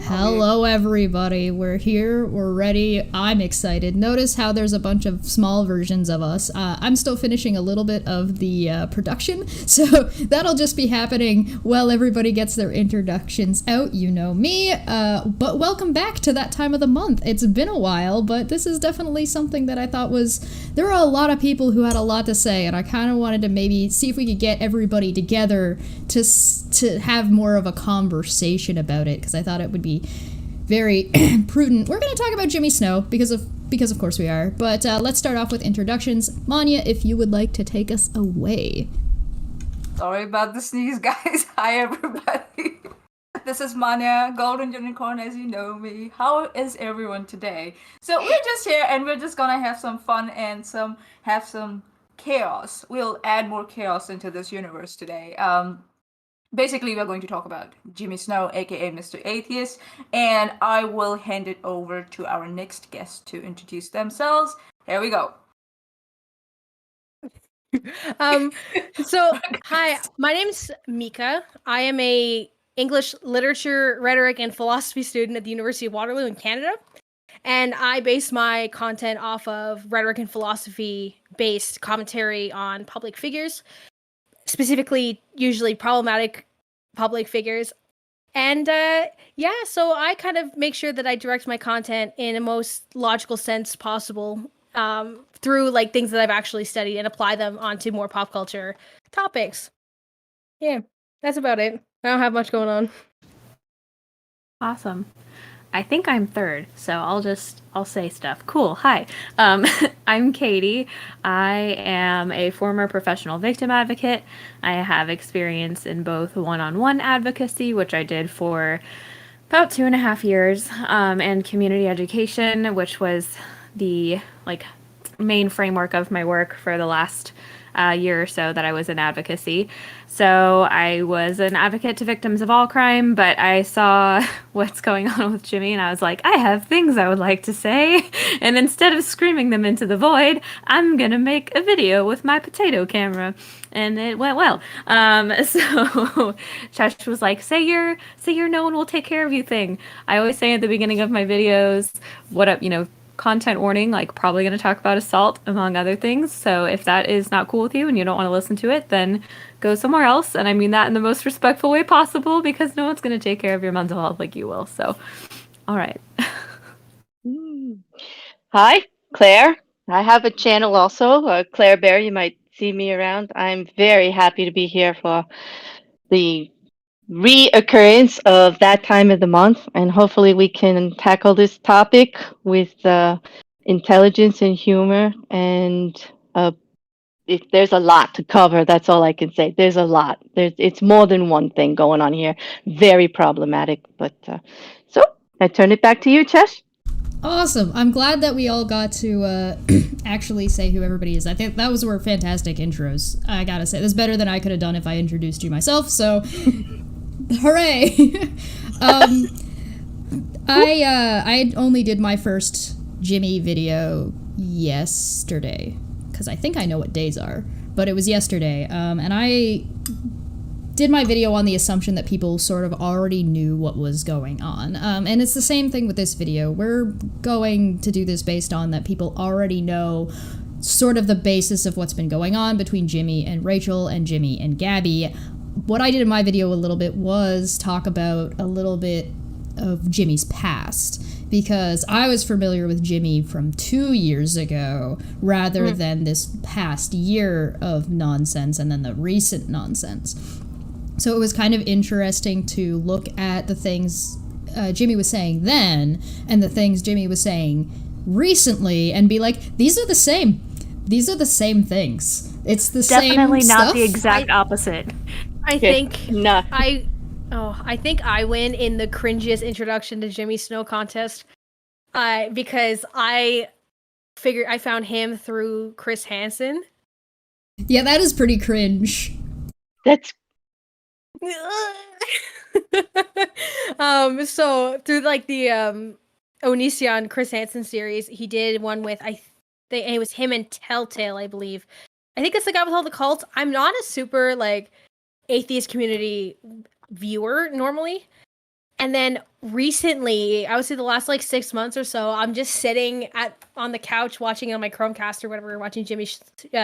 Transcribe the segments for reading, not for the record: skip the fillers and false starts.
Hello, everybody. We're here. We're ready. I'm excited. Notice how there's a bunch of small versions of us. I'm still finishing a little bit of the production, so that'll just be happening while everybody gets their introductions out. You know me. But welcome back to that time of the month. It's been a while, but this is definitely something that I thought was... There were a lot of people who had a lot to say, and I kind of wanted to maybe see if we could get everybody together to have more of a conversation about it, because I thought it would be very prudent. We're going to talk about Jimmy Snow, because of course we are, but let's start off with introductions. Manya, if you would like to take us away. Sorry about the sneeze, guys. Hi, everybody. This is Manya, Golden Unicorn, as you know me. How is everyone today? So we're just here, and we're just gonna have some fun and have some chaos. We'll add more chaos into this universe today. Basically, we're going to talk about Jimmy Snow, aka Mr. Atheist, and I will hand it over to our next guest to introduce themselves. Here we go. Hi, my name's Mika. I am a English literature, rhetoric, and philosophy student at the University of Waterloo in Canada. And I base my content off of rhetoric and philosophy-based commentary on public figures, specifically, usually problematic public figures. And so I kind of make sure that I direct my content in a most logical sense possible, through like things that I've actually studied and apply them onto more pop culture topics. Yeah, that's about it. I don't have much going on. Awesome. I think I'm third, so I'll say stuff. Cool. Hi. I'm Katie. I am a former professional victim advocate. I have experience in both one-on-one advocacy, which I did for about 2.5 years, and community education, which was the main framework of my work for the last year or so that I was in advocacy. So I was an advocate to victims of all crime, but I saw what's going on with Jimmy and I was like, I have things I would like to say. And instead of screaming them into the void, I'm going to make a video with my potato camera. And it went well. So Chesh was like, say your no one will take care of you thing. I always say at the beginning of my videos, what up, content warning, probably going to talk about assault among other things. So if that is not cool with you and you don't want to listen to it, then go somewhere else. And I mean that in the most respectful way possible, because no one's going to take care of your mental health like you will. So, all right. Hi, Claire. I have a channel also, Claire Bear. You might see me around. I'm very happy to be here for the reoccurrence of that time of the month, and hopefully we can tackle this topic with intelligence and humor. And there's a lot to cover. That's all I can say. There's a lot. It's more than one thing going on here. Very problematic. But so I turn it back to you, Chesh. Awesome. I'm glad that we all got to actually say who everybody is. I think that were fantastic intros. I gotta say, that's better than I could have done if I introduced you myself. So. Hooray! I only did my first Jimmy video yesterday, because I think I know what days are, but it was yesterday, and I did my video on the assumption that people sort of already knew what was going on, and it's the same thing with this video. We're going to do this based on that people already know sort of the basis of what's been going on between Jimmy and Rachel and Jimmy and Gabby. What I did in my video a little bit was talk about a little bit of Jimmy's past, because I was familiar with Jimmy from 2 years ago rather than this past year of nonsense and then the recent nonsense. So it was kind of interesting to look at the things Jimmy was saying then and the things Jimmy was saying recently and be like, these are the same. These are the same things. It's the same stuff. Definitely not the exact opposite. I think I think I win in the cringiest introduction to Jimmy Snow contest, because I found him through Chris Hansen. Yeah, that is pretty cringe. That's so through the Onision Chris Hansen series, he did one with it was him and Telltale, I believe. I think it's the guy with all the cults. I'm not a super atheist community viewer normally, And then recently, I would say the last like 6 months or so, I'm just sitting on the couch watching on my Chromecast or whatever, watching Jimmy's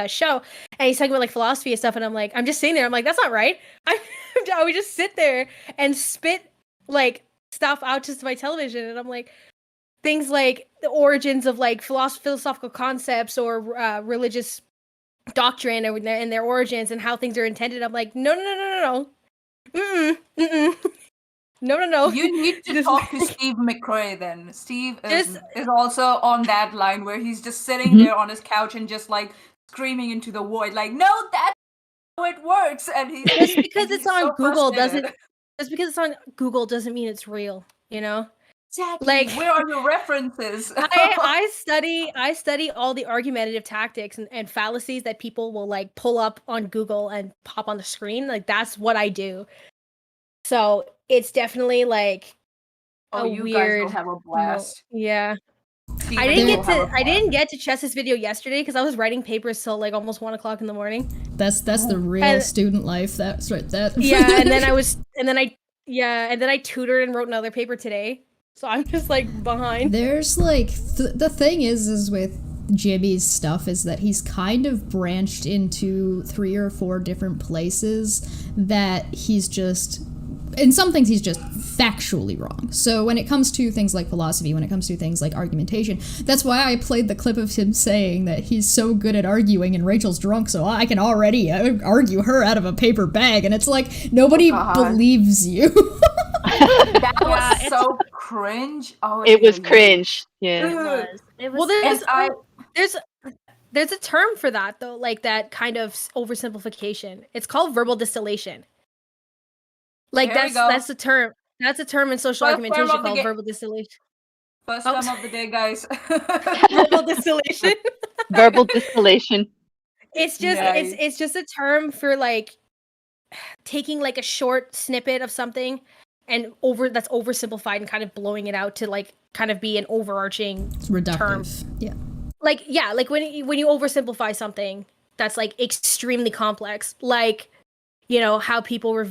show, and he's talking about like philosophy and stuff, and I'm just sitting there. I'm like, that's not right. I would just sit there and spit like stuff out just to my television, and I'm like, things like the origins of like philosophical concepts or religious doctrine and their origins and how things are intended. I'm like, no. No. You need to talk to Steve McRae then. Steve is also on that line where he's just sitting there on his couch and just like screaming into the void, like, no, that's how it works. And he's just because it's on so Google frustrated. doesn't mean it's real, you know? Exactly. Like, where are your references? I study all the argumentative tactics and fallacies that people will like pull up on Google and pop on the screen. Like, that's what I do. So it's definitely like you weird. guys will have a blast. Yeah. Steve I will didn't have a blast. get to Chess's video yesterday because I was writing papers till like almost 1:00 in the morning. That's the real student life. That's right. That. Yeah, and then I tutored and wrote another paper today. So I'm just like behind. There's like the thing is with Jimmy's stuff is that he's kind of branched into 3 or 4 different places that he's just, in some things he's just factually wrong. So when it comes to things like philosophy, when it comes to things like argumentation, that's why I played the clip of him saying that he's so good at arguing and Rachel's drunk, so I can already argue her out of a paper bag, and it's like, nobody believes you. That was so cringe. Oh, It was cringe. Yeah. It was. Well, there's a term for that though, like that kind of oversimplification. It's called verbal distillation. Like There we go. that's a term. That's a term in social First argumentation term of the called ga- verbal distillation. First Oh. time of the day, guys. Verbal distillation. Verbal distillation. It's just Nice. it's just a term for like taking like a short snippet of something and that's oversimplified and kind of blowing it out to like kind of be an overarching It's reductive. term. Yeah. Like when you oversimplify something that's like extremely complex, like, you know, how people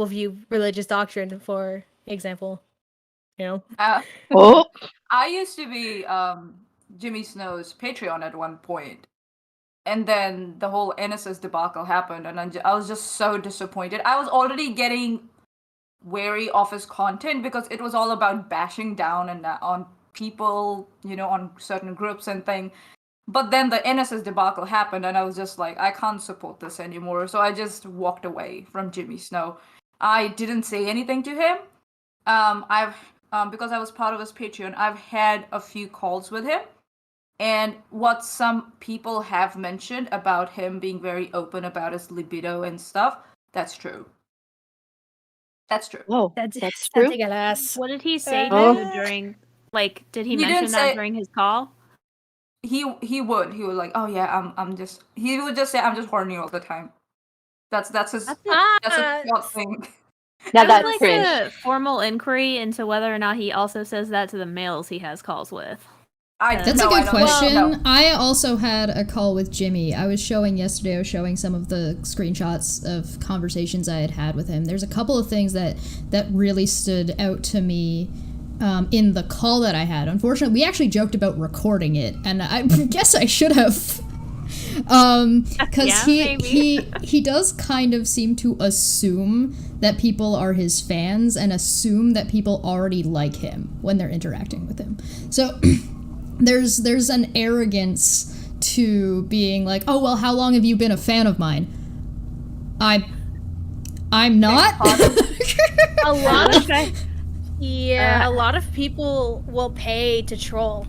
view religious doctrine, for example, you know. Oh, I used to be Jimmy Snow's Patreon at one point. And then the whole NSS debacle happened, and I was just so disappointed. I was already getting wary of his content because it was all about bashing down and on people, you know, on certain groups and thing. But then the NSS debacle happened, and I was just like, I can't support this anymore. So I just walked away from Jimmy Snow. I didn't say anything to him. Because I was part of his Patreon, I've had a few calls with him. And what some people have mentioned about him being very open about his libido and stuff, that's true. That's true. oh, That's true. ridiculous. What did he say Oh. though during? Like, did he He mention didn't that say- during his call? He would like, oh yeah, he would just say I'm just horny all the time. That's his that's a short thing. Now That that's was like cringe. a formal inquiry into whether or not he also says that to the males he has calls with. That's no, a I good don't know. question. No. I also had a call with Jimmy. I was showing some of the screenshots of conversations I had had with him. There's a couple of things that really stood out to me in the call that I had. Unfortunately, we actually joked about recording it, and I guess I should have. Because Yeah, he does kind of seem to assume that people are his fans and assume that people already like him when they're interacting with him. So there's an arrogance to being like, oh well, how long have you been a fan of mine? I'm not. A lot of Okay. a lot of people will pay to troll.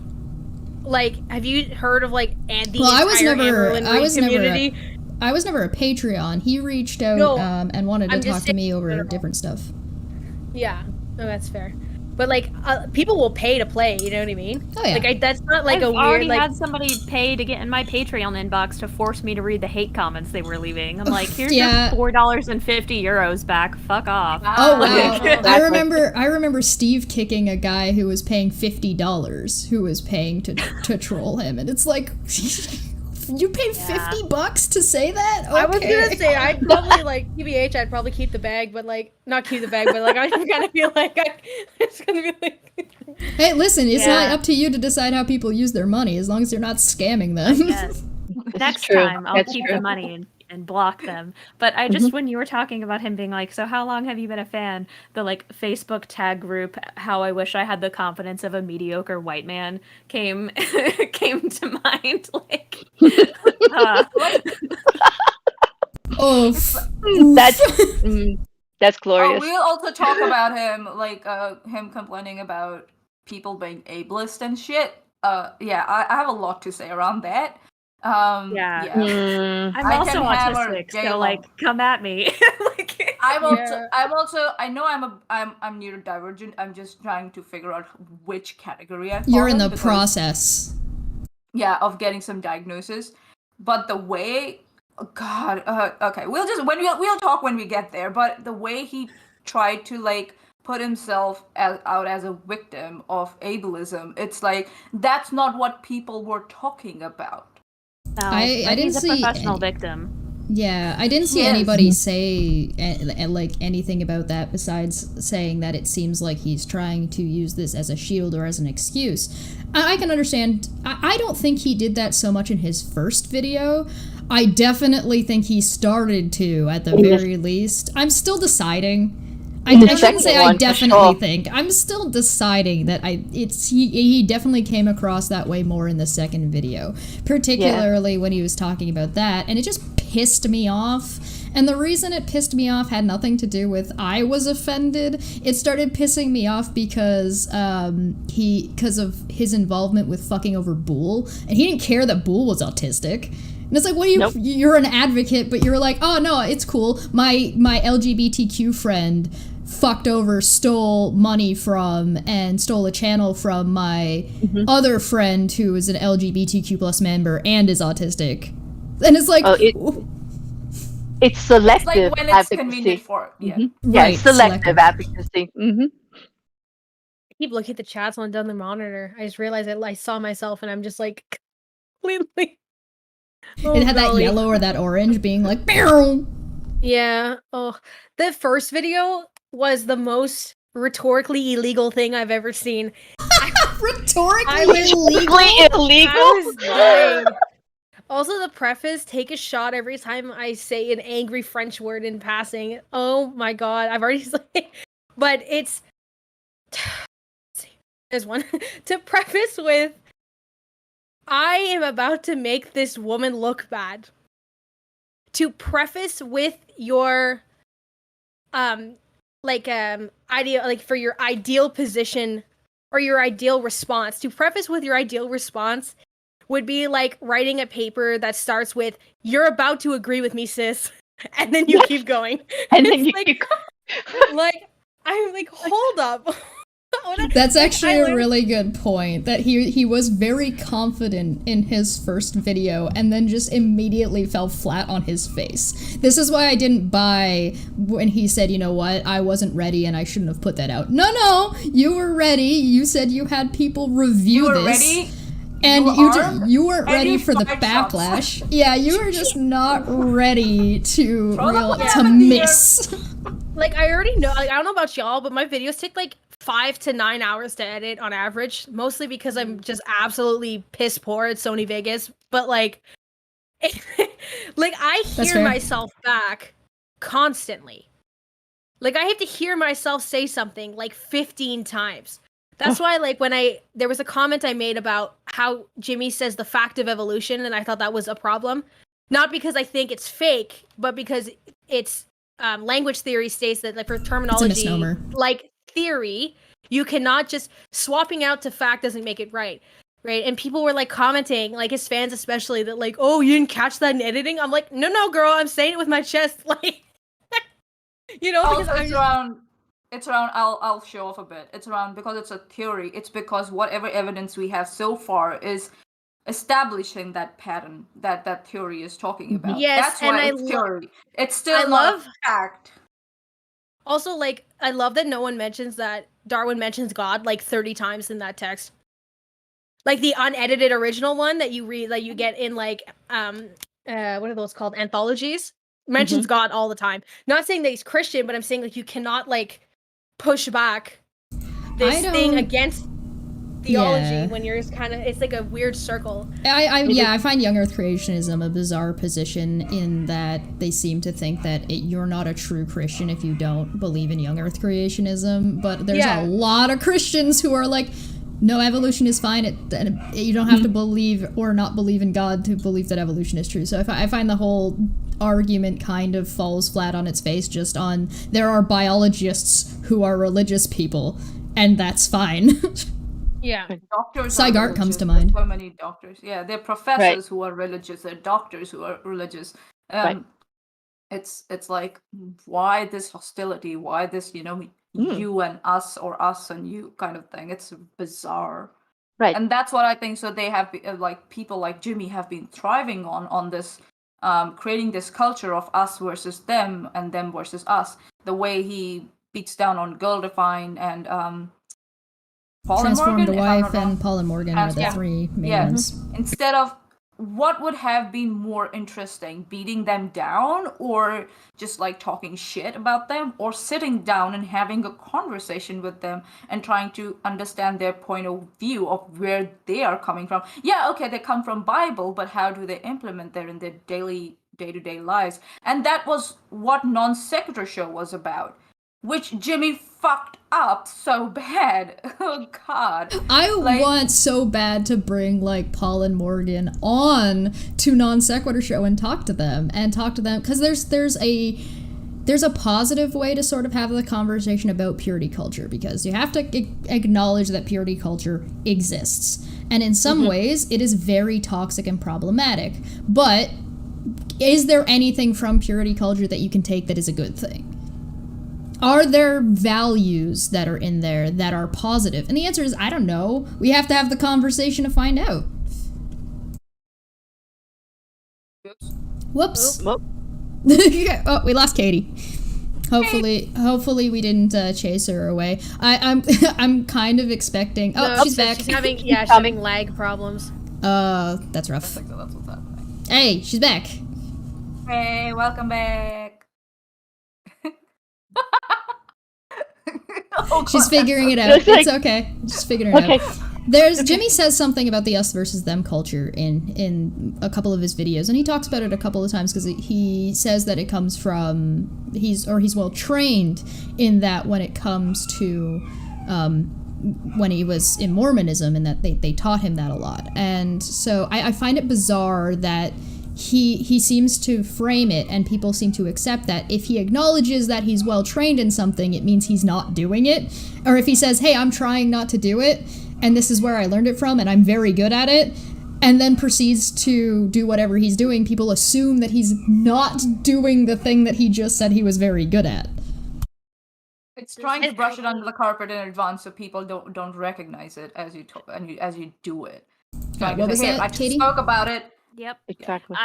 Like, have you heard of like the Well, entire Amberlin Reed community? I was never a Patreon. He reached out No, and wanted to I'm just talk to me saying over general. different stuff. Yeah, no, that's fair. But like, people will pay to play. You know what I mean? Oh yeah. Like, that's not like I've a weird already like. had somebody pay to get in my Patreon inbox to force me to read the hate comments they were leaving. I'm like, here's Yeah. your €4.50 back. Fuck off. Oh wow! Exactly. I remember Steve kicking a guy who was paying $50, who was paying to troll him, and it's like, You paid $50 to say that? Okay. I was gonna say I'd probably like TBH. I'd probably keep the bag, but like not keep the bag, but like I'm gonna feel like it's gonna be like. Hey, listen, it's not up to you to decide how people use their money, as long as you're not scamming them. Yes. Next time, I'll keep the money and block them. But I just, when you were talking about him being like, so how long have you been a fan? The like Facebook tag group, how I wish I had the confidence of a mediocre white man came to mind. Like, Oh, that's glorious. Oh, we'll also talk about him, like him complaining about people being ableist and shit. Yeah, I have a lot to say around that. Yeah. I'm I also can have a autistic, day so like, long. come at me. Like, I'm also I know I'm neurodivergent. I'm just trying to figure out which category I fall you're in the because, process. yeah, of getting some diagnosis. But the way, oh God, okay, we'll talk when we get there. But the way he tried to like put himself out as a victim of ableism, it's like that's not what people were talking about. no, I but didn't he's a see professional victim. Yeah, I didn't see anybody say like anything about that besides saying that it seems like he's trying to use this as a shield or as an excuse. I can understand. I don't think he did that so much in his first video. I definitely think he started to, at the very least. I'm still deciding. I shouldn't say I definitely think. I'm still deciding that he definitely came across that way more in the second video, particularly when he was talking about that, and it just pissed me off. And the reason it pissed me off had nothing to do with I was offended. It started pissing me off because of his involvement with fucking over Boole, and he didn't care that Boole was autistic. And it's like, what do you? Nope. You're an advocate, but you're like, oh no, it's cool. My LGBTQ friend stole money from and stole a channel from my other friend who is an LGBTQ plus member and is autistic. And it's like, it's selective. It's like when it's advocacy. convenient for Right, yeah, selective advocacy. I keep looking at the chats on the monitor. I just realized I saw myself, and I'm just like completely. It had that yellow or that orange being like, Meow. Yeah. Oh, the first video was the most rhetorically illegal thing I've ever seen. Rhetorically illegal? I was dying. Also, the preface, take a shot every time I say an angry French word in passing. Oh my god, I've already said but it's... There's one. To preface with, I am about to make this woman look bad. To preface with your, ideal, like for your ideal position or your ideal response. To preface with your ideal response would be like writing a paper that starts with, "You're about to agree with me, sis," and then you keep going. And then you like, keep going. like, I'm like, hold up. That's actually a really good point, that he was very confident in his first video and then just immediately fell flat on his face. This is why I didn't buy when he said, you know what, I wasn't ready and I shouldn't have put that out. No, you were ready. You said you had people review this. Ready? And you weren't ready for the backlash. Yeah, you were just not ready to miss. Like, I already know, like, I don't know about y'all, but my videos take like 5 to 9 hours to edit on average, mostly because I'm just absolutely piss poor at Sony Vegas. But like, like I hear myself back constantly. Like, I have to hear myself say something like 15 times. That's why, like, when there was a comment I made about how Jimmy says the fact of evolution, and I thought that was a problem. Not because I think it's fake, but because it's language theory states that, like, for terminology, like theory, you cannot just swapping out to fact doesn't make it right. And people were like commenting, like his fans especially, that like, oh, you didn't catch that in editing. I'm like, no, girl, I'm saying it with my chest, like, you know, because it's around. I'll show off a bit. It's around because it's a theory. It's because whatever evidence we have so far is establishing that pattern that theory is talking about. Yes, that's why it's theory. It's still not fact. Also, like, I love that no one mentions that Darwin mentions God like 30 times in that text. like the unedited original one that you read, like you get in like what are those called, anthologies, mentions God all the time. Not saying that he's Christian, but I'm saying like you cannot like push back this thing against theology when you're kind of, it's like a weird circle. I find young earth creationism a bizarre position in that they seem to think that you're not a true Christian if you don't believe in young earth creationism, but there's a lot of Christians who are like, no, evolution is fine. You don't have to believe or not believe in God to believe that evolution is true. So I find the whole argument kind of falls flat on its face just on there are biologists who are religious people, and that's fine. Yeah. Doctors Sygart comes to mind. So many doctors. Yeah, they're professors who are religious. They're doctors who are religious. It's like, why this hostility? Why this, you and us, or us and you kind of thing? It's bizarre. Right. And that's what I think. So they have, like, people like Jimmy have been thriving on this, creating this culture of us versus them and them versus us. The way he beats down on Girl Defined and Paul Transformed and Morgan, Wife and Paul and Morgan are the three main ones. Instead of, what would have been more interesting, beating them down, or just like talking shit about them, or sitting down and having a conversation with them and trying to understand their point of view of where they are coming from? Yeah, okay, they come from Bible, but how do they implement that in their day-to-day lives? And that was what Non Sequitur Show was about, which Jimmy fucked up so bad. Oh God. I want so bad to bring like Paul and Morgan on to Non Sequitur Show and talk to them because there's a positive way to sort of have the conversation about purity culture, because you have to acknowledge that purity culture exists, and in some ways it is very toxic and problematic. But is there anything from purity culture that you can take that is a good thing? Are there values that are in there that are positive? And the answer is, I don't know. We have to have the conversation to find out. Whoops. Oh, we lost Katie. Hopefully we didn't chase her away. I'm kind of expecting. Oh, no, she's back. She's having lag problems. That's rough. I think that's what's happening. Hey, she's back. Hey, welcome back. She's figuring it out. It's okay. Just figuring it out. Jimmy says something about the us versus them culture in a couple of his videos, and he talks about it a couple of times because he says that it comes from he's well trained in that when it comes to when he was in Mormonism, and that they taught him that a lot. And so I find it bizarre that he seems to frame it, and people seem to accept that if he acknowledges that he's well trained in something, it means he's not doing it. Or if he says, hey, I'm trying not to do it, and this is where I learned it from, and I'm very good at it, and then proceeds to do whatever he's doing, people assume that he's not doing the thing that he just said he was very good at. It's trying to brush it under the carpet in advance so people don't recognize it as you do it. What was that, I Katie? spoke about it. Yep. Exactly.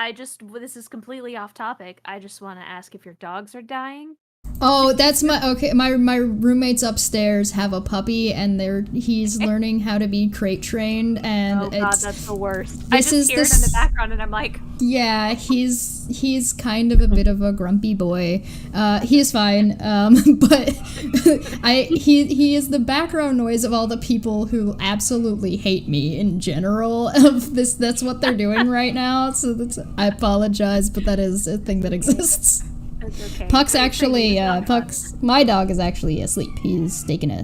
This is completely off topic. I just want to ask if your dogs are dying. Oh, that's my roommates upstairs have a puppy, and he's learning how to be crate trained, and oh God, that's the worst. This I just is hear it in the background, and I'm like, yeah, he's kind of a bit of a grumpy boy. He is fine, but he is the background noise of all the people who absolutely hate me in general. Of this, that's what they're doing right now. So I apologize, but that is a thing that exists. it's okay. Puck's actually, my dog is actually asleep. He's taking a,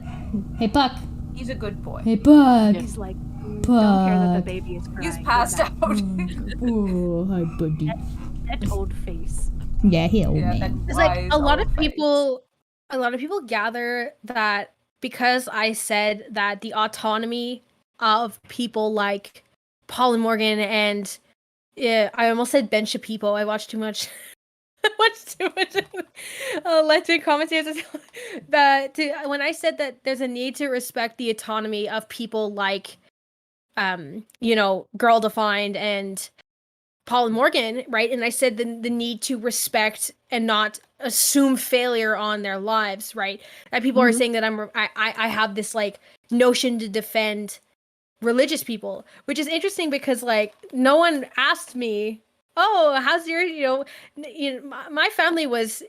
hey Puck. He's a good boy. Hey Puck. He's like, don't care that the baby is crying. He's passed out. Oh, hi buddy. That old face. Yeah, he old man. It's like a lot of people gather that because I said that the autonomy of people like Paul and Morgan and I almost said Ben Shapiro. I watched too much. Elected commentators. When I said that there's a need to respect the autonomy of people like, Girl Defined and Paul and Morgan, right? And I said the need to respect and not assume failure on their lives, right? That people are saying that I have this like notion to defend religious people, which is interesting because like no one asked me, oh, how's your, my family was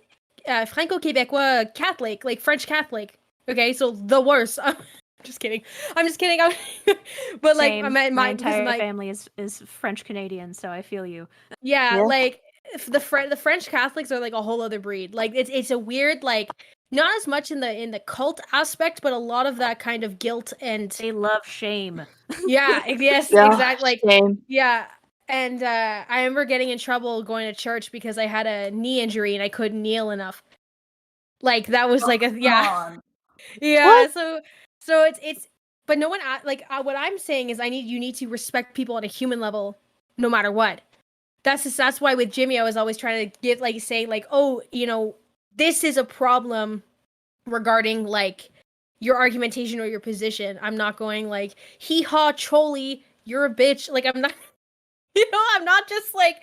Franco-Québécois Catholic, like French Catholic. Okay, so the worst. Just kidding. I'm just kidding. But like, Same. I meant my because entire family is French Canadian, so I feel you. yeah, Yeah. like the French Catholics are like a whole other breed. Like it's a weird like not as much in the cult aspect, but a lot of that kind of guilt and They love shame. yeah, yes, Yeah, exactly. Like shame. yeah, and I remember getting in trouble going to church because I had a knee injury and I couldn't kneel enough. Like that was like a Come yeah. on. Yeah, What? so it's but no one what I'm saying is you need to respect people at a human level no matter what. That's why with Jimmy I was always trying to give like say like, oh, this is a problem regarding like your argumentation or your position. I'm not going like hee haw Choli, you're a bitch. Like I'm not I'm not just like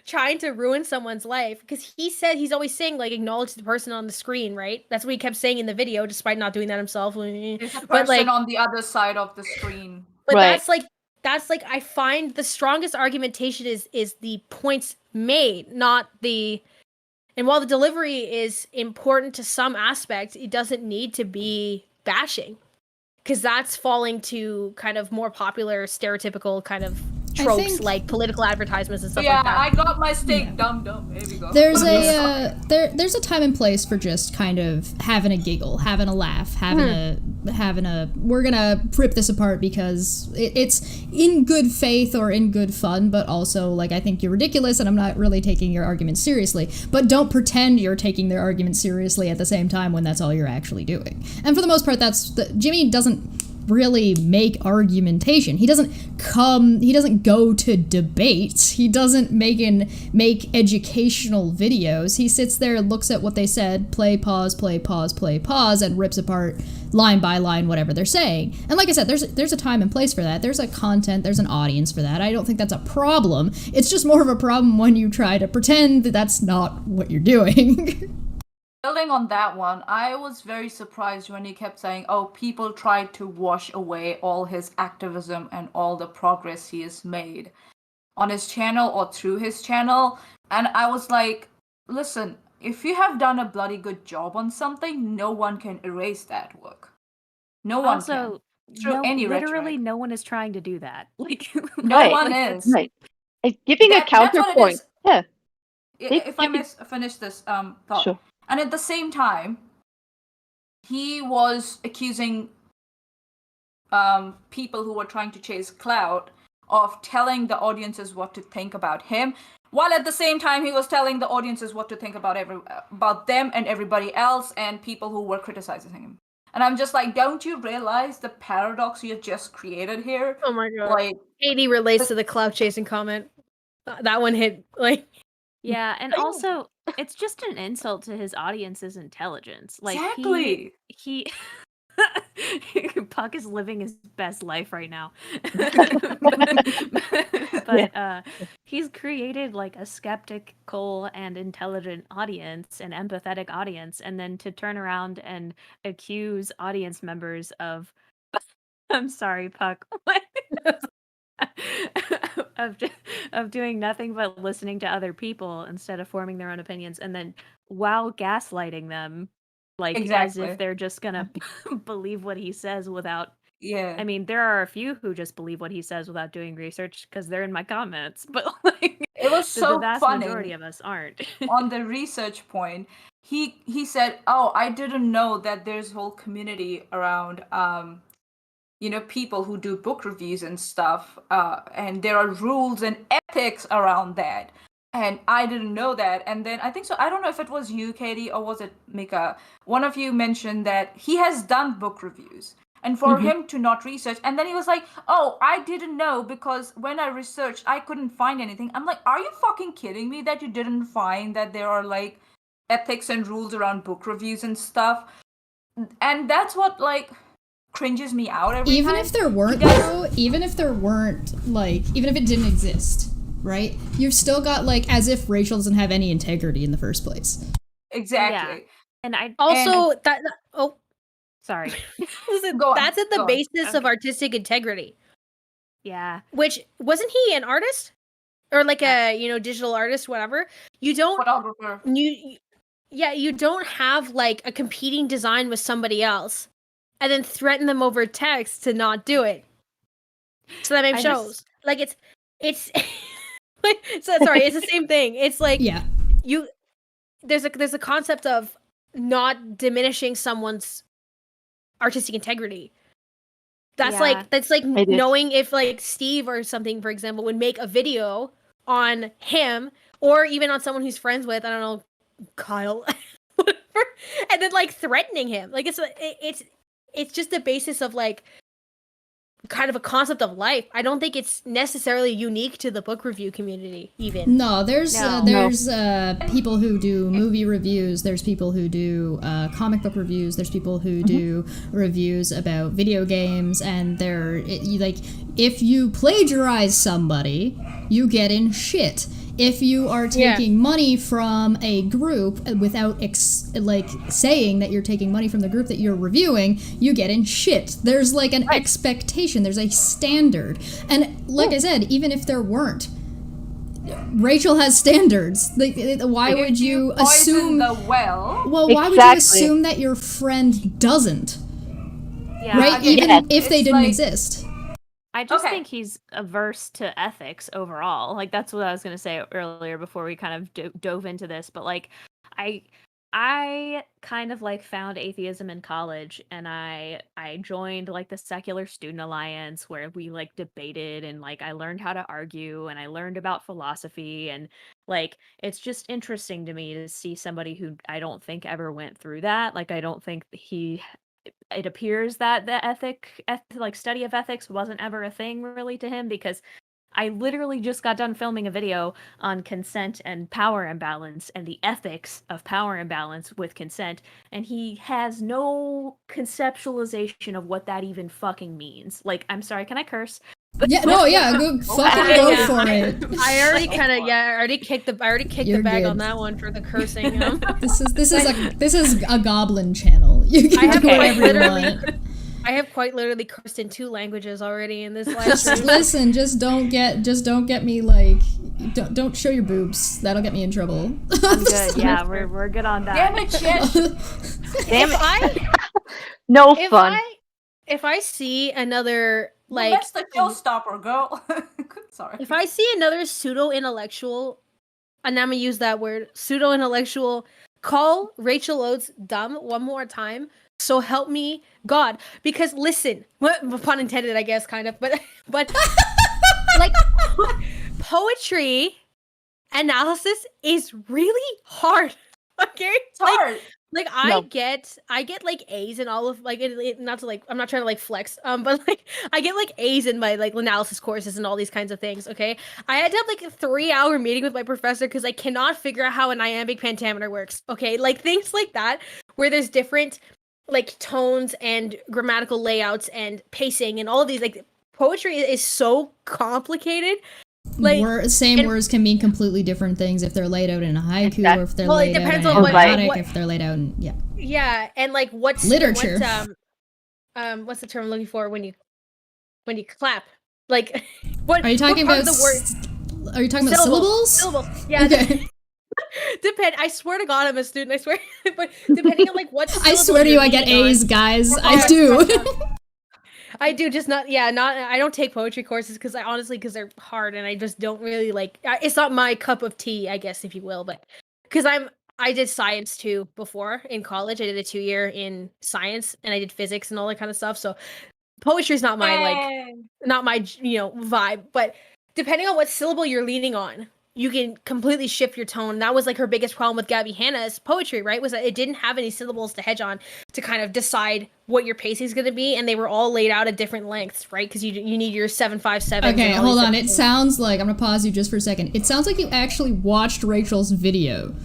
trying to ruin someone's life because he's always saying like acknowledge the person on the screen, right? That's what he kept saying in the video despite not doing that himself. There's a But like person on the other side of the screen. but Right. that's like I find the strongest argumentation is the points made, not the and while the delivery is important to some aspects, it doesn't need to be bashing. Because that's falling to kind of more popular stereotypical kind of tropes think- like political advertisements and stuff Yeah, like that. I got my steak, Yeah. dum. There we go. There's a there's a time and place for just kind of having a giggle, having a laugh, having a we're gonna rip this apart because it's in good faith or in good fun, but also like I think you're ridiculous and I'm not really taking your argument seriously. But don't pretend you're taking their argument seriously at the same time when that's all you're actually doing. And for the most part, Jimmy doesn't really make argumentation. He doesn't go to debates. He doesn't make educational videos. He sits there, looks at what they said, play, pause, and rips apart line by line whatever they're saying. And like I said, there's a time and place for that. There's there's an audience for that. I don't think that's a problem. It's just more of a problem when you try to pretend that that's not what you're doing. Building on that one, I was very surprised when he kept saying, oh, people tried to wash away all his activism and all the progress he has made on his channel or through his channel. And I was like, listen, if you have done a bloody good job on something, no one can erase that work. No one Also, can. Through any literally rhetoric. no one is trying to do that. Like No Right. one is. Right. Giving a That's what it counterpoint. is. Yeah. If I may finish this thought. Sure. And at the same time, he was accusing people who were trying to chase clout of telling the audiences what to think about him, while at the same time he was telling the audiences what to think about them and everybody else and people who were criticizing him. And I'm just like, don't you realize the paradox you have just created here? Oh my god. Like, Katie relates to the clout chasing comment. That one hit like yeah, and also it's just an insult to his audience's intelligence. Like exactly. he Puck is living his best life right now. but he's created like a skeptical and intelligent audience, an empathetic audience, and then to turn around and accuse audience members of I'm sorry, Puck. of doing nothing but listening to other people instead of forming their own opinions, and then while gaslighting them, like as if they're just gonna believe what he says without. Yeah. I mean, there are a few who just believe what he says without doing research because they're in my comments, but like It was so the vast funny. majority of us aren't. On the research point, he said, oh, I didn't know that there's a whole community around people who do book reviews and stuff, and there are rules and ethics around that, and I didn't know that. And then I think so, I don't know if it was you, Katie, or was it Mika, one of you mentioned that he has done book reviews, and for him to not research, and then he was like, oh, I didn't know because when I researched I couldn't find anything. I'm like, are you fucking kidding me that you didn't find that there are like ethics and rules around book reviews and stuff? And that's what like cringes me out every Even time. if there weren't though, even if it didn't exist, right? You've still got like as if Rachel doesn't have any integrity in the first place. Exactly. And I also sorry. listen, Go on, that's at the go on. basis of artistic integrity. Yeah. Which wasn't he an artist or like a digital artist, whatever? You don't Photographer. you don't have like a competing design with somebody else, and then threaten them over text to not do it. So that maybe shows like it's so sorry, it's the same thing. It's like there's a concept of not diminishing someone's artistic integrity. That's like knowing if like Steve or something, for example, would make a video on him or even on someone who's friends with, I don't know, Kyle, whatever, and then like threatening him. Like it's just the basis of like kind of a concept of life. I don't think it's necessarily unique to the book review community even. No, there's people who do movie reviews, there's people who do comic book reviews, there's people who do reviews about video games, and if you plagiarize somebody, you get in shit. If you are taking money from a group without saying that you're taking money from the group that you're reviewing, you get in shit. There's like an expectation. There's a standard. And like I said, even if there weren't, Rachel has standards. Why would you assume the well? Well, why would you assume that your friend doesn't? Yeah. Right? Even if they didn't exist. I just think he's averse to ethics overall. Like, that's what I was going to say earlier before we kind of dove into this. But, like, I kind of, like, found atheism in college, and I joined, like, the Secular Student Alliance where we, like, debated, and, like, I learned how to argue, and I learned about philosophy, and, like, it's just interesting to me to see somebody who I don't think ever went through that. Like, I don't think it appears that the study of ethics wasn't ever a thing really to him, because I literally just got done filming a video on consent and power imbalance and the ethics of power imbalance with consent, and he has no conceptualization of what that even fucking means. Like, I'm sorry, can I curse? Go for it. I already kicked the bag on that one for the cursing. This is a goblin channel. You can do whatever you want. I have quite literally cursed in 2 languages already in this live stream. Listen, just don't get me like, don't show your boobs. That'll get me in trouble. I'm good. Yeah, we're good on that. Damn it, shit. Damn it. No fun. If I see another that's the showstopper, girl. Sorry. If I see another pseudo-intellectual, and I'm gonna use that word, pseudo-intellectual, call Rachel Oates dumb one more time, so help me God. Because listen, pun intended, I guess, kind of, but like poetry analysis is really hard. Okay, it's hard. Like I get like A's in all of like not to like I'm not trying to like flex but like I get like A's in my like analysis courses and all these kinds of things. Okay, I had to have like a 3-hour meeting with my professor because I cannot figure out how an iambic pentameter works. Okay, like things like that where there's different like tones and grammatical layouts and pacing and all of these. Like poetry is so complicated. Like same words can mean completely different things if they're laid out in a haiku or if they're laid out in a if they're laid out in yeah, and like what's literature. What's the term I'm looking for when you clap? Like what are you talking about? The word? Are you talking about syllables? Yeah. Okay. I swear to God, I'm a student. I swear, but depending on like what I swear to you, I get A's, guys. I do. I do, just not. I don't take poetry courses because they're hard and I just don't really like. It's not my cup of tea, I guess, if you will. But because I did science too before in college. I did a 2-year in science and I did physics and all that kind of stuff. So poetry is not my not my vibe. But depending on what syllable you're leaning on, you can completely shift your tone. That was like her biggest problem with Gabby Hanna's poetry, right? Was that it didn't have any syllables to hedge on to kind of decide what your pacing is going to be, and they were all laid out at different lengths, right? Because you need your 7/5/7. Okay, hold on. It sounds like I'm gonna pause you just for a second. It sounds like you actually watched Rachel's video,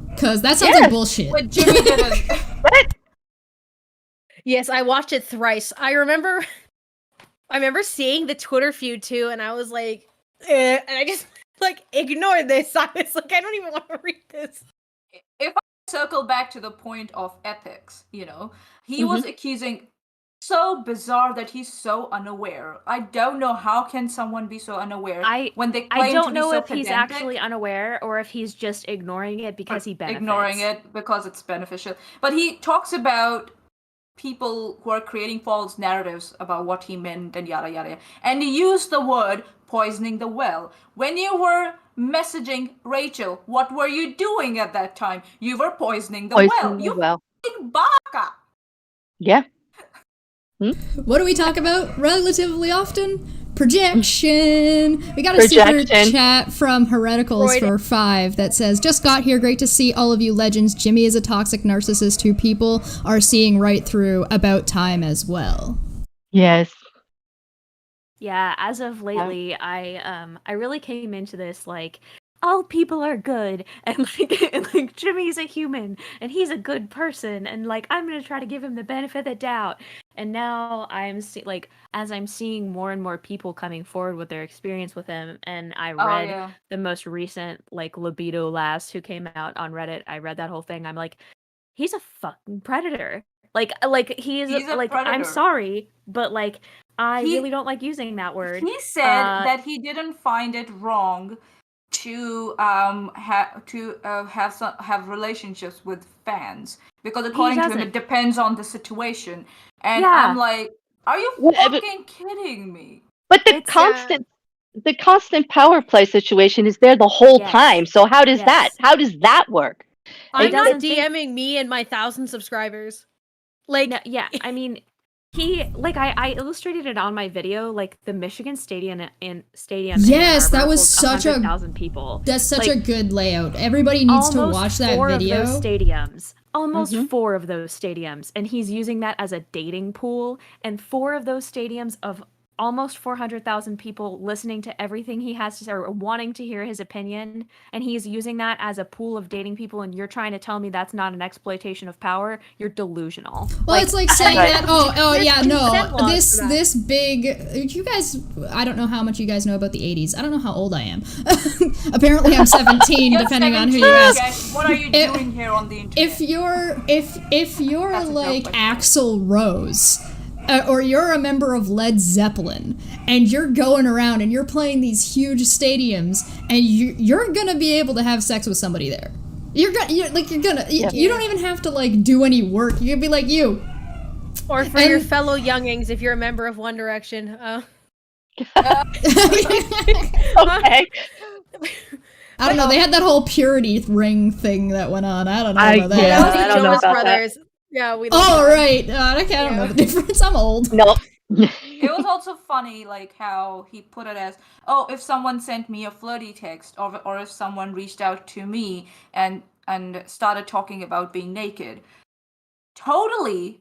because that sounds like bullshit. But Jimmy didn't. What? Yes, I watched it thrice. I remember seeing the Twitter feud too, and I was like, and I just. Like, ignore this. I was like, I don't even want to read this. If I circle back to the point of ethics, he was accusing so bizarre that he's so unaware. I don't know how can someone be so unaware when they claim I don't to be know so if he's pedantic, actually unaware or if he's just ignoring it because he benefits. ignoring it because it's beneficial. But he talks about people who are creating false narratives about what he meant and yada yada. And he used the word poisoning the well. When you were messaging Rachel, what were you doing at that time? You were poisoning the well. You fucking baka. Yeah. What do we talk about relatively often? Projection. We got a super chat from Hereticals for 5 that says, just got here, great to see all of you legends. Jimmy is a toxic narcissist who people are seeing right through. About time as well. Yes. Yeah, as of lately, I really came into this like all people are good and like Jimmy's a human and he's a good person and like I'm gonna try to give him the benefit of the doubt. And now I'm as I'm seeing more and more people coming forward with their experience with him, and I read the most recent like Libido Last who came out on Reddit. I read that whole thing. I'm like, he's a fucking predator. Like he's like predator. I'm sorry, but like I really don't like using that word. He said that he didn't find it wrong to have relationships with fans because according to him it depends on the situation. And I'm like, are you fucking kidding me? But the constant power play situation is there the whole time. So how does that work? I'm not DMing me and my 1,000 subscribers. Like, no, I mean, he like I illustrated it on my video, like the Michigan Stadium Yes, that was such 100,000 people. That's such a good layout. Everybody needs to watch that video. Of those stadiums. Almost 4 of those stadiums, and he's using that as a dating pool. And 4 of those stadiums of almost 400,000 people listening to everything he has to say or wanting to hear his opinion, and he's using that as a pool of dating people, and you're trying to tell me that's not an exploitation of power? You're delusional. Well, it's like saying that, this big, you guys, I don't know how much you guys know about the 80s. I don't know how old I am. Apparently I'm 17, depending on who you ask. What are you doing here on the internet? If you're like Axl Rose, or you're a member of Led Zeppelin, and you're going around and you're playing these huge stadiums, and you're gonna be able to have sex with somebody there. You don't even have to like do any work. You can be like you. Or for your fellow youngings, if you're a member of One Direction. Okay. I don't know. They had that whole purity ring thing that went on. I don't know about that. Yeah, I don't know about Brothers. that. Yeah, we. Right. I don't know the difference. I'm old. Nope. It was also funny, like how he put it as, "Oh, if someone sent me a flirty text, or if someone reached out to me and started talking about being naked," totally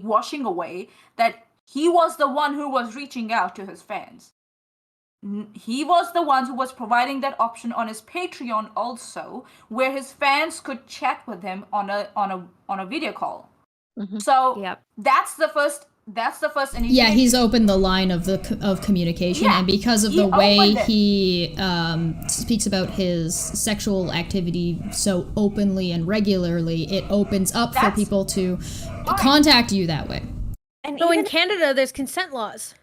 washing away that he was the one who was reaching out to his fans. He was the one who was providing that option on his Patreon also, where his fans could chat with him on a video call. Mm-hmm. So that's the first initiative. Yeah, he's opened the line of communication, and because of the way he speaks about his sexual activity so openly and regularly, it opens up for people to contact you that way. And so in Canada, there's consent laws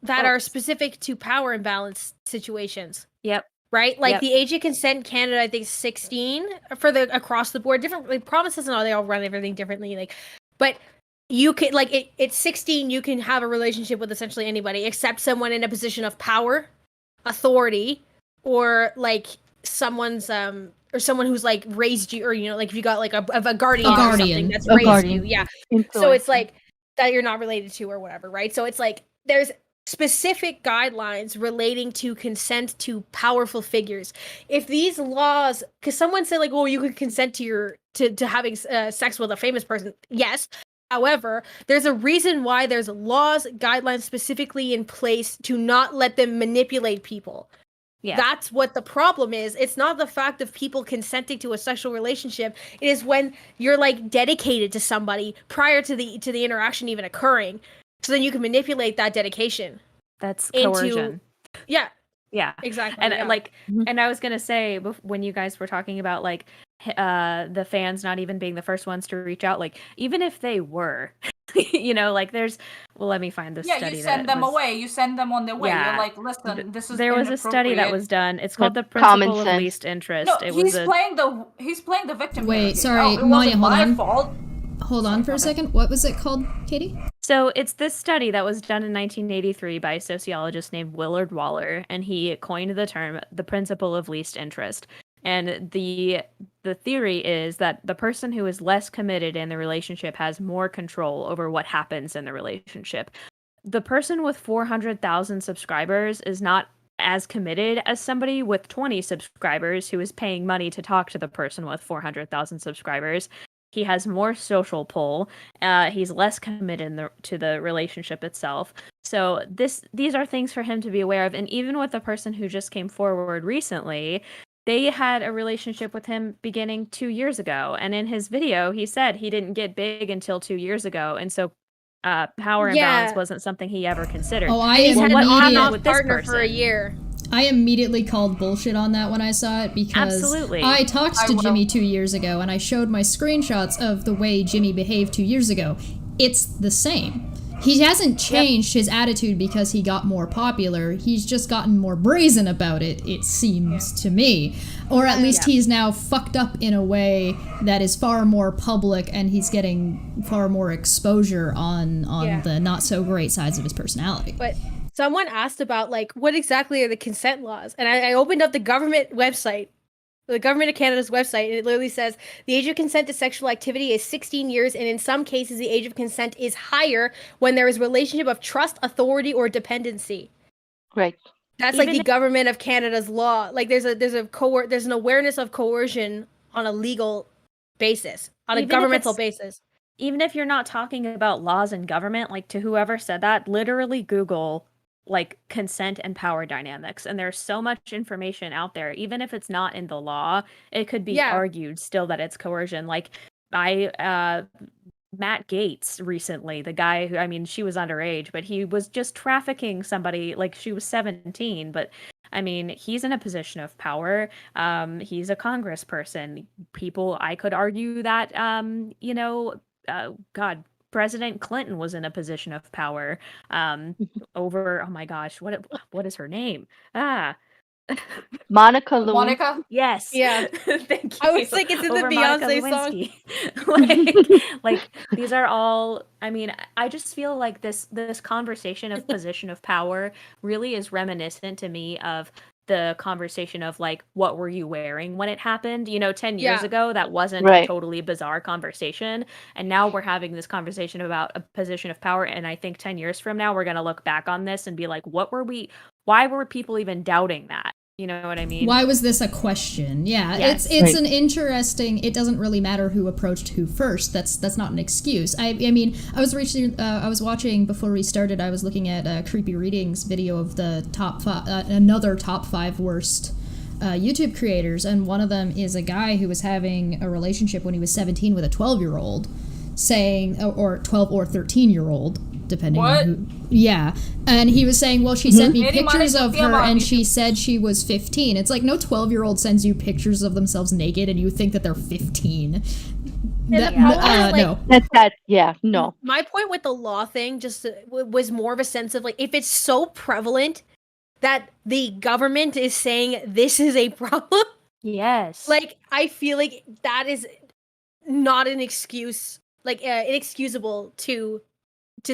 that are specific to power imbalance situations. Yep. Right? Like the age of consent in Canada, I think is 16 for the across the board. Different like, provinces and all, they all run everything differently. Like, but you can like it's 16. You can have a relationship with essentially anybody except someone in a position of power, authority, or like someone's or someone who's like raised you, or like if you got like a guardian or something that's raised you. Yeah. So it's like that you're not related to or whatever, right? So it's like there's specific guidelines relating to consent to powerful figures. If these laws, because someone said like, you could consent to having sex with a famous person. Yes. However, there's a reason why there's laws, guidelines specifically in place to not let them manipulate people. Yeah. That's what the problem is. It's not the fact of people consenting to a sexual relationship. It is when you're like dedicated to somebody prior to the interaction even occurring. So then you can manipulate that dedication. That's coercion. Yeah, exactly. And and I was gonna say when you guys were talking about like the fans not even being the first ones to reach out, like even if they were, You know, like there's, well, let me find the Yeah, study you send that them was, away. You send them on their way. Yeah. You're like, listen, this is there was a study that inappropriate. was done. It's called the Common principle of sense. least interest. No, It was he's playing the victim here. Wait, Okay? sorry, Oh, it Maya, wasn't hold my on. fault. Hold on for a second. What was it called, Katie? So it's this study that was done in 1983 by a sociologist named Willard Waller, and he coined the term the principle of least interest. And the theory is that the person who is less committed in the relationship has more control over what happens in the relationship. The person with 400,000 subscribers is not as committed as somebody with 20 subscribers who is paying money to talk to the person with 400,000 subscribers. He has more social pull. He's less committed to the relationship itself. So these are things for him to be aware of. And even with the person who just came forward recently, they had a relationship with him beginning 2 years ago. And in his video, he said he didn't get big until 2 years ago. And so power imbalance wasn't something he ever considered. Oh, I He's had what an happened on-off with this partner for a person? year. I immediately called bullshit on that when I saw it because Absolutely. I talked I to will. Jimmy 2 years ago and I showed my screenshots of the way Jimmy behaved 2 years ago. It's the same. He hasn't changed his attitude because he got more popular. He's just gotten more brazen about it, it seems to me. Or at least he's now fucked up in a way that is far more public and he's getting far more exposure on the not so great sides of his personality. But someone asked about, like, what exactly are the consent laws? And I opened up the government website, the government of Canada's website, and it literally says the age of consent to sexual activity is 16 years, and in some cases, the age of consent is higher when there is a relationship of trust, authority, or dependency. Right. That's like Even the government of Canada's law. Like there's an awareness of coercion on a legal basis, on a Even if governmental it's- basis. Even if you're not talking about laws and government, like to whoever said that, literally Google like consent and power dynamics. And there's so much information out there. Even if it's not in the law, it could be argued still that it's coercion. Like Matt Gaetz recently, the guy who, I mean, she was underage, but he was just trafficking somebody, like she was 17, but I mean, he's in a position of power. He's a congressperson. I could argue that, President Clinton was in a position of power over, oh my gosh, what is her name? Monica Lewinsky. Monica? Yes. Yeah. Thank you. I was like, it's in the Over Monica Beyonce song. Lewinsky. like these are all, I mean, I just feel like this conversation of position of power really is reminiscent to me of the conversation of like, what were you wearing when it happened? 10 years ago, that wasn't a totally bizarre conversation. And now we're having this conversation about a position of power. And I think 10 years from now, we're going to look back on this and be like, why were people even doubting that? You know what I mean? Why was this a question? Yeah, Yes. it's an interesting. It doesn't really matter who approached who first. That's not an excuse. I mean, I was watching before we started. I was looking at Creepy Readings video of the another top 5 worst YouTube creators, and one of them is a guy who was having a relationship when he was 17 with a 12-year-old, saying, or 12 or 13-year-old. Depending on who. Yeah. And he was saying, well, she sent me pictures of her and she said she was 15. It's like, no 12-year-old sends you pictures of themselves naked and you think that they're 15. No. That's that. Yeah. No. My point with the law thing just was more of a sense of like, if it's so prevalent that the government is saying this is a problem. Yes. Like, I feel like that is not an excuse, like inexcusable to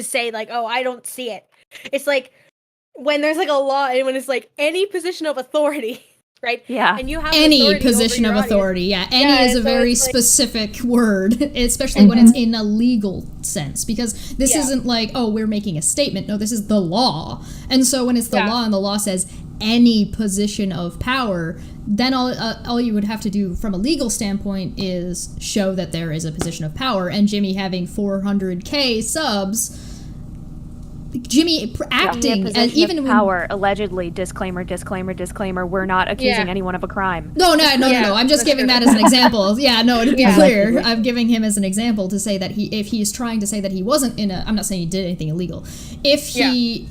say like, oh, I don't see it. It's like when there's like a law and when it's like any position of authority, right? Yeah. And you have any position of authority. Yeah. Any is a very specific word, especially when it's in a legal sense, because this isn't like, oh, we're making a statement. No, this is the law. And so when it's the law and the law says any position of power, then all you would have to do from a legal standpoint is show that there is a position of power. And Jimmy having 400K subs, Jimmy acting as even of power, allegedly, disclaimer, we're not accusing anyone of a crime. No. I'm just giving that as an example. Yeah, no, to be clear, I'm giving him as an example to say that if he is trying to say that he wasn't I'm not saying he did anything illegal. If he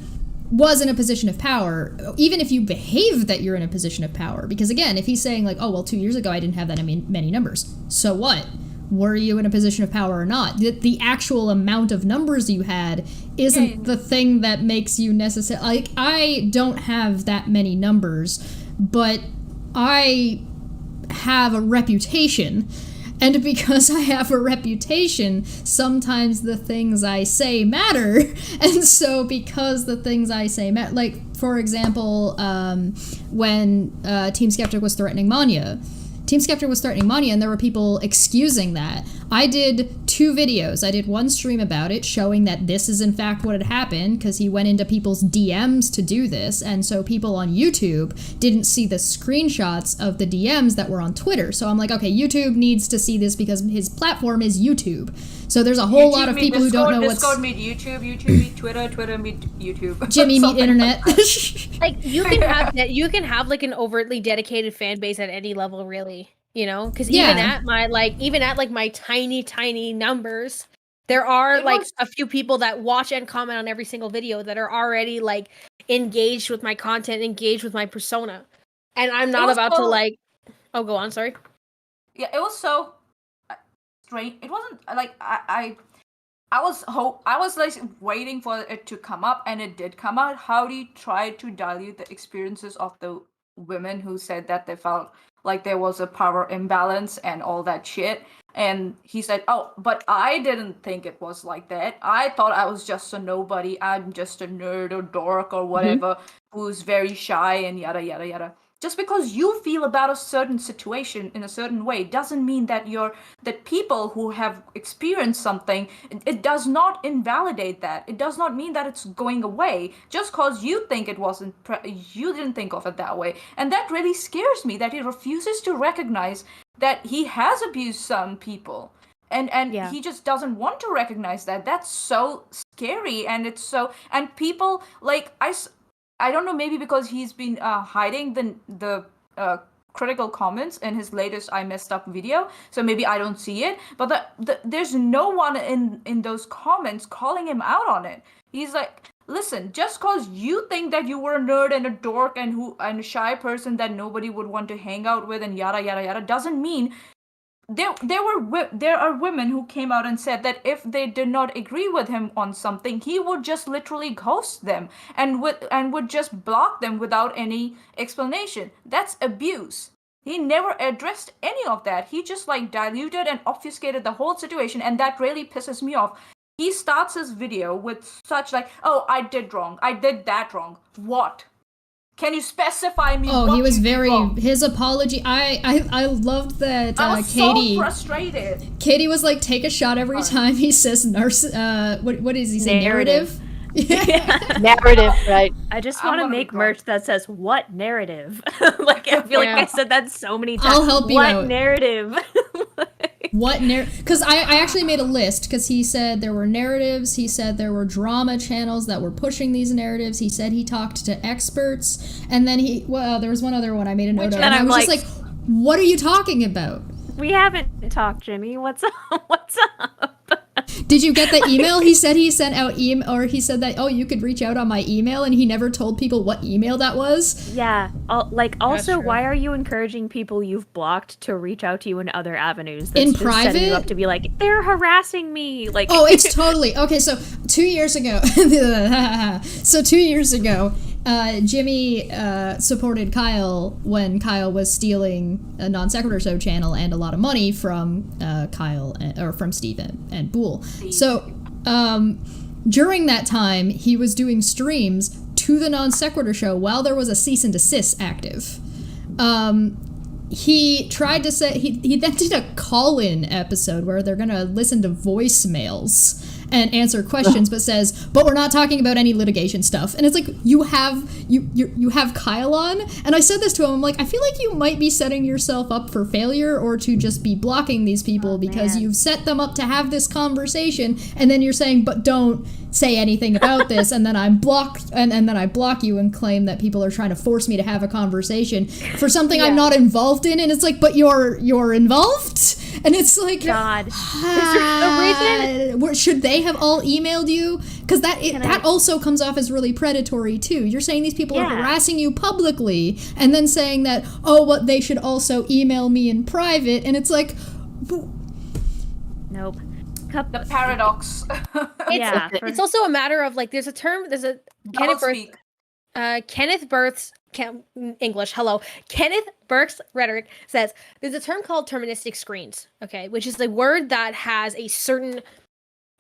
was in a position of power, even if you behave that you're in a position of power, because again, if he's saying like, oh, well, 2 years ago I didn't have that many numbers, so what? were you in a position of power or not? The actual amount of numbers you had isn't the thing that makes you necessary. Like, I don't have that many numbers, but I have a reputation. And because I have a reputation, sometimes the things I say matter. And so because the things I say matter, like, for example, when Team Skeptic was threatening Manya, and there were people excusing that. I did 2 videos. I did one stream about it, showing that this is in fact what had happened, because he went into people's DMs to do this, and so people on YouTube didn't see the screenshots of the DMs that were on Twitter. So I'm like, okay, YouTube needs to see this because his platform is YouTube. So there's a whole lot of people who don't know what's... Discord meet YouTube, YouTube meet Twitter, Twitter meet YouTube. Jimmy meet internet. Like, you can have like an overtly dedicated fan base at any level, really. You know, because even at my tiny numbers, there are a few people that watch and comment on every single video that are already like engaged with my content, engaged with my persona, and I'm not about to like. Oh, go on. Sorry. Yeah, it was so strange. It wasn't like I was like waiting for it to come up, and it did come out. How do you try to dilute the experiences of the women who said that they felt like there was a power imbalance and all that shit? And he said, oh, but I didn't think it was like that. I thought I was just a nobody. I'm just a nerd or dork or whatever, who's very shy and yada yada yada. Just because you feel about a certain situation in a certain way doesn't mean that that people who have experienced something, it does not invalidate that. It does not mean that it's going away just because you think it wasn't, you didn't think of it that way. And that really scares me, that he refuses to recognize that he has abused some people. And he just doesn't want to recognize that. That's so scary. And it's so, and people like, I don't know, maybe because he's been hiding the critical comments in his latest I Messed Up video, so maybe I don't see it, but there's no one in those comments calling him out on it. He's like, listen, just because you think that you were a nerd and a dork and a shy person that nobody would want to hang out with and yada yada yada doesn't mean... There are women who came out and said that if they did not agree with him on something, he would just literally ghost them and would just block them without any explanation. That's abuse. He never addressed any of that. He just like diluted and obfuscated the whole situation, and that really pisses me off. He starts his video with such like, oh, I did wrong. I did that wrong. What? Can you specify me? Oh, what he was very wrong? His apology. I loved that. I was Katie, so frustrated. Katie was like, take a shot every time he says what does he say? Narrative. Narrative, right? I just want to make merch that says "What narrative?" Like, I feel like I said that so many times. I'll help you out. What narrative? What narrative? Because I actually made a list, because he said there were narratives, he said there were drama channels that were pushing these narratives, he said he talked to experts, and then there was one other one I made a note of, and I was just like, what are you talking about? We haven't talked, Jimmy. What's up? What's up? Did you get the email? He said he sent out or he said that, oh, you could reach out on my email, and he never told people what email that was. Yeah. Also, why are you encouraging people you've blocked to reach out to you in other avenues? That's in just private? Setting you up to be like, they're harassing me. Like, oh, it's totally okay. So 2 years ago, Jimmy supported Kyle when Kyle was stealing a Non Sequitur Show channel and a lot of money from Kyle or from Steve and Boole. So during that time, he was doing streams to the Non Sequitur Show while there was a cease and desist active. He tried to say he then did a call-in episode where they're gonna listen to voicemails and answer questions, but says, but we're not talking about any litigation stuff. And it's like, you have Kyle on, and I said this to him, I'm like, I feel like you might be setting yourself up for failure or to just be blocking these people because you've set them up to have this conversation, and then you're saying, but don't say anything about this, and then I'm blocked, and then I block you and claim that people are trying to force me to have a conversation for something I'm not involved in, and it's like, but you're involved? And it's like, God, the reason should they have all emailed you? Because that also comes off as really predatory too. You're saying these people are harassing you publicly, and then saying that, oh, well, they should also email me in private, and it's like, Nope. The paradox. Yeah, It's also a matter of like there's a Double speak. Kenneth Burke's rhetoric says there's a term called terministic screens, okay, which is a word that has a certain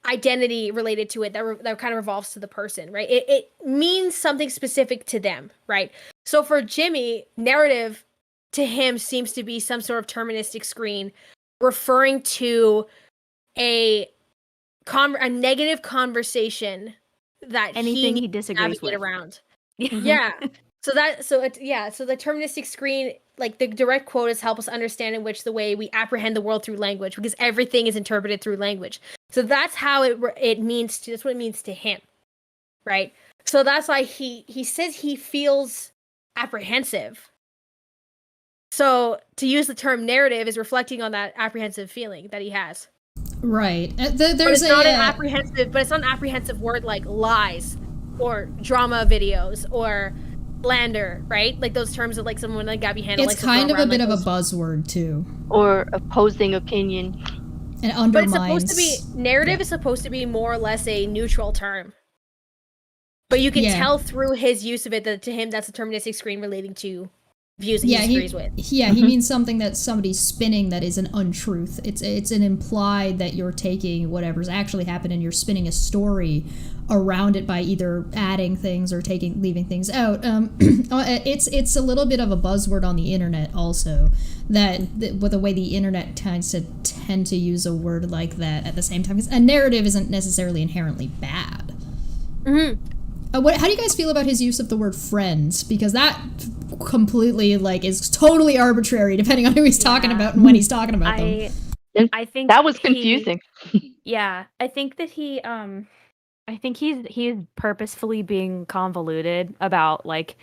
identity related to it that kind of revolves to the person, right? It means something specific to them, right? So for Jimmy, narrative to him seems to be some sort of terministic screen referring to a negative conversation that anything he needs to disagrees navigate with. around. Yeah. So the terministic screen, like the direct quote is help us understand in which the way we apprehend the world through language, because everything is interpreted through language. So that's how it means to, that's what it means to him, right? So that's why he says he feels apprehensive. So to use the term narrative is reflecting on that apprehensive feeling that he has. Right. But it's not an apprehensive word like lies or drama videos or slander, right? Like those terms of like someone like Gabby Hanna. It's kind of a bit of a buzzword too. Or opposing opinion. And undermines. But it's supposed to be narrative is supposed to be more or less a neutral term. But you can tell through his use of it that to him that's a terministic screen relating to views that he disagrees with. Yeah, he means something that somebody's spinning that is an untruth. It's an implied that you're taking whatever's actually happened and you're spinning a story around it by either adding things or leaving things out. It's a little bit of a buzzword on the internet also, with the way the internet tends to use a word like that at the same time. 'Cause a narrative isn't necessarily inherently bad. Mm-hmm. How do you guys feel about his use of the word friends? Because that completely is totally arbitrary depending on who he's talking about and when he's talking about them. I think that was confusing. Yeah, I think that he's purposefully being convoluted about like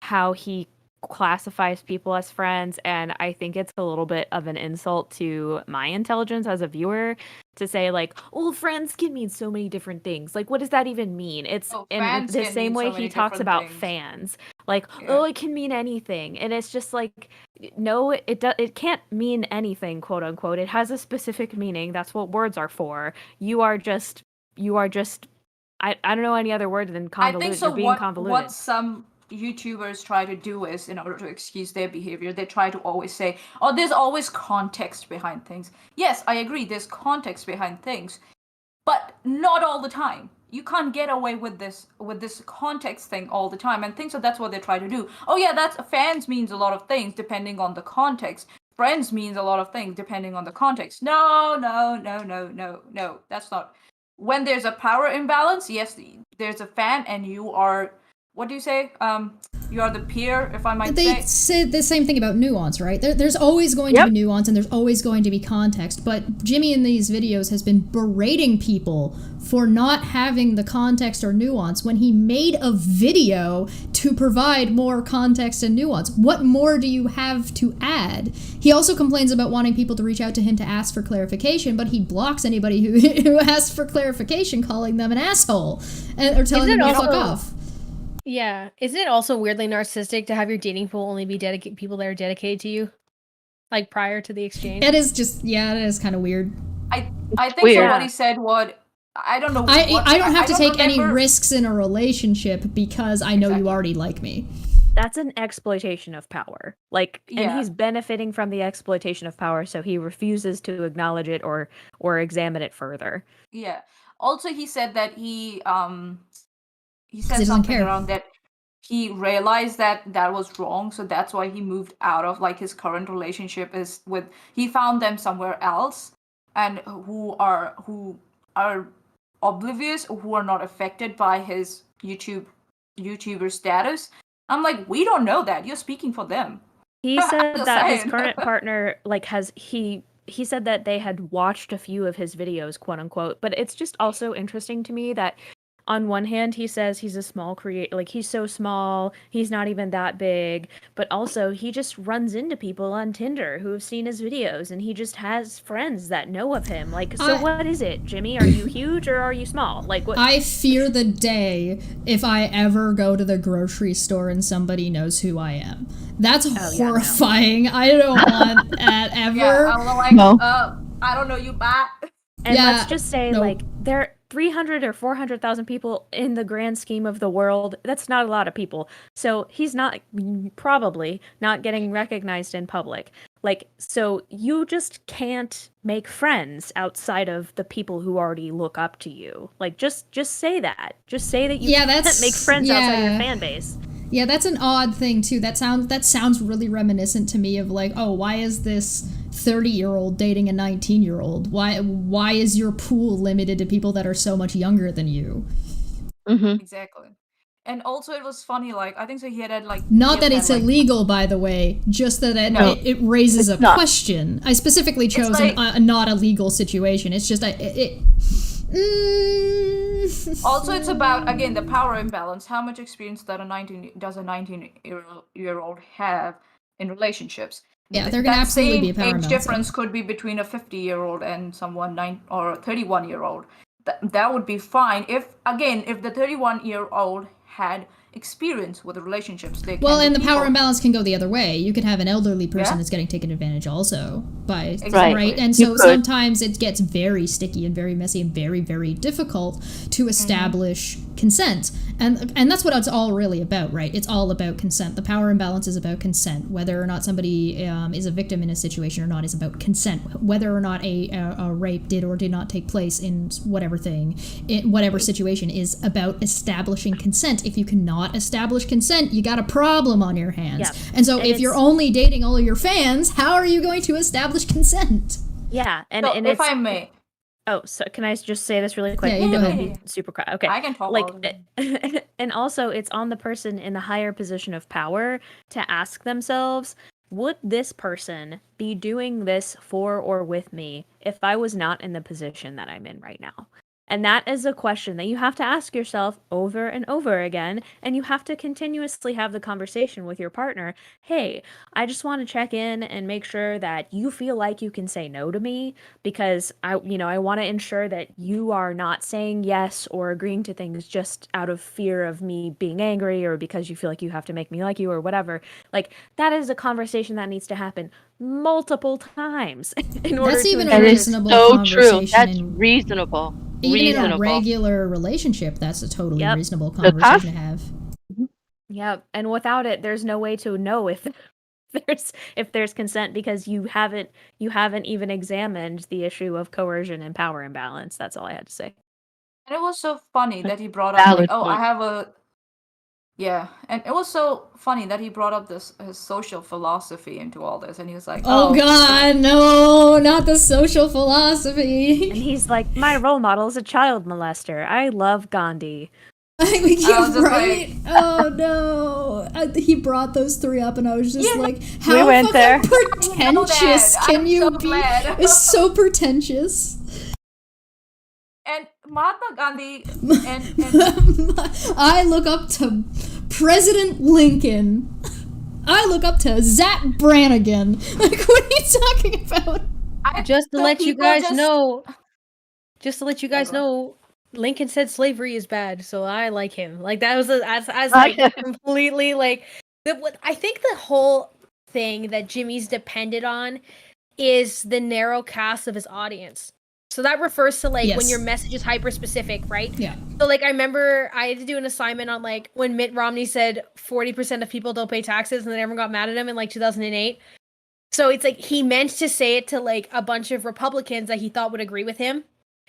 how he classifies people as friends, and I think it's a little bit of an insult to my intelligence as a viewer to say like, "Oh, friends can mean so many different things." Like, what does that even mean? It's in the same way he talks about fans. Like, oh, it can mean anything, and it's just like, no, it can't mean anything, quote unquote. It has a specific meaning. That's what words are for. You are just. I don't know any other word than convoluted. I think so. You're being convoluted. What some YouTubers try to do is, in order to excuse their behavior, they try to always say, oh, there's always context behind things. Yes, I agree, there's context behind things, but not all the time. You can't get away with this context thing all the time, and think so that's what they try to do. Oh yeah, that's fans means a lot of things depending on the context. Friends means a lot of things depending on the context. No, that's not. When there's a power imbalance, yes, there's a fan and you are, what do you say? You are the peer, if I might say. They said the same thing about nuance, right? There's always going to be nuance and there's always going to be context, but Jimmy in these videos has been berating people for not having the context or nuance when he made a video to provide more context and nuance. What more do you have to add? He also complains about wanting people to reach out to him to ask for clarification, but he blocks anybody who asks for clarification, calling them an asshole or telling them to fuck off. Yeah. Isn't it also weirdly narcissistic to have your dating pool only be people that are dedicated to you? Like prior to the exchange? It is just, it is kind of weird. I think so what he said I don't know. I don't have to take any risks in a relationship because I know you already like me. That's an exploitation of power. And he's benefiting from the exploitation of power, so he refuses to acknowledge it or examine it further. Yeah. Also, he said that he said something around that he realized that was wrong, so that's why he moved out of his current relationship he found them somewhere else, and who are oblivious, who are not affected by his YouTuber status. I'm like, we don't know that. You're speaking for them. He said that his current partner he said that they had watched a few of his videos, quote unquote, but it's just also interesting to me that on one hand, he says he's a small creator, he's so small, he's not even that big, but also he just runs into people on Tinder who have seen his videos, and he just has friends that know of him. What is it, Jimmy? Are you huge or are you small? What? I fear the day if I ever go to the grocery store and somebody knows who I am. That's horrifying. Yeah, no. I don't want that ever. Yeah, no. I don't know you, bat. And Yeah, let's just say, no. like, there are 300 or 400,000 people in the grand scheme of the world. That's not a lot of people. So he's probably not getting recognized in public. Like, so you just can't make friends outside of the people who already look up to you. Like, just say that. Just say that you can't make friends outside of your fan base. Yeah, that's an odd thing too. That sounds really reminiscent to me of like, oh, why is this 30-year-old dating a 19-year-old? Why is your pool limited to people that are so much younger than you? Mm-hmm. Exactly. And also it was funny, like, I think so he had like... Not that it's illegal, by the way, just that it raises a question. I specifically chose a not illegal situation. It's just... Also, it's about, again, the power imbalance. How much experience does a 19-year-old have in relationships? Yeah, there can absolutely be a power imbalance. Age difference could be between a 50-year-old and someone or a 31-year-old. That would be fine if the 31-year-old had experience with relationships. And the power imbalance can go the other way. You could have an elderly person that's getting taken advantage also by right. And so sometimes it gets very sticky and very messy and very, very difficult to establish consent. And that's what it's all really about, right? It's all about consent. The power imbalance is about consent. Whether or not somebody is a victim in a situation or not is about consent. Whether or not a rape did or did not take place in whatever situation is about establishing consent. If you cannot establish consent, you got a problem on your hands. Yep. And so if you're only dating all of your fans, how are you going to establish consent? Yeah, and if I may. Oh, so can I just say this really quick? Yeah, go ahead. Super quick. Okay. I can talk and also it's on the person in the higher position of power to ask themselves, would this person be doing this for or with me if I was not in the position that I'm in right now? And that is a question that you have to ask yourself over and over again, and you have to continuously have the conversation with your partner. Hey, I just want to check in and make sure that you feel like you can say no to me, because I want to ensure that you are not saying yes or agreeing to things just out of fear of me being angry or because you feel like you have to make me like you or whatever. Like, that is a conversation that needs to happen multiple times in order That's to even a reasonable so conversation. True. That's reasonable. Even in a regular relationship, that's a totally reasonable conversation to have. Yep, and without it, there's no way to know if there's consent, because you haven't even examined the issue of coercion and power imbalance. That's all I had to say. And it was so funny that he brought up, like, I have a... Yeah, and it was so funny that he brought up his social philosophy into all this, and he was like, "Oh God, no, not the social philosophy." And he's like, "My role model is a child molester. I love Gandhi." Right? Oh no! He brought those three up, and I was just like, "How we went there. pretentious can you be?" It's so pretentious. And Mahatma Gandhi and I look up to President Lincoln. I look up to Zach Brannigan. Like, what are you talking about? Just to let you guys know, Lincoln said slavery is bad, so I like him. Like, that was like completely like. I think the whole thing that Jimmy's depended on is the narrow cast of his audience. So that refers to, like, when your message is hyper-specific, right? Yeah. So, like, I remember I had to do an assignment on, like, when Mitt Romney said 40% of people don't pay taxes, and then everyone got mad at him in, like, 2008. So it's, like, he meant to say it to, like, a bunch of Republicans that he thought would agree with him.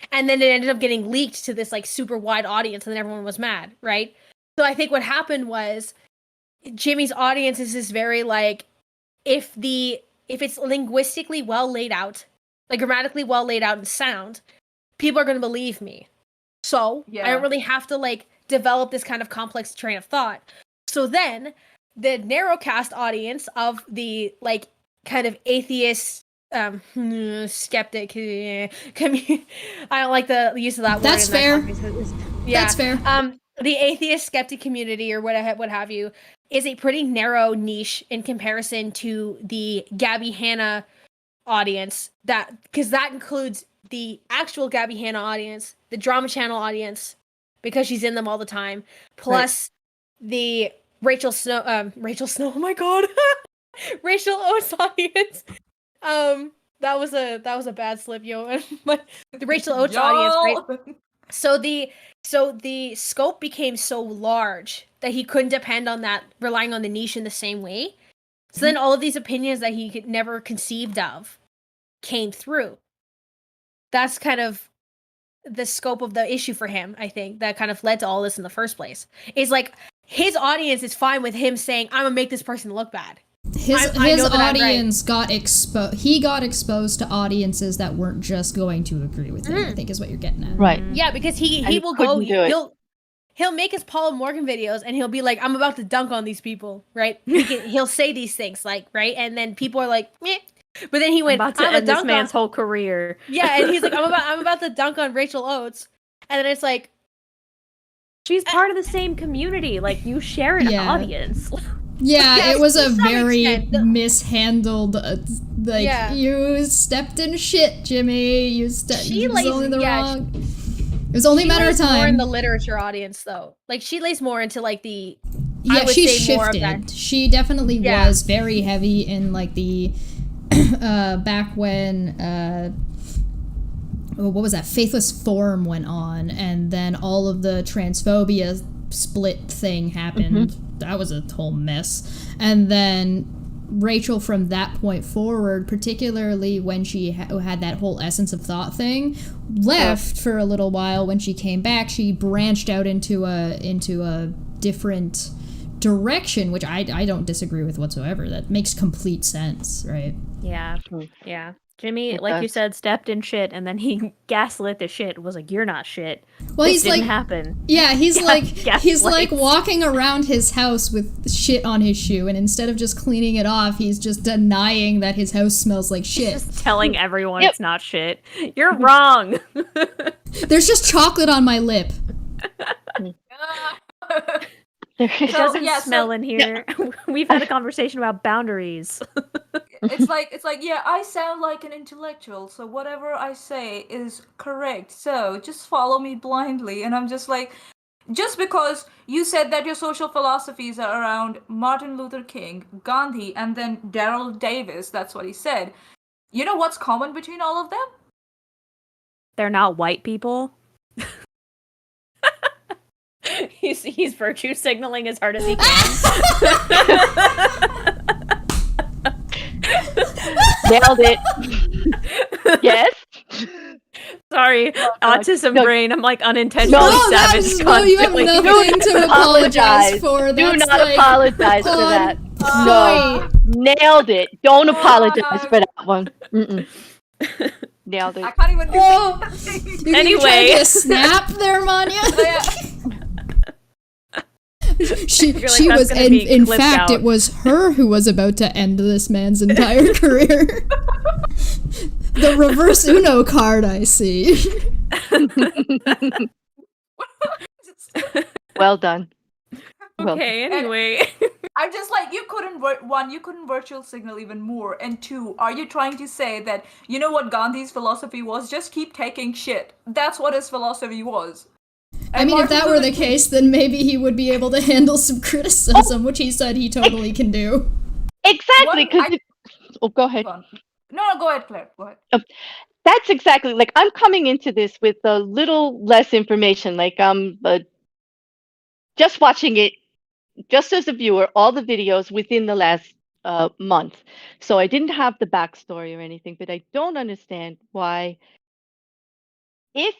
And then it ended up getting leaked to this, like, super wide audience, and then everyone was mad, right? So I think what happened was Jimmy's audience is this very, like, if it's linguistically well laid out, like grammatically well laid out and sound, people are going to believe me. So I don't really have to, like, develop this kind of complex train of thought. So then the narrowcast audience of the, like, kind of atheist, skeptic, I don't like the use of that word. That's fair. That's fair. The atheist skeptic community, or what have you, is a pretty narrow niche in comparison to the Gabby Hanna audience, because that includes the actual Gabby Hanna audience, the Drama Channel audience, because she's in them all the time, plus the Rachel Snow, oh my god, Rachel Oates audience, that was a bad slip, yo. But the Rachel Oates audience, right? So the scope became so large that he couldn't depend on that, relying on the niche in the same way. So then all of these opinions that he could never conceived of came through. That's kind of the scope of the issue for him, I think, that kind of led to all this in the first place. Is like his audience is fine with him saying, "I'm gonna make this person look bad." His audience got exposed. He got exposed to audiences that weren't just going to agree with him. I think is what you're getting at. Right. Yeah, because he will go. He'll make his Paul Morgan videos and he'll be like, "I'm about to dunk on these people," right? He'll say these things like, right, and then people are like, "Meh." But then he went, about to end this man's whole career. Yeah, and he's like, I'm about to dunk on Rachel Oates, and then it's like, she's part of the same community. Like, you share an audience. Yeah, it was a very extent. mishandled. You stepped in shit, Jimmy. You stepped. It was only the wrong. It was only a matter of time. More in the literature audience, though. Like, she lays more into like the. Yeah, she shifted. She definitely was very heavy in like the. Back when what was that, Faithless Form went on, and then all of the transphobia split thing happened. That was a whole mess. And then Rachel from that point forward, particularly when she had that whole Essence of Thought thing, left for a little while. When she came back, she branched out into a different direction, which I don't disagree with whatsoever. That makes complete sense, right? Yeah. Jimmy, like you said, stepped in shit, and then he gaslit the shit. Was like, "You're not shit." Well, this didn't happen. Yeah, he's like walking around his house with shit on his shoe, and instead of just cleaning it off, he's just denying that his house smells like shit. Just telling everyone it's not shit. You're wrong. There's just chocolate on my lip. It doesn't smell in here. We've had a conversation about boundaries. It's like, yeah, I sound like an intellectual, so whatever I say is correct. So just follow me blindly. And I'm just like, just because you said that your social philosophies are around Martin Luther King, Gandhi, and then Daryl Davis, that's what he said. You know what's common between all of them? They're not white people. He's virtue signaling as hard as he can. Nailed it. Yes. Sorry, autism brain. I'm like unintentionally savage. You have nothing to apologize for. Do not apologize for that. No, nailed it. Don't apologize for that one. Nailed it. I can't even do that. Anyway, you snap there, Manya. She was, in fact, it was her who was about to end this man's entire career. The reverse Uno card, I see. Well done. Okay, anyway. I'm just like, you couldn't virtual signal even more, and two, are you trying to say that, you know what Gandhi's philosophy was? Just keep taking shit. That's what his philosophy was. I mean, if that were the case, then maybe he would be able to handle some criticism, which he said he totally can do. Exactly. Go ahead. No, go ahead, Claire. Go ahead. That's exactly, like, I'm coming into this with a little less information. Like, just watching it, just as a viewer, all the videos within the last month. So I didn't have the backstory or anything, but I don't understand why, if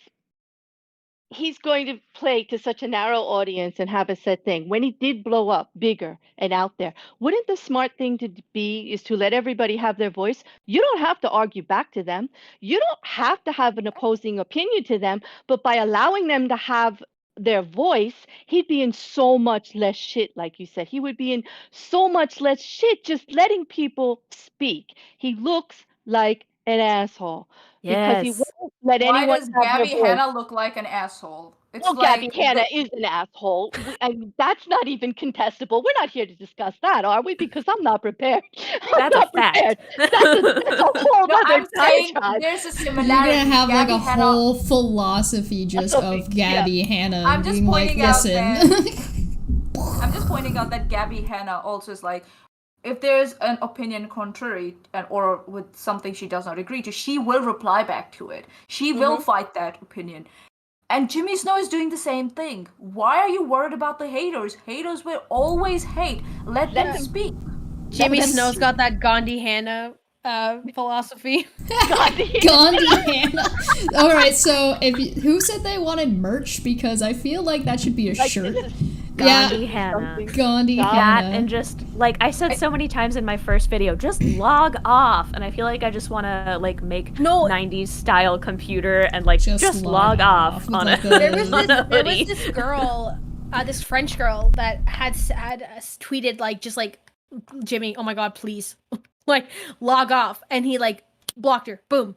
he's going to play to such a narrow audience and have a set thing, when he did blow up bigger and out there, wouldn't the smart thing to be is to let everybody have their voice? You don't have to argue back to them. You don't have to have an opposing opinion to them, but by allowing them to have their voice, he'd be in so much less shit. Like you said, he would be in so much less shit just letting people speak. He looks like an asshole. Yes. Because he won't let anyone Why does have Gabby their voice. Hanna look like an asshole? It's Well, like Gabby Hanna is an asshole. That's not even contestable. We're not here to discuss that, are we? Because I'm not prepared. That's a fact. That's a whole No, other I'm saying diatribe. there's a similarity. You're gonna have like Gabby a Hanna, whole philosophy just of Gabby Hanna I'm just being like, pointing out listen. I'm just pointing out that Gabby Hanna also is like, if there's an opinion contrary or with something she does not agree to, she will reply back to it. She will fight that opinion. And Jimmy Snow is doing the same thing. Why are you worried about the haters? Haters will always hate. Let them speak. Jimmy Snow's got that Gandhi Hannah philosophy. Gandhi Hannah. All right, so who said they wanted merch? Because I feel like that should be a shirt. Gandhi Hannah. Gandhi That Hannah. and just like I said so many times in my first video, just log off. And I feel like I just want to like make 90s style computer and like just log off on like a. There was hoodie. this girl, this French girl that had tweeted like just like, Jimmy, oh my god, please, like log off, and he like blocked her. Boom.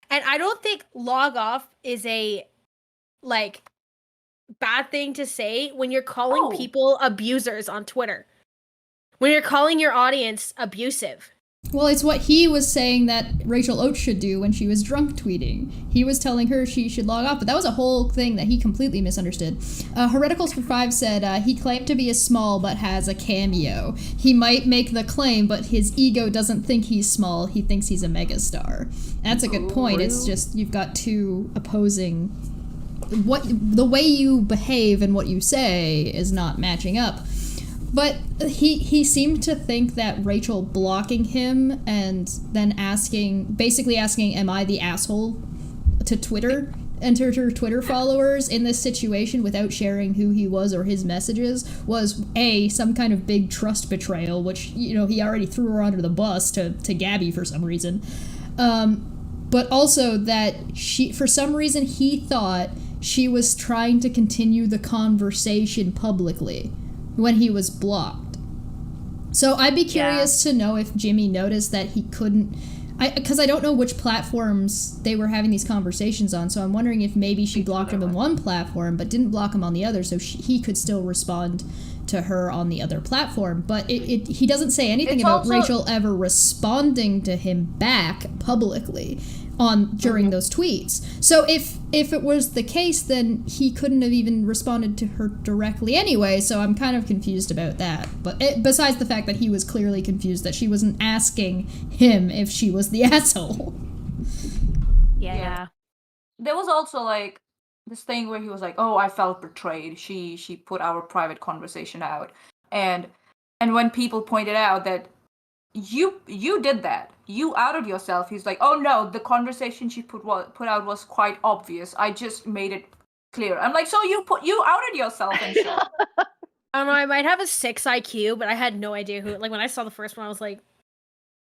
And I don't think log off is a like bad thing to say when you're calling people abusers on Twitter. When you're calling your audience abusive. Well, it's what he was saying that Rachel Oates should do when she was drunk tweeting. He was telling her she should log off, but that was a whole thing that he completely misunderstood. Hereticals for 5 said he claimed to be a small but has a cameo. He might make the claim, but his ego doesn't think he's small. He thinks he's a megastar. That's a good point. It's just you've got two opposing. The way you behave and what you say is not matching up. But he seemed to think that Rachel blocking him and then basically asking, am I the asshole to Twitter, enter her Twitter followers in this situation without sharing who he was or his messages was some kind of big trust betrayal, which, he already threw her under the bus to Gabby for some reason. But also that for some reason, he thought she was trying to continue the conversation publicly when he was blocked. So I'd be curious to know if Jimmy noticed that he couldn't, because I don't know which platforms they were having these conversations on, so I'm wondering if maybe she blocked him on one platform but didn't block him on the other, so he could still respond to her on the other platform. But he doesn't say anything about Rachel ever responding to him back publicly during those tweets. So if it was the case, then he couldn't have even responded to her directly anyway, so I'm kind of confused about that. But besides the fact that he was clearly confused that she wasn't asking him if she was the asshole. Yeah. There was also like this thing where he was like, oh, I felt betrayed. She put our private conversation out. And when people pointed out that you did that, you outed yourself, he's like, oh no, the conversation she put out was quite obvious. I just made it clear. I'm like, so you outed yourself and shit. I don't know, I might have a 6 IQ, but I had no idea who, like when I saw the first one, I was like,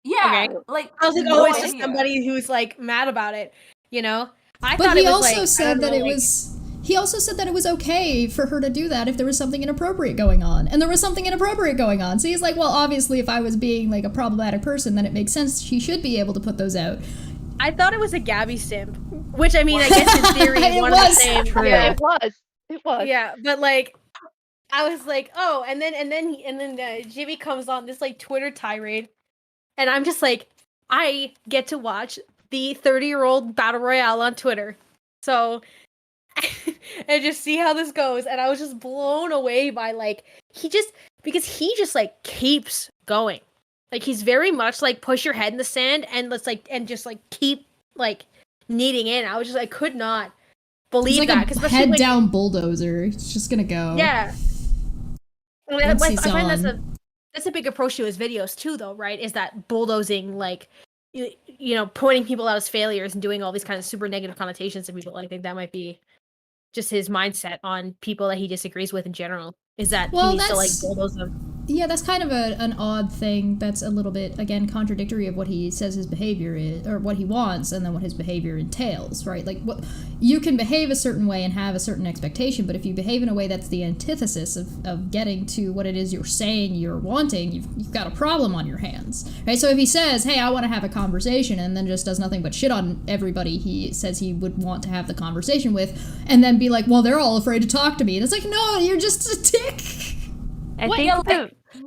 yeah, okay. like I was like, no it's just idea. somebody who's like mad about it, But he also said that it was okay for her to do that if there was something inappropriate going on. And there was something inappropriate going on. So he's like, well, obviously, if I was being like a problematic person, then it makes sense she should be able to put those out. I thought it was a Gabby simp, which I mean, I guess in theory one of the same. True. Yeah, it was. Yeah, but like, I was like, oh, and then Jimmy comes on this like Twitter tirade, and I'm just like, I get to watch the 30-year-old battle royale on Twitter, so and just see how this goes. And I was just blown away by like because he just like keeps going, like he's very much like push your head in the sand and let's like and just like keep like kneading in. I was just I could not believe It's like that a head down bulldozer. It's just gonna go. Yeah. I Once he's find on. that's a big approach to his videos too, though, right? Is that bulldozing, like, pointing people out as failures and doing all these kind of super negative connotations to people. I think that might be just his mindset on people that he disagrees with in general. Is that he needs to like bulldoze them. Yeah, that's kind of an odd thing. That's a little bit, again, contradictory of what he says his behavior is, or what he wants, and then what his behavior entails, right? Like, you can behave a certain way and have a certain expectation, but if you behave in a way that's the antithesis of getting to what it is you're saying you're wanting, you've got a problem on your hands, right? So if he says, hey, I want to have a conversation, and then just does nothing but shit on everybody he says he would want to have the conversation with, and then be like, well, they're all afraid to talk to me, and it's like, no, you're just a dick.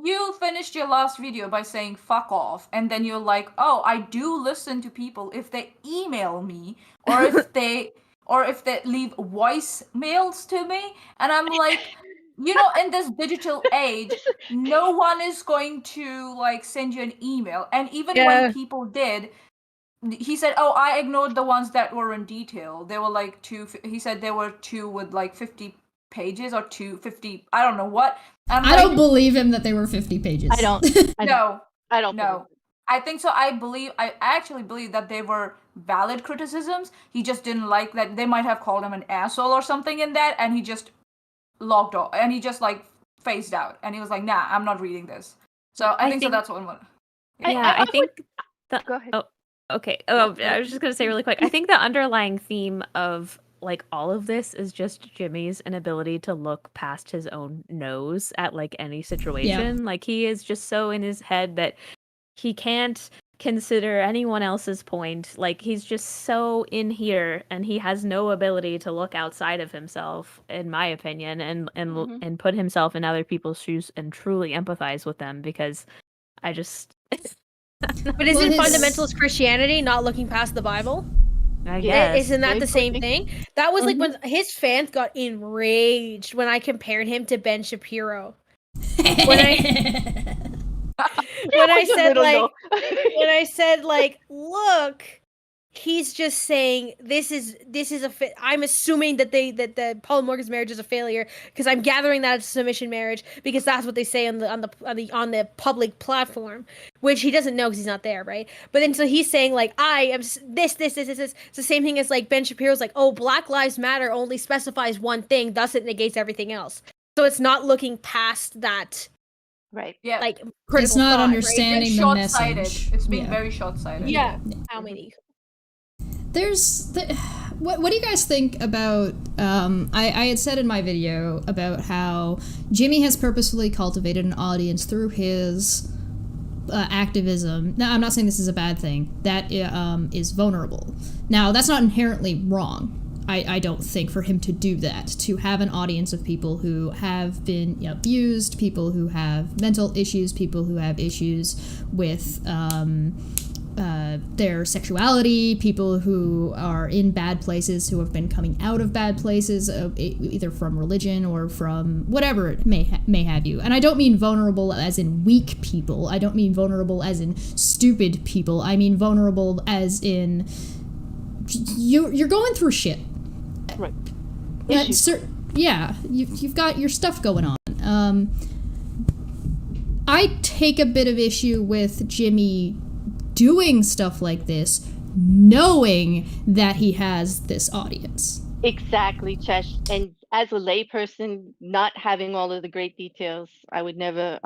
You finished your last video by saying fuck off, and then you're like, oh, I do listen to people if they email me or if they leave voicemails to me, and I'm like, you know, in this digital age, no one is going to like send you an email. And even Yeah. when people did, he said, "Oh, I ignored the ones that were in detail. There were like two." He said there were two with like 50 pages or 250. I don't know what. I'm I like, don't believe him that they were 50 pages. I don't. no, I don't. no. I think so. I actually believe that they were valid criticisms. He just didn't like that. They might have called him an asshole or something in that, and he just logged off, and he just like phased out, and he was like, "Nah, I'm not reading this." So I think so. That's one. Yeah, I think. Go ahead. Oh, okay. Oh, I was just gonna say really quick. I think the underlying theme of like all of this is just Jimmy's inability to look past his own nose at like any situation. Like he is just so in his head that he can't consider anyone else's point. Like he's just so in here, and he has no ability to look outside of himself, in my opinion, and put himself in other people's shoes and truly empathize with them. Because I just. But isn't fundamentalist Christianity not looking past the Bible? I guess. Isn't that the same thing? That was like when his fans got enraged when I compared him to Ben Shapiro. When I said like, look, he's just saying this is I'm assuming that the Paul and Morgan's marriage is a failure because I'm gathering that it's a submission marriage because that's what they say on the public platform, which he doesn't know because he's not there, right? But then so he's saying like I am this. It's the same thing as like Ben Shapiro's like, oh, Black Lives Matter only specifies one thing, thus it negates everything else. So it's not looking past that. Right. Yeah. Like it's not thought, understanding It's the short-sighted. message. It's being very short-sighted. Yeah. How many? What do you guys think about I had said in my video about how Jimmy has purposefully cultivated an audience through his activism. Now, I'm not saying this is a bad thing. That is vulnerable. Now, that's not inherently wrong. I don't think for him to do that, to have an audience of people who have been abused, people who have mental issues, people who have issues with their sexuality, people who are in bad places, who have been coming out of bad places, either from religion or from whatever it may have you. And I don't mean vulnerable as in weak people. I don't mean vulnerable as in stupid people. I mean vulnerable as in you're going through shit. Right. You've got your stuff going on. I take a bit of issue with Jimmy doing stuff like this, knowing that he has this audience. Exactly, Chesh. And as a layperson, not having all of the great details, I would never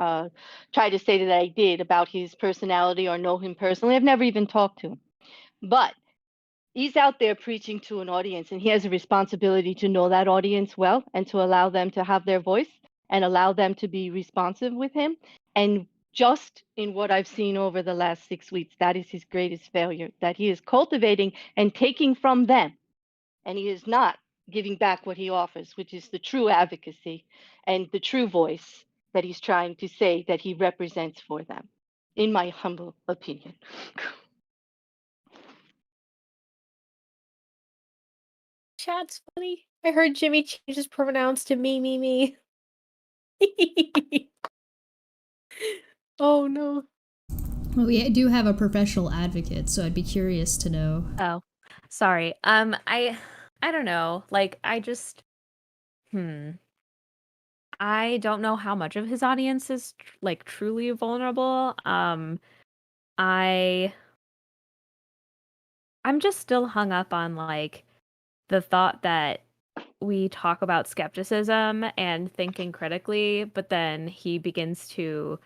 try to say that I did about his personality or know him personally. I've never even talked to him. But he's out there preaching to an audience, and he has a responsibility to know that audience well and to allow them to have their voice and allow them to be responsive with him. And just in what I've seen over the last 6 weeks, that is his greatest failure, that he is cultivating and taking from them. And he is not giving back what he offers, which is the true advocacy and the true voice that he's trying to say that he represents for them, in my humble opinion. Chat's funny. I heard Jimmy change his pronouns to me. Oh no. Well, we do have a professional advocate, so I'd be curious to know. Oh, sorry. I don't know. Like, I just, I don't know how much of his audience is like truly vulnerable. I'm just still hung up on like the thought that we talk about skepticism and thinking critically, but then he begins to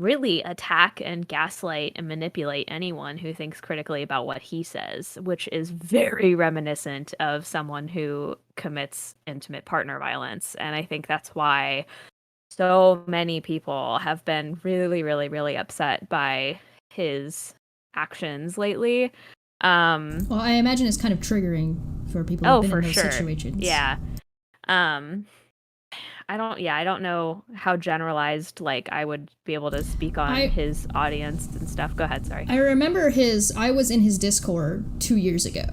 really attack and gaslight and manipulate anyone who thinks critically about what he says, which is very reminiscent of someone who commits intimate partner violence. And I think that's why so many people have been really, really, really upset by his actions lately. Well, I imagine it's kind of triggering for people who've been in those situations. Yeah. I don't know how generalized like I would be able to speak on his audience and stuff. Go ahead, sorry. I remember I was in his Discord 2 years ago.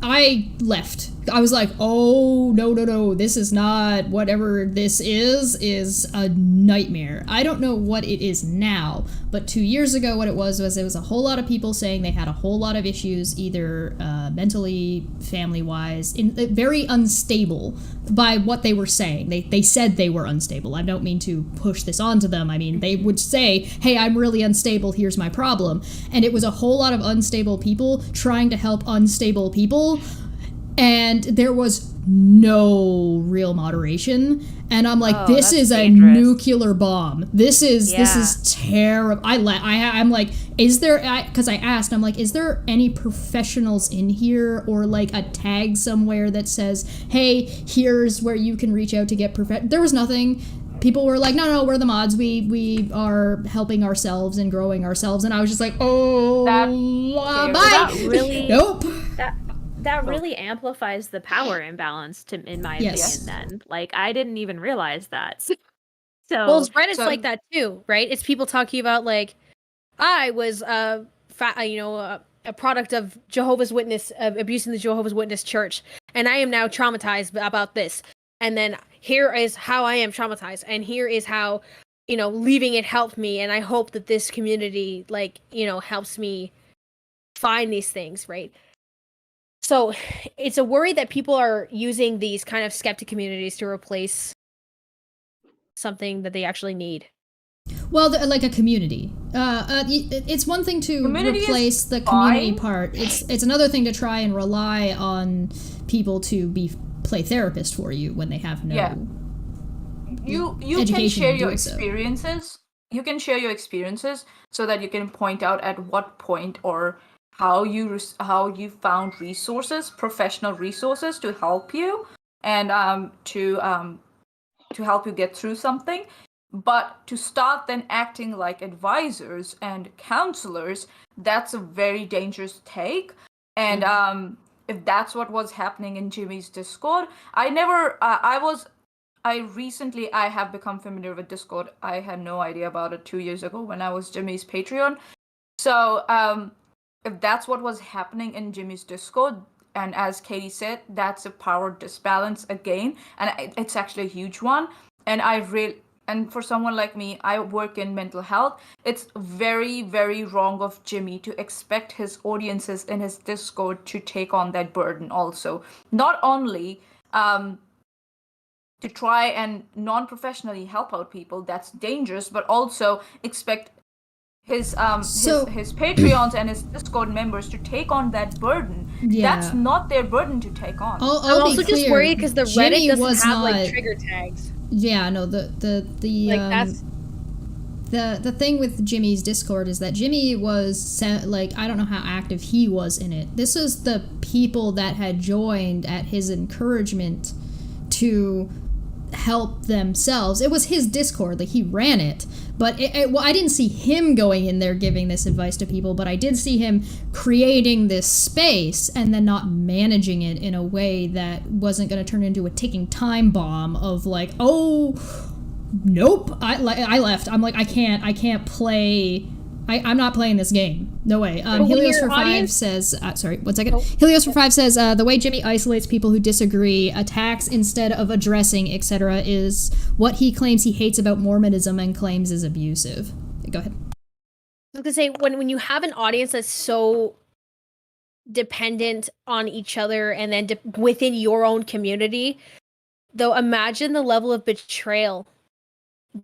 I left. I was like, oh, no, this is not, whatever this is a nightmare. I don't know what it is now, but 2 years ago what it was a whole lot of people saying they had a whole lot of issues, either mentally, family-wise, very unstable by what they were saying. They said they were unstable. I don't mean to push this onto them. I mean, they would say, hey, I'm really unstable, here's my problem. And it was a whole lot of unstable people trying to help unstable people. And there was no real moderation, and I'm like, this is a nuclear bomb. This is terrible. I'm like, is there? Because I asked, I'm like, is there any professionals in here, or like a tag somewhere that says, hey, here's where you can reach out to get There was nothing. People were like, no, we're the mods. We are helping ourselves and growing ourselves, and I was just like, oh, bye. That really, nope. That really amplifies the power imbalance, in my opinion. Then, like, I didn't even realize that. So, well, Reddit's like that too, right? It's people talking about like, I was a product of Jehovah's Witness, abuse in the Jehovah's Witness church, and I am now traumatized about this. And then here is how I am traumatized, and here is how, leaving it helped me, and I hope that this community, helps me find these things, right? So it's a worry that people are using these kind of skeptic communities to replace something that they actually need. Well, like a community. It's one thing to replace the community part. It's another thing to try and rely on people to play therapist for you when they have no You can share your experiences. You can share your experiences so that you can point out at what point or how you found resources, professional resources to help you and to help you get through something. But to start then acting like advisors and counselors, that's a very dangerous take. And if that's what was happening in Jimmy's Discord, I have become familiar with Discord. I had no idea about it 2 years ago when I was Jimmy's Patreon. So if that's what was happening in Jimmy's Discord, and as Katie said, that's a power disbalance again, and it's actually a huge one. And for someone like me, I work in mental health. It's very, very wrong of Jimmy to expect his audiences in his Discord to take on that burden also. Not only to try and non-professionally help out people, that's dangerous, but also expect his Patreons and his Discord members to take on that burden. That's not their burden to take on. I'm also just worried because the Reddit doesn't have like trigger tags. Yeah, no, the thing with Jimmy's Discord is that Jimmy was I don't know how active he was in it. This is the people that had joined at his encouragement to help themselves. It was his Discord, like he ran it, but I didn't see him going in there giving this advice to people, but I did see him creating this space and then not managing it in a way that wasn't going to turn into a ticking time bomb of like, oh nope, I left. I'm like, I can't play. I'm not playing this game. No way. Helios for 5 says, sorry, 1 second. Helios for 5 says, the way Jimmy isolates people who disagree, attacks instead of addressing, etc., is what he claims he hates about Mormonism and claims is abusive. Go ahead. I was going to say, when you have an audience that's so dependent on each other and then within your own community, though, imagine the level of betrayal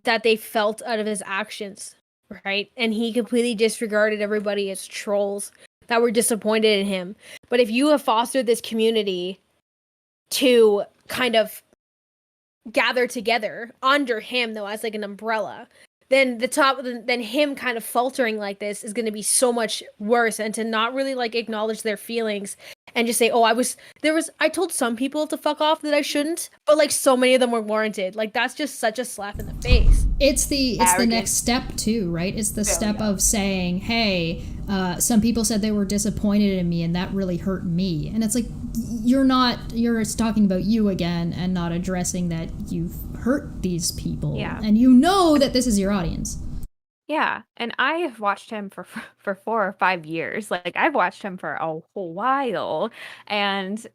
that they felt out of his actions. Right? And he completely disregarded everybody as trolls that were disappointed in him. But if you have fostered this community to kind of gather together under him, though, as like an umbrella, then then him kind of faltering like this is going to be so much worse. And to not really like acknowledge their feelings and just say, oh, I told some people to fuck off that I shouldn't, but like so many of them were warranted. Like that's just such a slap in the face. It's the next step too, right? It's the step of saying, hey, some people said they were disappointed in me and that really hurt me. And it's like, you're talking about you again and not addressing that you've hurt these people. Yeah. And you know that this is your audience. Yeah, and I have watched him for 4 or 5 years. Like, I've watched him for a whole while, and,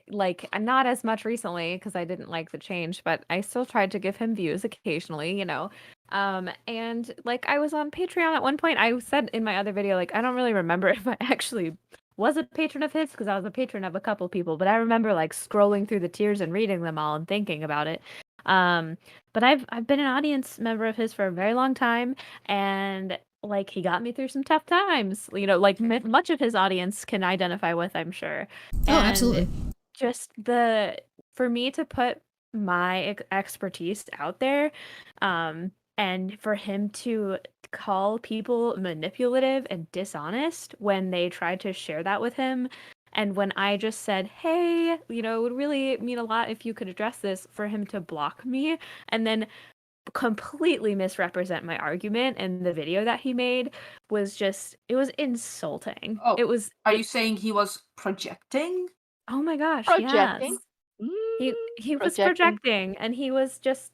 like, not as much recently because I didn't like the change, but I still tried to give him views occasionally, you know? And, like, I was on Patreon at one point. I said in my other video, like, I don't really remember if I actually was a patron of his because I was a patron of a couple people, but I remember, like, scrolling through the tiers and reading them all and thinking about it. Um, but I've been an audience member of his for a very long time, and like he got me through some tough times. You know, like much of his audience can identify with, I'm sure. Oh, And absolutely. just for me to put my expertise out there, and for him to call people manipulative and dishonest when they tried to share that with him. And when I just said, hey, you know, it would really mean a lot if you could address this, for him to block me and then completely misrepresent my argument in the video that he made was just, it was insulting. Oh, It was, are you saying he was projecting? oh my gosh, Projecting. yes. He was Projecting. projecting, and he was just,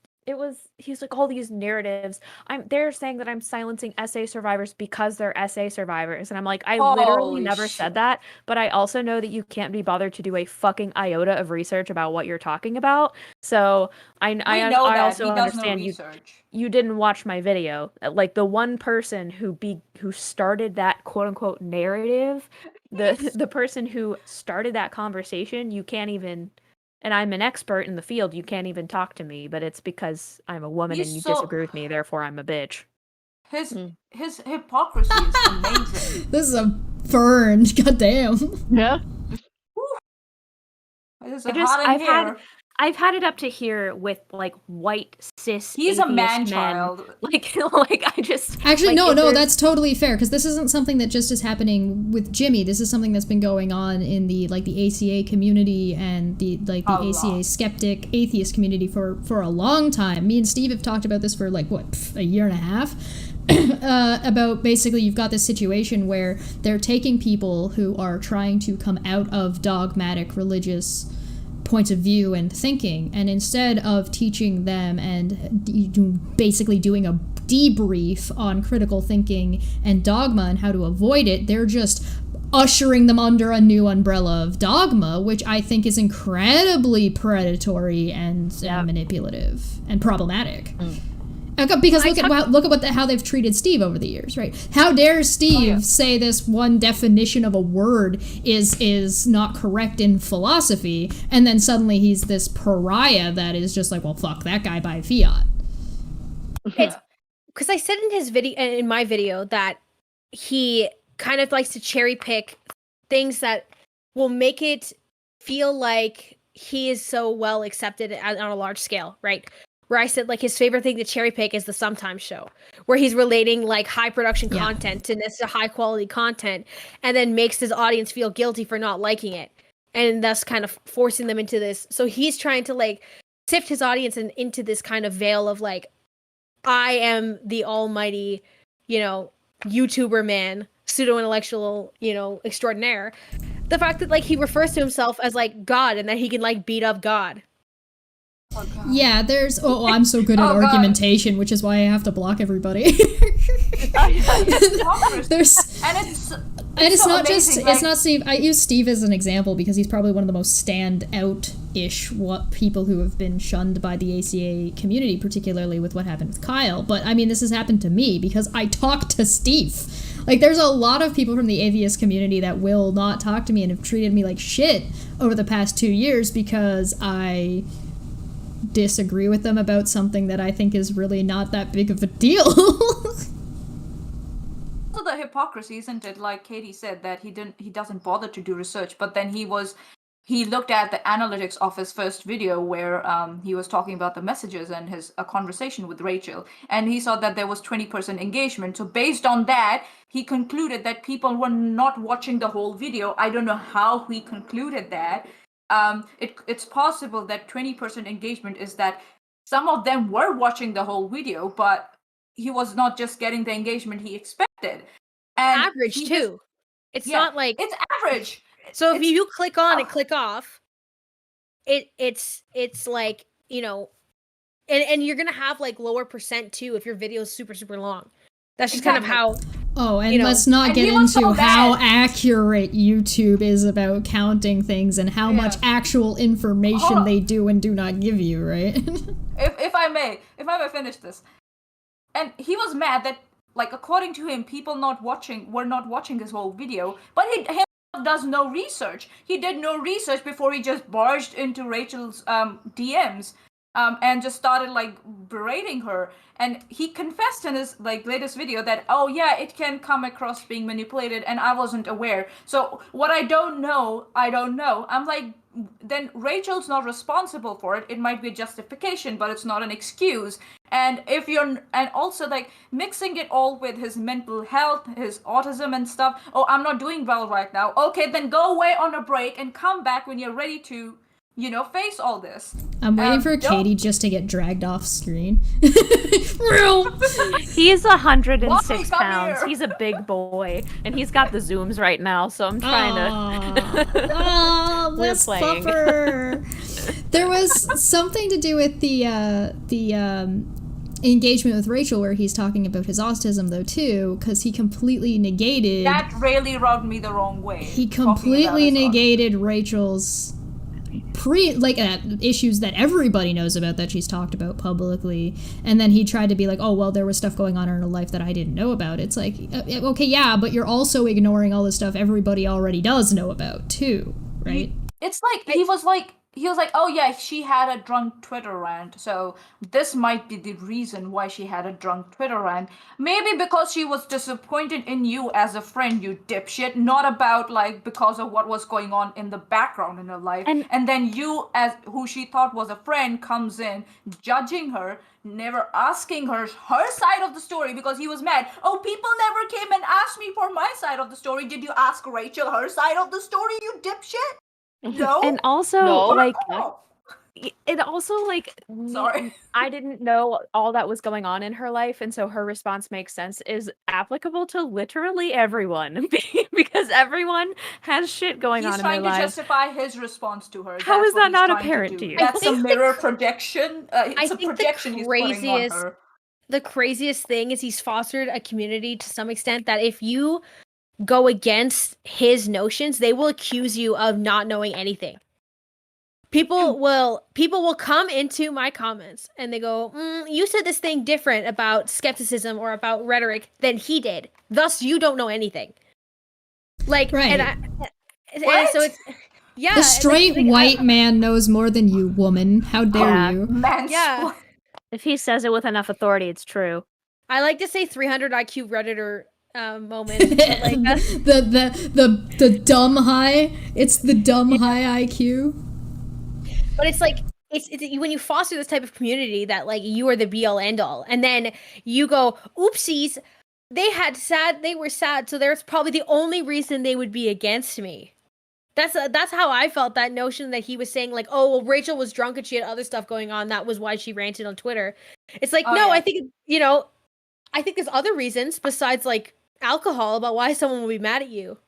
he's like, all these narratives, they're saying that I'm silencing SA survivors because they're SA survivors, and I'm like, I literally Holy never shit. said that, but I also know that you can't be bothered to do a fucking iota of research about what you're talking about. So We know I that also he does no understand research. you didn't watch my video. Like, the one person who started that quote unquote narrative, the person who started that conversation, you can't even, and I'm an expert in the field, you can't even talk to me, but it's because I'm a woman He's and you so disagree with me, therefore I'm a bitch. his Mm. his hypocrisy is amazing. This is a burn. Goddamn. Yeah. It is hot in here. I've had it up to here with like white cis He's a atheist men. man-child. Like I just Actually, like, no, that's totally fair because this isn't something that just is happening with Jimmy. This is something that's been going on in the ACA community and the ACA skeptic atheist community for a long time. Me and Steve have talked about this for like a year and a half. About basically you've got this situation where they're taking people who are trying to come out of dogmatic religious points of view and thinking, and instead of teaching them and basically doing a debrief on critical thinking and dogma and how to avoid it, they're just ushering them under a new umbrella of dogma, which I think is incredibly predatory and manipulative and problematic. Because look at how they've treated Steve over the years, right? How dare Steve say this one definition of a word is not correct in philosophy, and then suddenly he's this pariah that is just like, well, fuck that guy by fiat. It's because I said in my video that he kind of likes to cherry pick things that will make it feel like he is so well accepted on a large scale, right? Where I said like his favorite thing to cherry pick is the Sometimes show, where he's relating like high production content to this high quality content, and then makes his audience feel guilty for not liking it, and thus kind of forcing them into this. So he's trying to like sift his audience into this kind of veil of like, I am the almighty, YouTuber man, pseudo intellectual, extraordinaire. The fact that like he refers to himself as like God and that he can like beat up God. Oh, yeah, there's. Oh, I'm so good at argumentation, which is why I have to block everybody. There's. And it's so not amazing, just, it's not Steve. I use Steve as an example because he's probably one of the most stand-out-ish people who have been shunned by the ACA community, particularly with what happened with Kyle. But, I mean, this has happened to me because I talk to Steve. Like, there's a lot of people from the atheist community that will not talk to me and have treated me like shit over the past 2 years because I disagree with them about something that I think is really not that big of a deal. The hypocrisy, isn't it? Like Katie said, that he doesn't bother to do research, but then he looked at the analytics of his first video where he was talking about the messages and a conversation with Rachel, and he saw that there was 20% engagement. So based on that, he concluded that people were not watching the whole video. I don't know how he concluded that. It's possible that 20% engagement is that some of them were watching the whole video, but he was not just getting the engagement he expected. And average too. It's not like it's average. So if you click on and click off, it's like, and you're gonna have like lower percent too if your video is super, super long. That's just kind of how. Oh, and You know, let's not and get he was into so how bad. accurate YouTube is about counting things and how much actual information Hold on. they do and do not give you, right? If I may finish this. And he was mad that, like, according to him, people were not watching his whole video, but he himself does no research. He did no research before he just barged into Rachel's DMs and just started like berating her. And he confessed in his like latest video that, oh yeah, it can come across being manipulated, and I wasn't aware. So what I don't know. I'm like, then Rachel's not responsible for it. It might be a justification, but it's not an excuse. And also like mixing it all with his mental health, his autism and stuff. Oh, I'm not doing well right now. Okay, then go away on a break and come back when you're ready to, face all this. I'm waiting for don't- Katie just to get dragged off screen. Real. He's 106 Why? Come pounds. here. He's a big boy, and he's got the zooms right now. So I'm trying to. Oh, We're Miss playing. Fluffer. There was something to do with the engagement with Rachel where he's talking about his autism though too, because he completely negated. That really rubbed me the wrong way. He talking about completely his negated Rachel's issues that everybody knows about that she's talked about publicly, and then he tried to be like, oh well, there was stuff going on in her life that I didn't know about. It's like, okay, yeah, but you're also ignoring all the stuff everybody already does know about too, right? It's like he was like, oh yeah, she had a drunk Twitter rant, so this might be the reason why she had a drunk Twitter rant. Maybe because she was disappointed in you as a friend, you dipshit, not about like because of what was going on in the background in her life. And then you, as who she thought was a friend, comes in judging her, never asking her side of the story because he was mad. Oh, people never came and asked me for my side of the story. Did you ask Rachel her side of the story, you dipshit? No. And also, No. like, Oh. it also, like, Sorry. I didn't know all that was going on in her life, and so her response makes sense, is applicable to literally everyone, because everyone has shit going He's on in their trying to lives. justify his response to her. How That's is what that he's not trying apparent do. to you? That's a think the mirror projection. It's I a think the projection he's putting on craziest- her. The craziest thing is he's fostered a community to some extent that if you go against his notions, they will accuse you of not knowing anything. People will come into my comments and they go, you said this thing different about skepticism or about rhetoric than he did. Thus, you don't know anything. Like, Right. and so it's, yeah. The straight like, white man knows more than you, woman. How dare Yeah. you? Yeah. If he says it with enough authority, it's true. I like to say 300 IQ Redditor moment. But like, that's, the dumb high. It's the dumb high IQ. but it's like, it's when you foster this type of community that like you are the be all end all, and then you go, oopsies, they were sad, so there's probably the only reason they would be against me. That's how I felt. That notion that he was saying like, oh well, Rachel was drunk and she had other stuff going on, that was why she ranted on Twitter. It's like, Oh, no, yeah. I think I think there's other reasons besides like alcohol about why someone would be mad at you.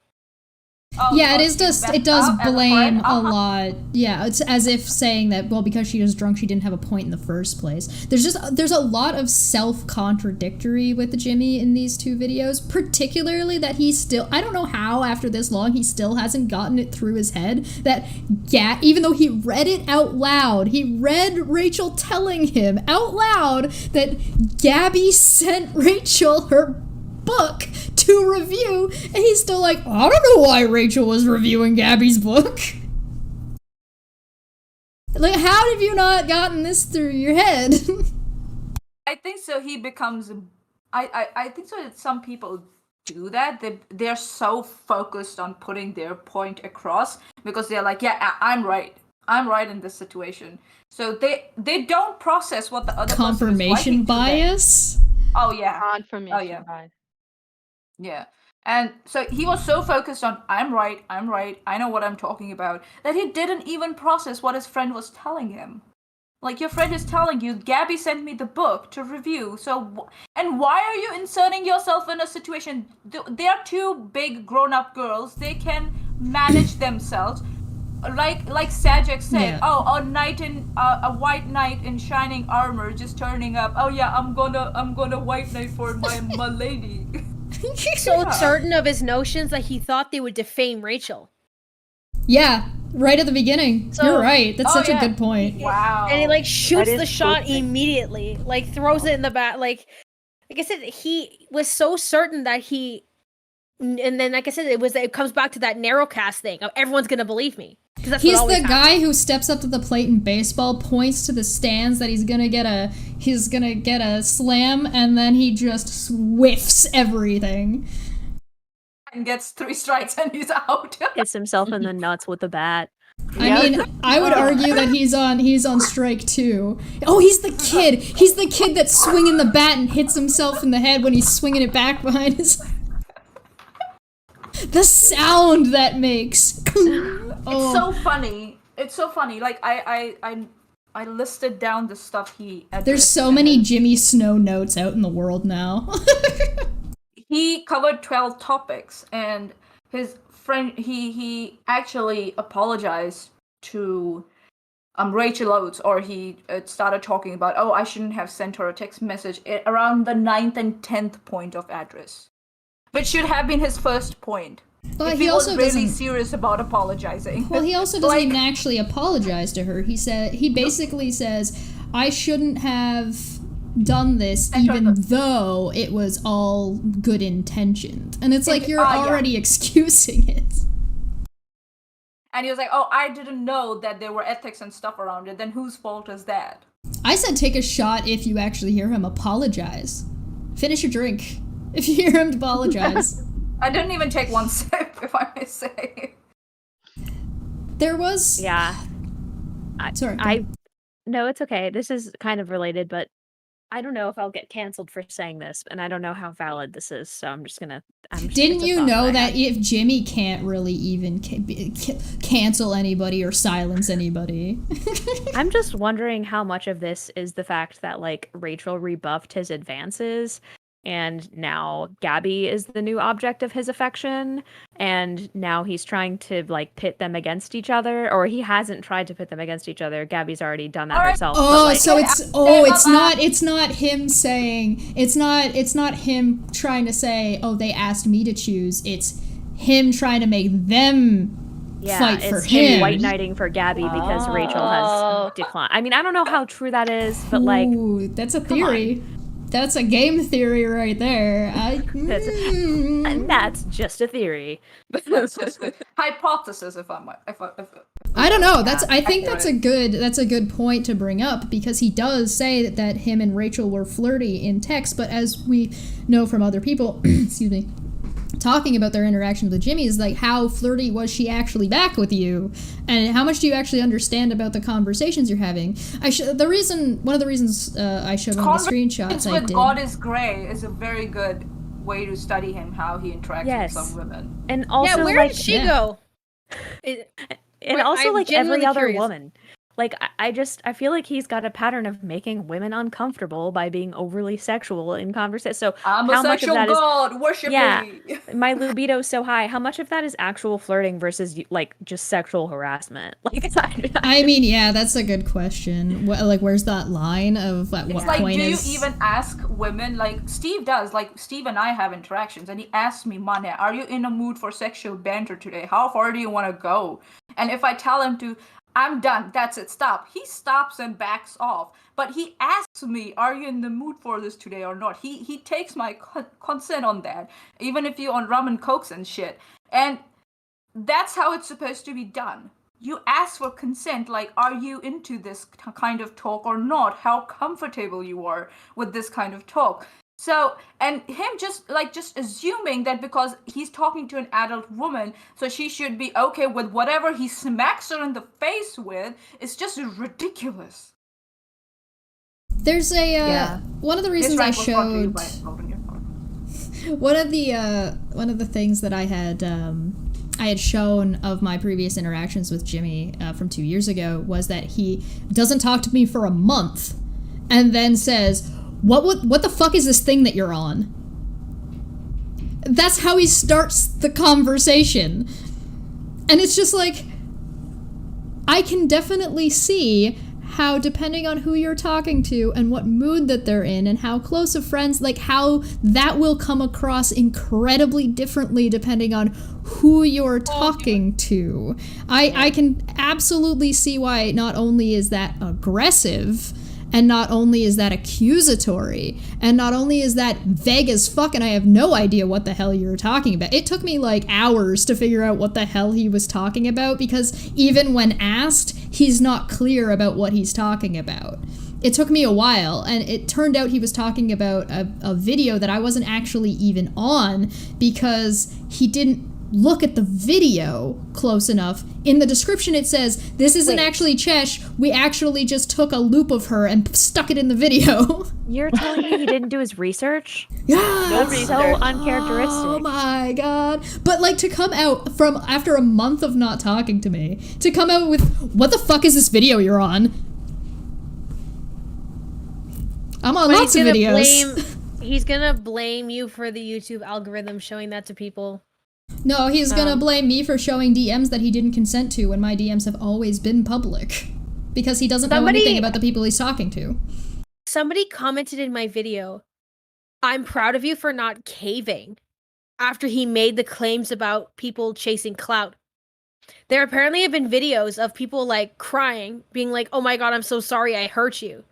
Oh, Yeah, it because is you just messed it does up as a blame friend. a lot. Yeah, it's as if saying that well because she was drunk she didn't have a point in the first place. There's a lot of self-contradictory with Jimmy in these two videos, particularly that he still, I don't know how after this long he still hasn't gotten it through his head that even though he read it out loud, he read Rachel telling him out loud that Gabby sent Rachel her book to review, and he's still like, I don't know why Rachel was reviewing Gabby's book. Like, how have you not gotten this through your head? I think so. He becomes. I think so. That some people do that. They're so focused on putting their point across because they're like, yeah, I'm right. I'm right in this situation. So they don't process what the other Confirmation person is writing to them. bias? Oh yeah. Confirmation Oh, yeah. bias. Yeah. And so he was so focused on I'm right, I know what I'm talking about, that he didn't even process what his friend was telling him. Like, your friend is telling you, Gabby sent me the book to review, so and why are you inserting yourself in a situation? They are two big grown-up girls, they can manage themselves. like Sajak said, Yeah. oh, a white knight in shining armor just turning up. Oh yeah, I'm gonna white knight for my lady. So certain of his notions that he thought they would defame Rachel. Yeah, right at the beginning. So- You're right. That's Oh, such yeah. a good point. Wow. And he like shoots is the shot cool. immediately, like throws it in the back. Like I said, he was so certain that and then like I said, it comes back to that narrowcast thing of everyone's gonna believe me. 'Cause that's what He's always the happens. guy who steps up to the plate in baseball, points to the stands that he's gonna get a slam, and then he just swiffs everything. And gets 3 strikes and he's out. Hits himself in the nuts with a bat. I mean, I would argue that he's on strike too. Oh, he's the kid. He's the kid that's swinging the bat and hits himself in the head when he's swinging it back behind his. The sound that makes. It's so funny. It's so funny. Like I listed down the stuff he addressed. There's so many Jimmy Snow notes out in the world now. He covered 12 topics, and his friend he actually apologized to Rachel Oates, or he started talking about, oh, I shouldn't have sent her a text message around the 9th and 10th point of address, which should have been his first point. But if he also was really doesn't. serious about apologizing. Well, he also doesn't Like- even actually apologize to her. He basically says, I shouldn't have done this even though it was all good intentioned. And it's like you're yeah. already excusing it. And he was like, oh, I didn't know that there were ethics and stuff around it. Then whose fault is that? I said take a shot if you actually hear him apologize. Finish your drink if you hear him apologize. I didn't even take one sip, if I may say. There was... Yeah. Sorry. No, it's okay. This is kind of related, but I don't know if I'll get canceled for saying this, and I don't know how valid this is, so I'm just gonna. Didn't it's a you thought know I that have. if Jimmy can't really even cancel anybody or silence anybody? I'm just wondering how much of this is the fact that like Rachel rebuffed his advances, and now Gabby is the new object of his affection, and now he's trying to like pit them against each other, or he hasn't tried to pit them against each other. Gabby's already done that herself. but, Oh, like, so it's not him saying, it's not him trying to say, oh, they asked me to choose. It's him trying to make them fight for it's him. white knighting for Gabby because Rachel has declined. I mean, I don't know how true that is, but like, Ooh, that's a theory. That's a game theory right there. and that's just a theory. Hypothesis, if I don't know. I think that's a good point to bring up, because he does say that him and Rachel were flirty in text, but as we know from other people, excuse me, talking about their interactions with Jimmy, is like, how flirty was she actually back with you, and how much do you actually understand about the conversations you're having? One of the reasons I showed one of the screenshots I with did. God is Grey is a very good way to study him, how he interacts Yes. with some women. And also, Yeah, where like, did she yeah. go? and Wait, also I'm like every genuinely other curious. woman. Like, I feel like he's got a pattern of making women uncomfortable by being overly sexual in conversation. So I'm how a much of sexual that is god, worship Yeah. me. my libido's so high? How much of that is actual flirting versus like just sexual harassment? Like, I mean, yeah, that's a good question. Where's that line of at what It's like, point do you is... even ask women? Like Steve does. Like Steve and I have interactions, and he asks me, "Mane, are you in a mood for sexual banter today? How far do you want to go?" And if I tell him to, I'm done. That's it. Stop. He stops and backs off. But he asks me, "Are you in the mood for this today or not?" He takes my consent on that, even if you on rum and cokes and shit. And that's how it's supposed to be done. You ask for consent, like, are you into this kind of talk or not? How comfortable you are with this kind of talk. So, and him just assuming that because he's talking to an adult woman, so she should be okay with whatever he smacks her in the face with, is just ridiculous. There's a one of the reasons I This rank was brought to you showed by Golden Unicorn. one of the things that I had shown of my previous interactions with Jimmy from 2 years ago was that he doesn't talk to me for a month, and then says, "What the fuck is this thing that you're on?" That's how he starts the conversation, and it's just like, I can definitely see how, depending on who you're talking to and what mood that they're in and how close of friends, like how that will come across incredibly differently depending on who you're talking to. I can absolutely see why not only is that aggressive, and not only is that accusatory, and not only is that vague as fuck, and I have no idea what the hell you're talking about. It took me like hours to figure out what the hell he was talking about, because even when asked, he's not clear about what he's talking about. It took me a while, and it turned out he was talking about a video that I wasn't actually even on, because he didn't look at the video close enough. In the description it says, this isn't actually Chesh, we actually just took a loop of her and stuck it in the video. You're telling me he didn't do his research? Yeah, That's so uncharacteristic. Oh my god. But like, to come out from after a month of not talking to me, to come out with, what the fuck is this video you're on? I'm on lots of videos. He's gonna blame you for the YouTube algorithm showing that to people. No, he's gonna blame me for showing DMs that he didn't consent to when my DMs have always been public. Because he doesn't know anything about the people he's talking to. Somebody commented in my video, I'm proud of you for not caving after he made the claims about people chasing clout. There apparently have been videos of people like crying, being like, oh my god, I'm so sorry I hurt you.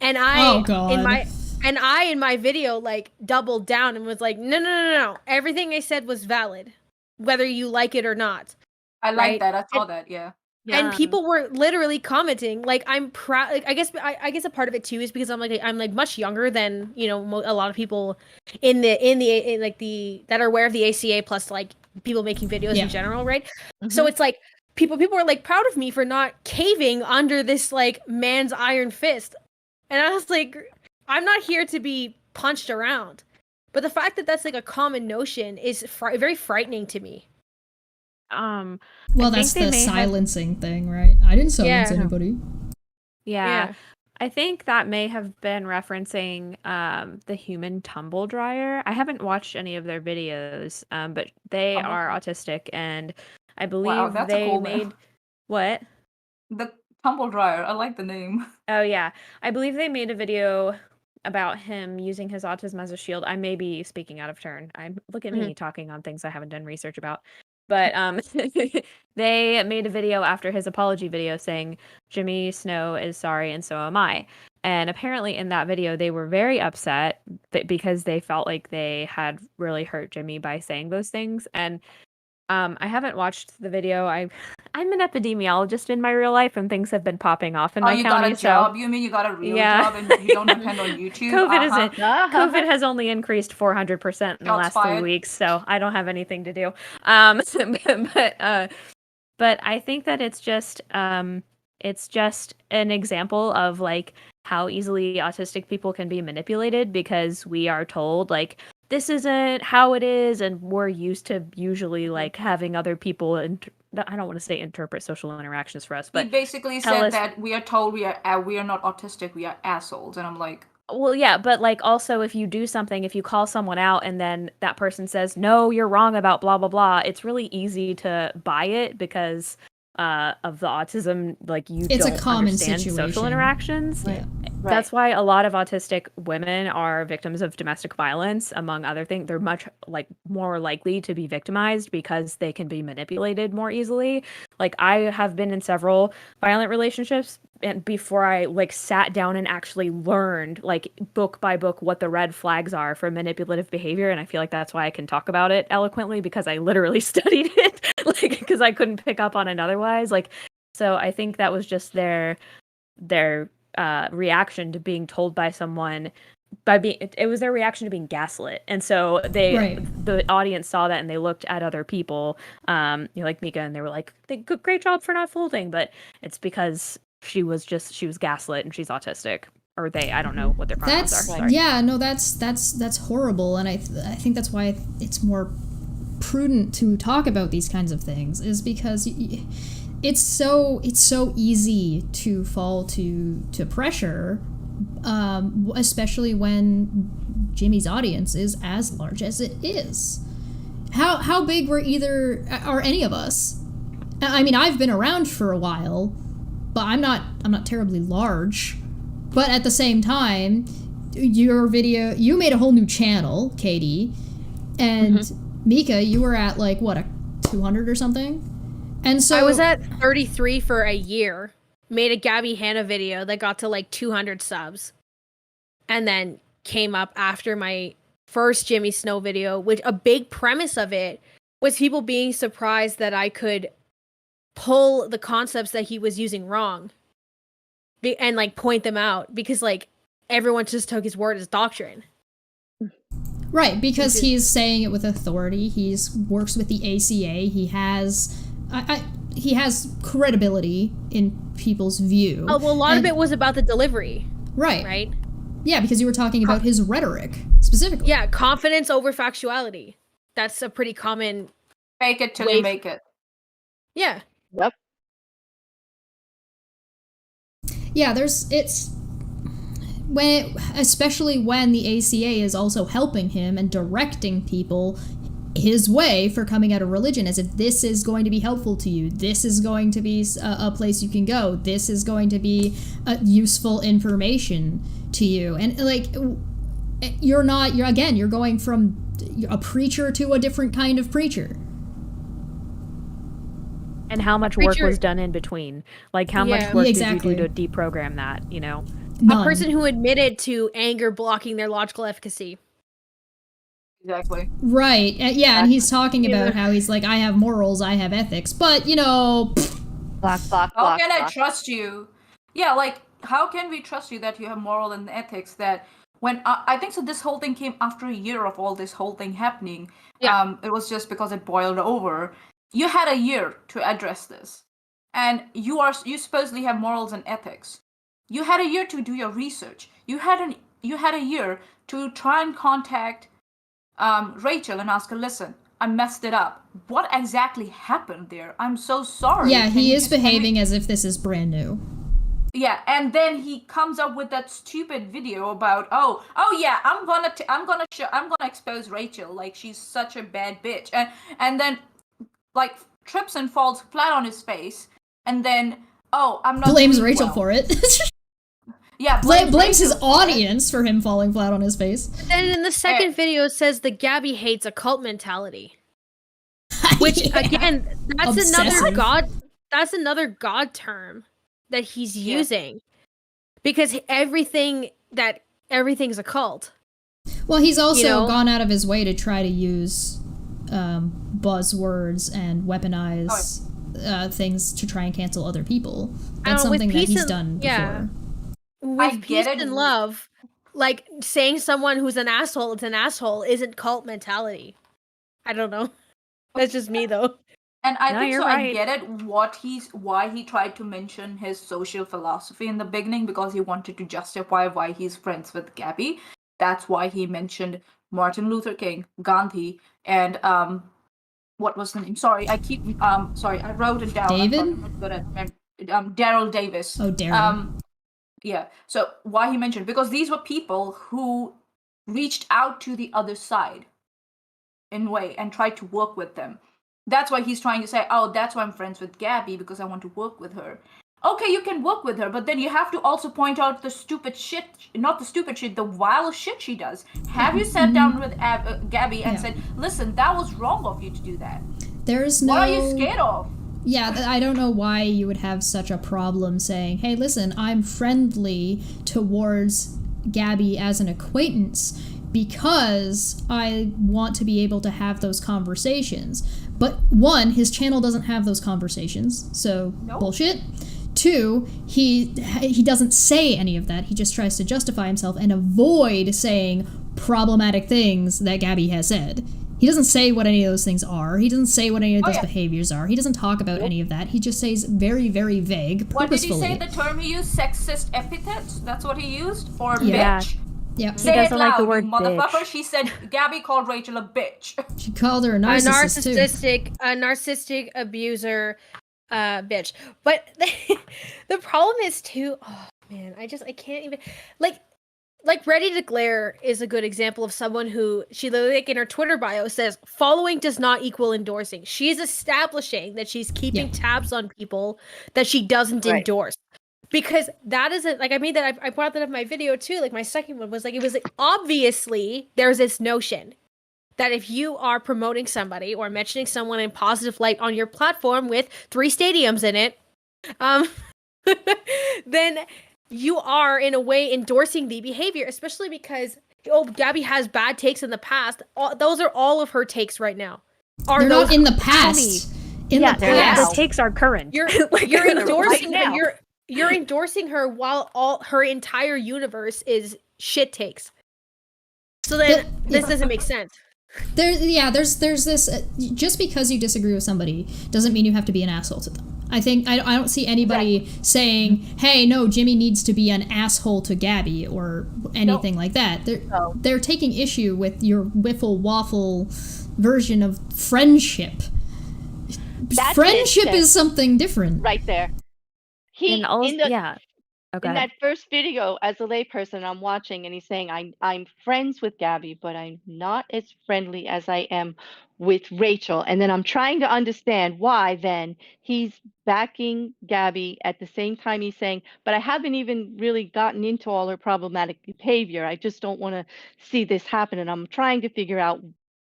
And I, in my video, like, doubled down and was like, no. Everything I said was valid, whether you like it or not. I like that. I saw that, yeah. And people were literally commenting, like, I'm proud. Like, I guess a part of it too is because I'm much younger than, you know, a lot of people in that are aware of the ACA, plus like people making videos in general, right? Mm-hmm. So it's like people were like proud of me for not caving under this like man's iron fist, and I was like, I'm not here to be punched around. But the fact that that's like a common notion is very frightening to me. Well, that's the silencing thing, right? I didn't silence anybody. Yeah. I think that may have been referencing the human tumble dryer. I haven't watched any of their videos, but they are autistic, and I believe they made... What? The tumble dryer. I like the name. Oh, yeah. I believe they made a video about him using his autism as a shield. I may be speaking out of turn. Look at me talking on things I haven't done research about. But they made a video after his apology video saying, Jimmy Snow is sorry and so am I. And apparently in that video, they were very upset because they felt like they had really hurt Jimmy by saying those things. And I haven't watched the video. I'm an epidemiologist in my real life, and things have been popping off in my county. You got a job? You mean you got a real job and you don't depend on YouTube? COVID has only increased 400% in the last 3 weeks, so I don't have anything to do. But I think that it's just an example of like how easily autistic people can be manipulated, because we are told like, this isn't how it is, and we're used to usually like having other people, and I don't want to say interpret social interactions for us, but he basically said that we are told we are not autistic, we are assholes, and I'm like, well, yeah, but like also if you do something, if you call someone out and then that person says, no, you're wrong about blah blah blah, it's really easy to buy it because of the autism, like it's don't a common understand situation. Social interactions. Yeah. Right. That's why a lot of autistic women are victims of domestic violence, among other things. They're much like more likely to be victimized because they can be manipulated more easily. Like I have been in several violent relationships, and before I like sat down and actually learned like book by book what the red flags are for manipulative behavior, and I feel like that's why I can talk about it eloquently, because I literally studied it, like because I couldn't pick up on it otherwise. Like, so I think that was just their reaction to being told by someone it was their reaction to being gaslit, and so the audience saw that and they looked at other people, like Mika, and they were like, great job for not folding, but it's because she was gaslit and she's autistic, or I don't know what their pronouns are. Sorry. Yeah, no, that's horrible, and I think that's why it's more prudent to talk about these kinds of things, is because it's so easy to fall to pressure, especially when Jimmy's audience is as large as it is. How big were any of us? I mean, I've been around for a while, but I'm not terribly large. But at the same time, your video, you made a whole new channel, Katie, and Mika, you were at like what, a 200 or something? And so I was at 33 for a year. Made a Gabby Hanna video that got to like 200 subs. And then came up after my first Jimmy Snow video, which a big premise of it was people being surprised that I could pull the concepts that he was using wrong and like point them out, because like everyone just took his word as doctrine. Right, because he's saying it with authority. He's works with the ACA. He has he has credibility in people's view. Oh, well, a lot of it was about the delivery. Right. Right? Yeah, because you were talking about his rhetoric specifically. Yeah, confidence over factuality. That's a pretty common... Fake it till you make it. Yeah. Yep. Yeah, especially when the ACA is also helping him and directing people his way for coming out of religion, as if this is going to be helpful to you, this is going to be a place you can go, this is going to be useful information to you. And like, you're going from a preacher to a different kind of preacher. And how much work was done in between? Like, how much work did you do to deprogram that, you know? None. A person who admitted to anger blocking their logical efficacy. Exactly. Right. Yeah, and he's talking about how he's like, I have morals, I have ethics, but, you know... How can I trust you? Yeah, like, how can we trust you that you have moral and ethics that... When I think so, this whole thing came after a year of all this whole thing happening. Yeah. It was just because it boiled over. You had a year to address this, and you supposedly have morals and ethics. You had a year to do your research. You had a year to try and contact Rachel and ask her, listen, I messed it up. What exactly happened there? I'm so sorry. Yeah, he is behaving as if this is brand new. Yeah, and then he comes up with that stupid video about, oh yeah, I'm gonna expose Rachel, like she's such a bad bitch, and then like trips and falls flat on his face, and then I'm not blames doing Rachel well. for it. Yeah, blames his audience for him falling flat on his face. Then in the second video it says that Gabby hates a cult mentality. Which again, that's another god term that he's using. Because everything's a cult. Well, he's also gone out of his way to try to use buzzwords and weaponize things to try and cancel other people. That's something that he's done before. Yeah. With peace and love, like saying someone who's an asshole is an asshole isn't cult mentality. I don't know. That's just me though. And I think so. Right. I get it. Why he tried to mention his social philosophy in the beginning, because he wanted to justify why he's friends with Gabby. That's why he mentioned Martin Luther King, Gandhi, and what was the name? Sorry, I wrote it down. David? Daryl Davis. Oh, Daryl. Yeah. So why he mentioned, because these were people who reached out to the other side in a way and tried to work with them. That's why he's trying to say, that's why I'm friends with Gabby, because I want to work with her. Okay, you can work with her, but then you have to also point out the vile shit she does. Have you sat down with Gabby and said, listen, that was wrong of you to do that? What are you scared of? Yeah, I don't know why you would have such a problem saying, hey, listen, I'm friendly towards Gabby as an acquaintance because I want to be able to have those conversations. But one, his channel doesn't have those conversations, so bullshit. Two, he doesn't say any of that. He just tries to justify himself and avoid saying problematic things that Gabby has said. He doesn't say what any of those things are. He doesn't say what any of those behaviors are. He doesn't talk about any of that. He just says very, very vague, purposefully. What did he say the term he used? Sexist epithets? That's what he used? Or Yeah. bitch? Yeah. Say He doesn't it like the loud, word you motherfucker. bitch. She said Gabby called Rachel a bitch. She called her a narcissist, too. A narcissistic abuser bitch. But the problem is too, oh man, I can't even, like, like Ready to Glare is a good example of someone who she literally like in her Twitter bio says following does not equal endorsing. She's establishing that she's keeping tabs on people that she doesn't endorse. Because that isn't like I made that I brought that up in my video too. Like my second one was like it was like, obviously there's this notion that if you are promoting somebody or mentioning someone in positive light on your platform with 3 stadiums in it, then you are in a way endorsing the behavior, especially because Gabby has bad takes in the past. Those are all of her takes right now. They're not in the past. In the past, the takes are current. You're endorsing her. You're endorsing her while all her entire universe is shit takes. So then this doesn't make sense. There's this. Just because you disagree with somebody doesn't mean you have to be an asshole to them. I think I don't see anybody saying, "Hey, no, Jimmy needs to be an asshole to Gabby" or anything like that. They're taking issue with your wiffle waffle version of friendship. Friendship is something different, right there. In that first video, as a layperson, I'm watching, and he's saying, "I'm friends with Gabby, but I'm not as friendly as I am with Rachel." And then I'm trying to understand why. Then he's backing Gabby at the same time he's saying, "But I haven't even really gotten into all her problematic behavior. I just don't want to see this happen." And I'm trying to figure out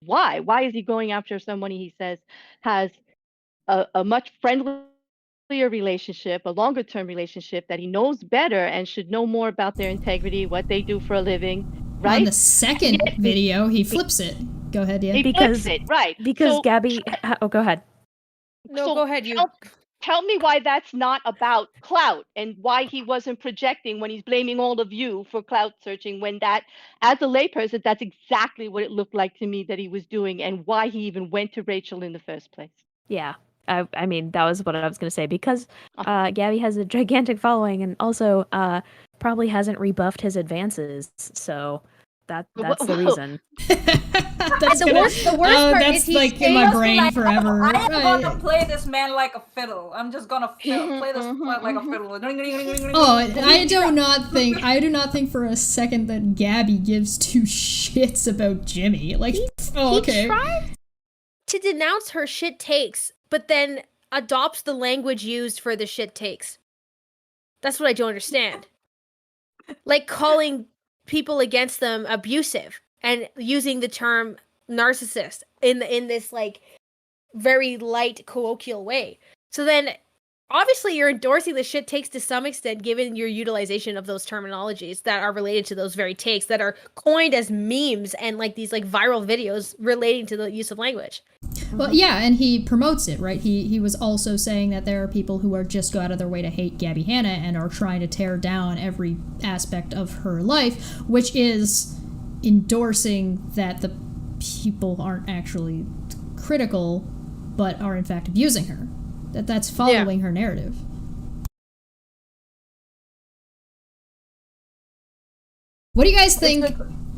why. Why is he going after somebody he says has a much friendlier relationship, a longer term relationship that he knows better and should know more about their integrity, what they do for a living, right? On the second video, he flips it. Go ahead, yeah. He flips it, right? Because So Gabby. Oh, go ahead. No, go ahead. Tell me why that's not about clout, and why he wasn't projecting when he's blaming all of you for clout searching, when that, as a layperson, that's exactly what it looked like to me that he was doing, and why he even went to Rachel in the first place. Yeah. I mean, that was what I was going to say, because Gabby has a gigantic following and also probably hasn't rebuffed his advances. So that's the reason. That's the worst part is that's like in my brain forever. I am gonna play this man like a fiddle. I'm just gonna play this like a fiddle. I do not think for a second that Gabby gives 2 shits about Jimmy. Like, he tried to denounce her shit takes, but then adopts the language used for the shit takes. That's what I don't understand. Like calling people against them abusive and using the term narcissist in this like very light colloquial way. So then obviously you're endorsing the shit takes to some extent given your utilization of those terminologies that are related to those very takes that are coined as memes and like these like viral videos relating to the use of language. Well, yeah, and he promotes it, right? He was also saying that there are people who are just go out of their way to hate Gabby Hanna and are trying to tear down every aspect of her life, which is endorsing that the people aren't actually critical, but are in fact abusing her. That's following her narrative. What do you guys think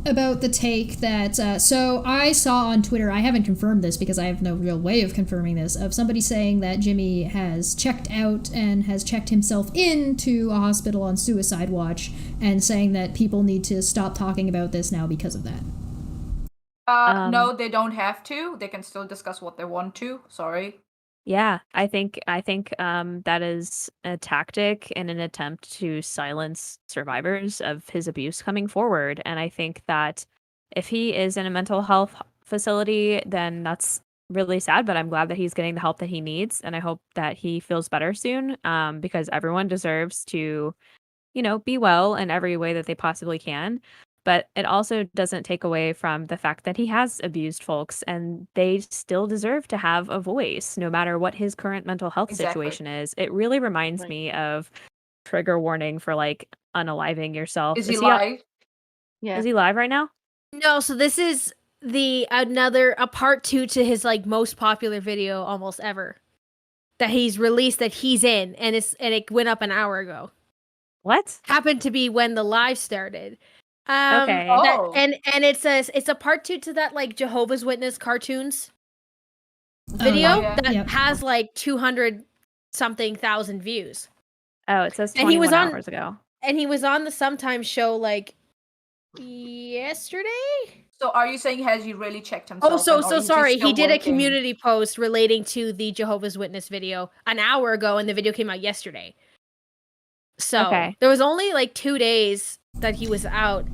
about the take that, so I saw on Twitter, I haven't confirmed this because I have no real way of confirming this, of somebody saying that Jimmy has checked out and has checked himself into a hospital on suicide watch, and saying that people need to stop talking about this now because of that. No, they don't have to. They can still discuss what they want to. Sorry. Yeah, I think that is a tactic in an attempt to silence survivors of his abuse coming forward. And I think that if he is in a mental health facility, then that's really sad, but I'm glad that he's getting the help that he needs, and I hope that he feels better soon, because everyone deserves to, be well in every way that they possibly can. But it also doesn't take away from the fact that he has abused folks, and they still deserve to have a voice, no matter what his current mental health situation is. It really reminds me of trigger warning for like unaliving yourself. Is he live? Yeah. Is he live right now? No, so this is a part 2 to his like most popular video almost ever that he's released that he's in, and it went up an hour ago. What? Happened to be when the live started. Okay. And it's a part 2 to that like Jehovah's Witness cartoons video that has like 200 something thousand views. Oh, it says 21 hours ago. And he was on the Sometimes show like yesterday. So are you saying has he really checked himself? Oh, so in, or is sorry. still He did a working? community post relating to the Jehovah's Witness video an hour ago, and the video came out yesterday. So Okay. there was only like 2 days that he was out.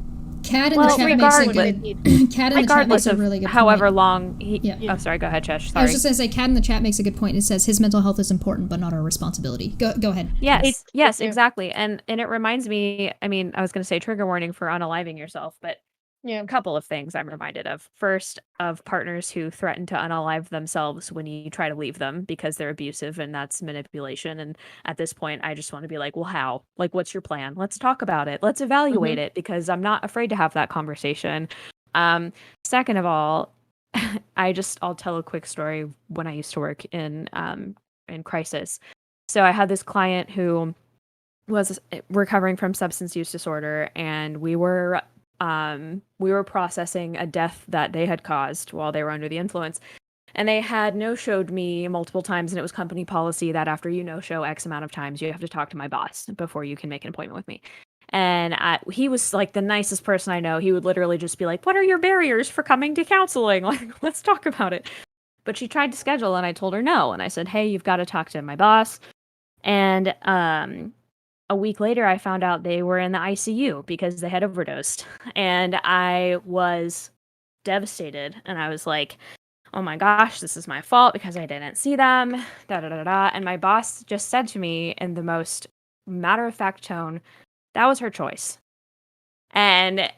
Cat in Well, the chat makes a regardless- good. Cat in the chat makes regardless a of really good however point. long he. Yeah. Oh, sorry. Go ahead, Chesh. I was Sorry. just gonna say, Cat in the chat makes a good point. It says his mental health is important, but not our responsibility. Go ahead. Yes, yes, yeah. exactly. And it reminds me, I mean, I was going to say trigger warning for unaliving yourself, but Yeah. a couple of things I'm reminded of. First, of partners who threaten to unalive themselves when you try to leave them because they're abusive, and that's manipulation. And at this point, I just want to be like, well, how? Like, what's your plan? Let's talk about it. Let's evaluate it, because I'm not afraid to have that conversation. Second of all, I'll tell a quick story when I used to work in crisis. So I had this client who was recovering from substance use disorder, and we were processing a death that they had caused while they were under the influence. And they had no-showed me multiple times, and it was company policy that after you no-show X amount of times, you have to talk to my boss before you can make an appointment with me. And he was like the nicest person I know. He would literally just be like, "What are your barriers for coming to counseling? Like, let's talk about it." But she tried to schedule, and I told her no. And I said, "Hey, you've got to talk to my boss." And a week later, I found out they were in the ICU because they had overdosed. And I was devastated. And I was like, oh my gosh, this is my fault because I didn't see them. Da da da da. And my boss just said to me in the most matter-of-fact tone, that was her choice. And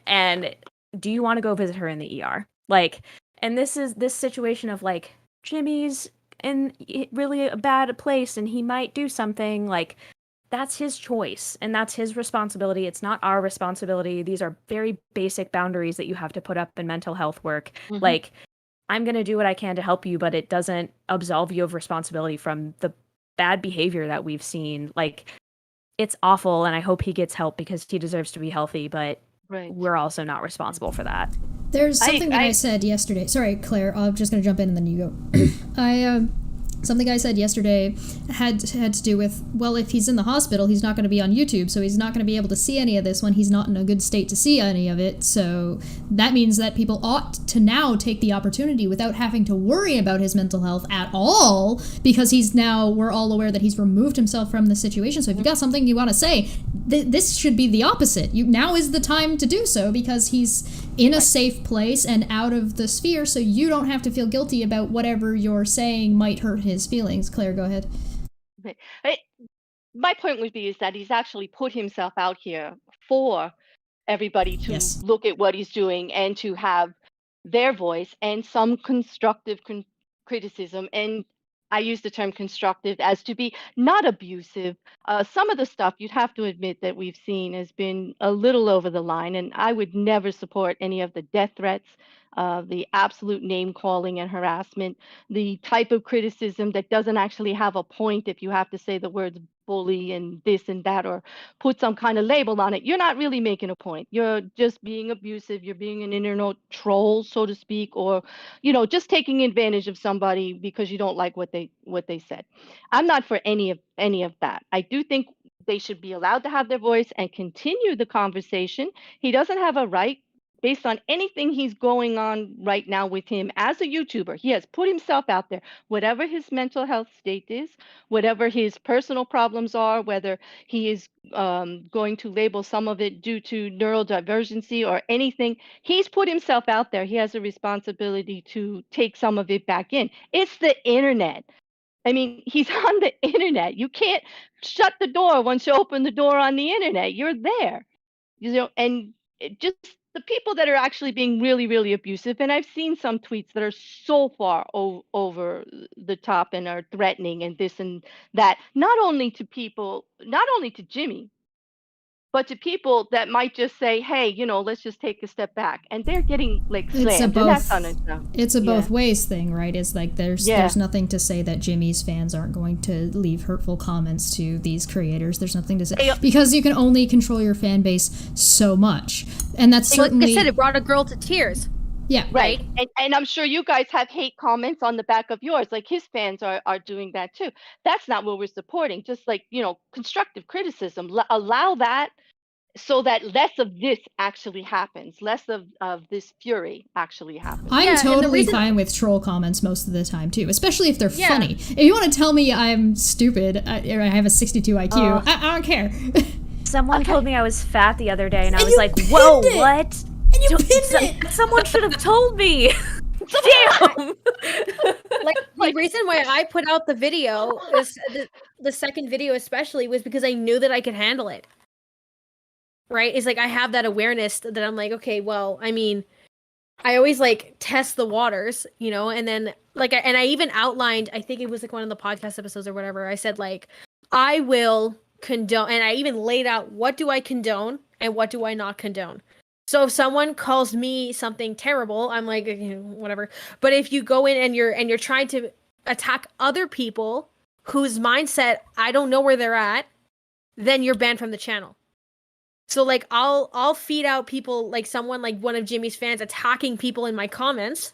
do you want to go visit her in the ER? Like, and this situation of like, Jimmy's in really a bad place and he might do something, like, that's his choice and that's his responsibility. It's not our responsibility. These are very basic boundaries that you have to put up in mental health work. Mhm. Like, I'm going to do what I can to help you, but it doesn't absolve you of responsibility from the bad behavior that we've seen. Like, it's awful, and I hope he gets help because he deserves to be healthy, but Right. we're also not responsible for that. There's something that I said yesterday. Sorry, Claire. I'm just going to jump in and then you go. Something I said yesterday had to do with, well, if he's in the hospital, he's not going to be on YouTube, so he's not going to be able to see any of this when he's not in a good state to see any of it. So that means that people ought to now take the opportunity without having to worry about his mental health at all, because we're all aware that he's removed himself from the situation. So if you've got something you want to say, this should be the opposite. Now is the time to do so because he's in a safe place and out of the sphere, so you don't have to feel guilty about whatever you're saying might hurt his feelings. Claire, go ahead. My point would be is that he's actually put himself out here for everybody to Yes. look at what he's doing and to have their voice and some constructive criticism. And I use the term constructive as to be not abusive. Some of the stuff you'd have to admit that we've seen has been a little over the line, and I would never support any of the death threats, the absolute name calling and harassment, the type of criticism that doesn't actually have a point if you have to say the words bully and this and that or put some kind of label on it. You're not really making a point. You're just being abusive. You're being an internet troll, so to speak, or just taking advantage of somebody because you don't like what they said. I'm not for any of that. I do think they should be allowed to have their voice and continue the conversation. He doesn't have a right, based on anything he's going on right now with him as a YouTuber. He has put himself out there, whatever his mental health state is, whatever his personal problems are, whether he is going to label some of it due to neurodivergency or anything. He's put himself out there. He has a responsibility to take some of it back in. It's the internet. I mean, he's on the internet. You can't shut the door once you open the door on the internet. You're there, and just the people that are actually being really, really abusive. And I've seen some tweets that are so far over the top and are threatening and this and that, not only to Jimmy, but to people that might just say, hey, let's just take a step back. And they're getting like slammed. It's a both ways thing, right? It's like there's nothing to say that Jimmy's fans aren't going to leave hurtful comments to these creators. There's nothing to say because you can only control your fan base so much. And that's certainly, like I said, it brought a girl to tears. Yeah. Right. And I'm sure you guys have hate comments on the back of yours. Like his fans are doing that too. That's not what we're supporting. Just like, constructive criticism. Allow that so that less of this actually happens, less of this fury actually happens. I'm Yeah, and the totally reason- fine with troll comments most of the time too, especially if they're Yeah. funny. If you want to tell me I'm stupid or I have a 62 IQ, I don't care. Someone told me I was fat the other day, and I And was you like, pinned "Whoa, it! what?" And you pinned it! Someone should have told me. Damn. Like the reason why I put out the video, the second video especially, was because I knew that I could handle it. Right? It's like I have that awareness that I'm like, okay, well, I mean, I always like test the waters, you know, and then like, and I even outlined, I think it was like one of the podcast episodes or whatever. I said like, I will condone, and I even laid out what do I condone and what do I not condone. So if someone calls me something terrible, I'm like, whatever. But if you go in and you're trying to attack other people whose mindset I don't know where they're at, then you're banned from the channel. So like I'll feed out people like someone like one of Jimmy's fans attacking people in my comments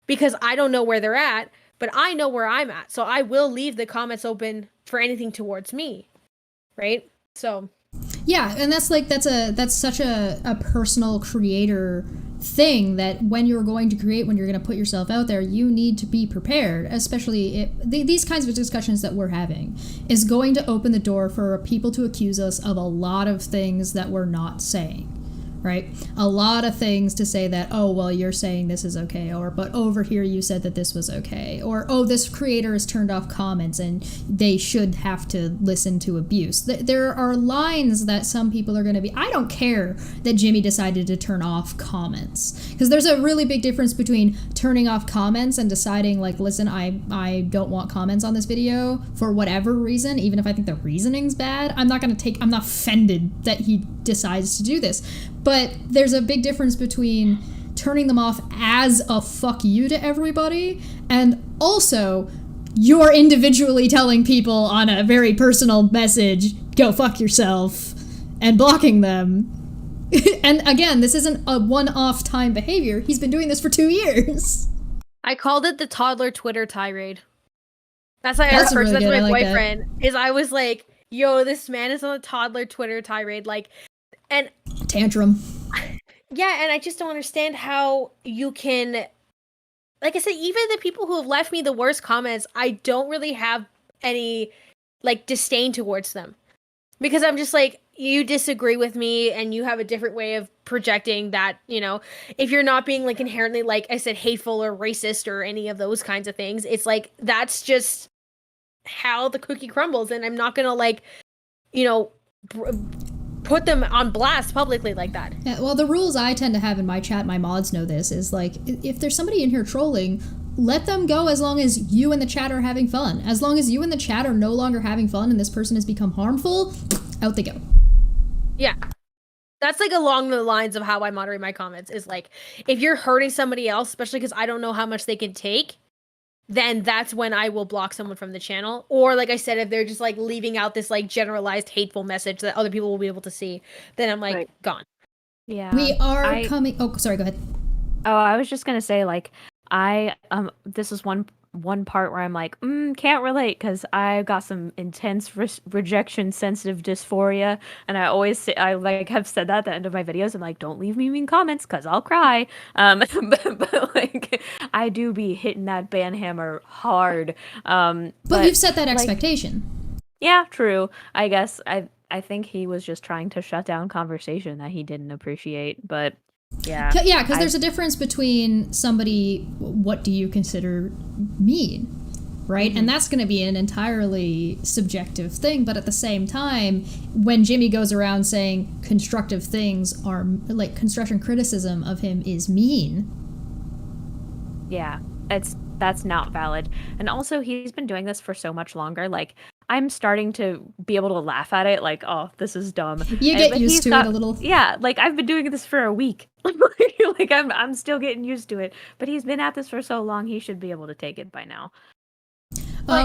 because I don't know where they're at, but I know where I'm at. So I will leave the comments open for anything towards me. Right? So Yeah, and that's such a personal creator thing that when you're going to create, when you're going to put yourself out there, you need to be prepared, especially these kinds of discussions that we're having is going to open the door for people to accuse us of a lot of things that we're not saying. Right? A lot of things to say that, oh, well, you're saying this is okay, or, but over here you said that this was okay, or, oh, this creator has turned off comments and they should have to listen to abuse. There are lines that some people are going to be, I don't care that Jimmy decided to turn off comments, because there's a really big difference between turning off comments and deciding, like, listen, I don't want comments on this video for whatever reason, even if I think the reasoning's bad. I'm not offended that he decides to do this. But there's a big difference between turning them off as a fuck you to everybody and also you're individually telling people on a very personal message, go fuck yourself, and blocking them. And again, this isn't a one-off time behavior. He's been doing this for 2 years. I called it the toddler Twitter tirade. That's why That's I really that's good. my I like that. boyfriend is. I was like, yo, this man is on a toddler Twitter tirade, like, and Tantrum. yeah, and I just don't understand how you can, like I said, even the people who have left me the worst comments, I don't really have any like disdain towards them, because I'm just like, you disagree with me and you have a different way of projecting that, you know, if you're not being like inherently, like I said, hateful or racist or any of those kinds of things, it's like that's just how the cookie crumbles, and I'm not gonna like, you know, put them on blast publicly like that. Yeah, well, the rules I tend to have in my chat, my mods know this, is like, if there's somebody in here trolling, let them go as long as you and the chat are having fun. As long as you and the chat are no longer having fun and this person has become harmful, out they go. Yeah. That's like along the lines of how I moderate my comments, is like, if you're hurting somebody else, especially because I don't know how much they can take, then that's when I will block someone from the channel. Or like I said, if they're just like leaving out this like generalized hateful message that other people will be able to see, then I'm like, gone. Yeah. We are coming... Oh, sorry, go ahead. Oh, I was just gonna say, like, this is one part where I'm like, can't relate, because I've got some intense rejection sensitive dysphoria, and I always say, I like have said that at the end of my videos. I'm like, don't leave me mean comments because I'll cry. But like, I do be hitting that ban hammer hard. But you've set that like, expectation. Yeah, true. I guess I think he was just trying to shut down conversation that he didn't appreciate, but. Yeah, because there's a difference between somebody, what do you consider mean, right? Mm-hmm. And that's going to be an entirely subjective thing, but at the same time, when Jimmy goes around saying constructive things are, like, construction criticism of him is mean. Yeah, that's not valid. And also, he's been doing this for so much longer, like, I'm starting to be able to laugh at it, like, oh, this is dumb. You get used to it a little. Yeah, like, I've been doing this for a week. Like, I'm still getting used to it. But he's been at this for so long, he should be able to take it by now.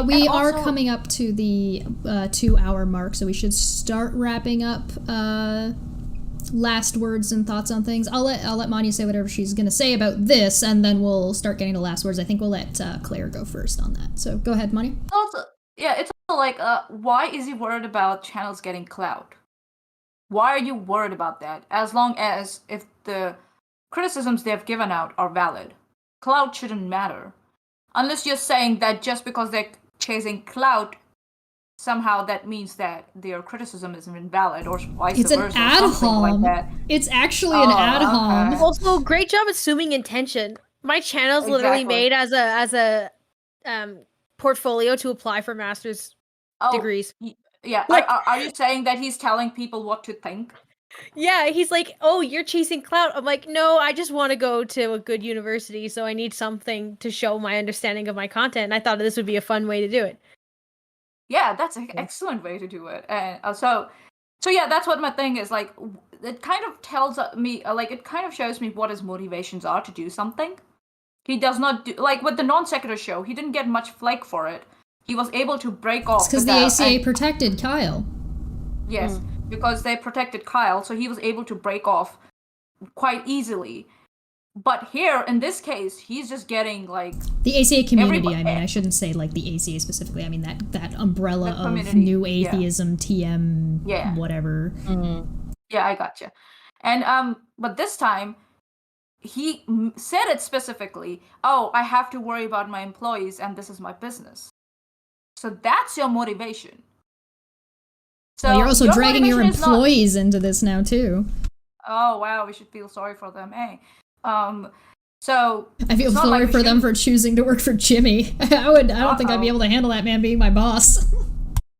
We are coming up to the 2-hour mark, so we should start wrapping up last words and thoughts on things. I'll let Manya say whatever she's going to say about this, and then we'll start getting to last words. I think we'll let Claire go first on that. So go ahead, Manya. Also, yeah, it's also like, why is he worried about channels getting clout? why are you worried about that? As long as if the criticisms they've given out are valid, clout shouldn't matter. Unless you're saying that just because they're chasing clout, somehow that means that their criticism is invalid, or vice It's an versa, ad something like hom. that. It's actually an ad hom. okay. Also, great job assuming intention. My channel's literally Exactly. made as a portfolio to apply for master's degrees. Yeah, Like- are you saying that he's telling people what to think? Yeah, he's like, "Oh, you're chasing clout." I'm like, "No, I just want to go to a good university, so I need something to show my understanding of my content." And I thought this would be a fun way to do it. Yeah, that's an excellent way to do it. And so yeah, that's what my thing is. Like, it kind of tells me, like, it kind of shows me what his motivations are to do something. He does not do, like, with the non sequitur show, he didn't get much flake for it. He was able to break off. It's because the ACA protected Kyle. Yes, because they protected Kyle, so he was able to break off quite easily. But here, in this case, he's just getting, like... The ACA community, I mean, I shouldn't say, like, the ACA specifically. I mean, that umbrella of new atheism, TM, whatever. Yeah, I gotcha. And, but this time, he said it specifically, "Oh, I have to worry about my employees, and this is my business." So that's your motivation. So well, you're also your dragging your motivation is not- employees into this now, too. Oh, wow, we should feel sorry for them, eh? So I feel it's not sorry like we for them shouldn't- for choosing to work for Jimmy. I don't think I'd be able to handle that man being my boss.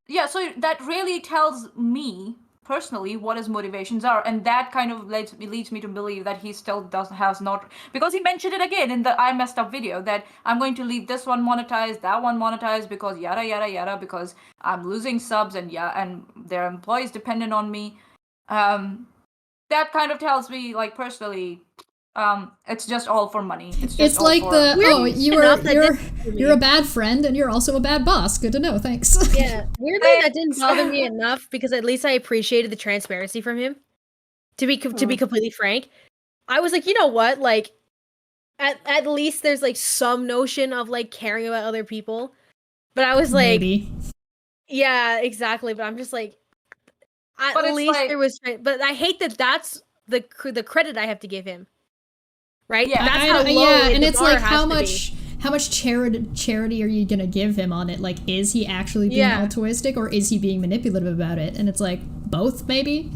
Yeah, so that really tells me personally what his motivations are, and that kind of leads me to believe that he still has not, because he mentioned it again in the I messed up video, that I'm going to leave this one monetized, that one monetized, because yada yada yada, because I'm losing subs, and and their employees dependent on me. That kind of tells me, like, personally, it's just all for money. It's like you're a bad friend and you're also a bad boss. Good to know. Thanks. Yeah, weirdly that didn't bother me enough because at least I appreciated the transparency from him. To be completely frank, I was like, you know what, like, at least there's like some notion of like caring about other people. But I was like, maybe. Yeah, exactly. But I'm just like, at least there was. But I hate that. That's the credit I have to give him. Right? Yeah, that's how low and the it's bar like has how much charity are you gonna give him on it? Like, is he actually being altruistic or is he being manipulative about it? And it's like both, maybe.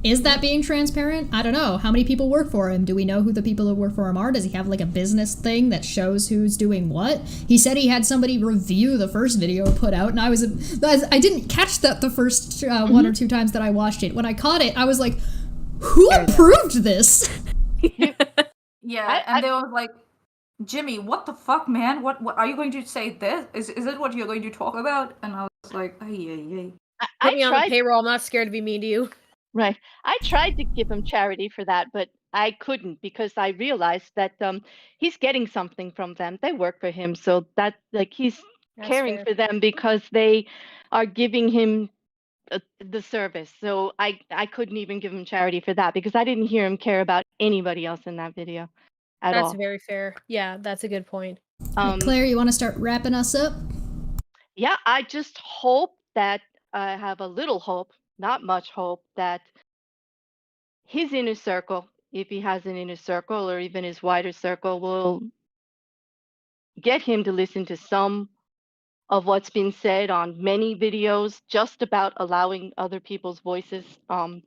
Is that being transparent? I don't know. How many people work for him? Do we know who the people that work for him are? Does he have like a business thing that shows who's doing what? He said he had somebody review the first video put out, and I didn't catch that the first one or two times that I watched it. When I caught it, I was like, who approved this? Yeah, and they were like, "Jimmy, what the fuck, man? What are you going to say? This is it what you're going to talk about?" And I was like, "Ay. Put me on the payroll. I'm not scared to be mean to you." Right. I tried to give him charity for that, but I couldn't because I realized that he's getting something from them. They work for him, so that, like, he's caring for them because they are giving him the service. So I couldn't even give him charity for that because I didn't hear him care about anybody else in that video at all. That's very fair. Yeah, that's a good point. Claire, you want to start wrapping us up? Yeah, I just hope that I have a little hope, not much hope, that his inner circle, if he has an inner circle or even his wider circle, will get him to listen to some of what's been said on many videos just about allowing other people's voices. I'm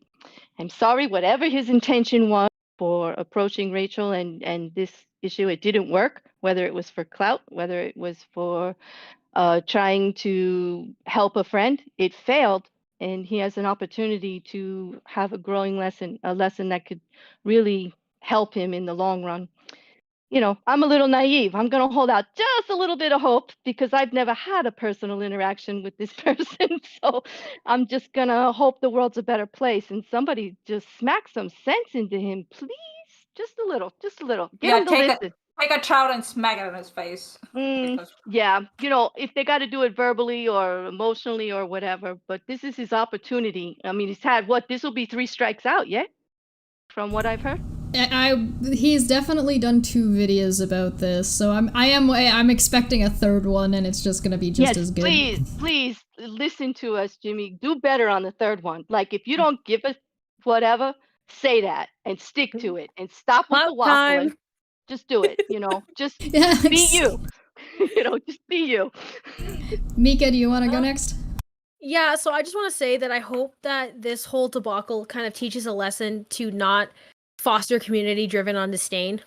sorry, whatever his intention was for approaching Rachel and this issue, it didn't work, whether it was for clout, whether it was for trying to help a friend, it failed. And he has an opportunity to have a growing lesson, a lesson that could really help him in the long run. You know, I'm a little naive. I'm going to hold out just a little bit of hope because I've never had a personal interaction with this person. So I'm just going to hope the world's a better place and somebody just smack some sense into him, please. Just a little, Get him to listen. Take a child and smack it in his face. Yeah, you know, if they got to do it verbally or emotionally or whatever, but this is his opportunity. I mean, he's had this will be 3 strikes out, yeah? From what I've heard. He's definitely done 2 videos about this, so I'm expecting a third one, and it's just gonna be just as good. Please listen to us, Jimmy. Do better on the third one. Like, if you don't give us whatever, say that and stick to it and stop with the waffling. Just do it, just be you. Just be you. Mika, do you want to go next? Yeah, so I just want to say that I hope that this whole debacle kind of teaches a lesson to not foster community driven on disdain,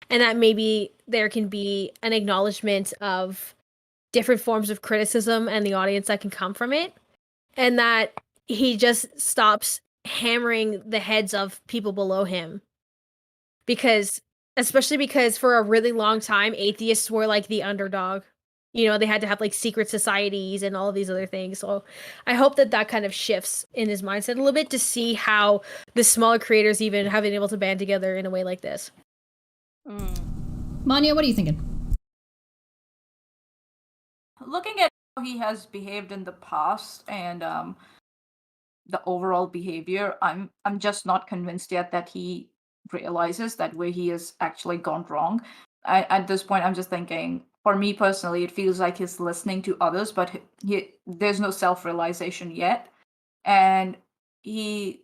and that maybe there can be an acknowledgement of different forms of criticism and the audience that can come from it, and that he just stops hammering the heads of people below him, especially because for a really long time atheists were like the underdog. They had to have like secret societies and all of these other things. So I hope that kind of shifts in his mindset a little bit to see how the smaller creators even have been able to band together in a way like this. Manya, what are you thinking? Looking at how he has behaved in the past and the overall behavior, I'm just not convinced yet that he realizes that where he has actually gone wrong. At this point, I'm just thinking, for me personally, it feels like he's listening to others, but there's no self-realization yet. And his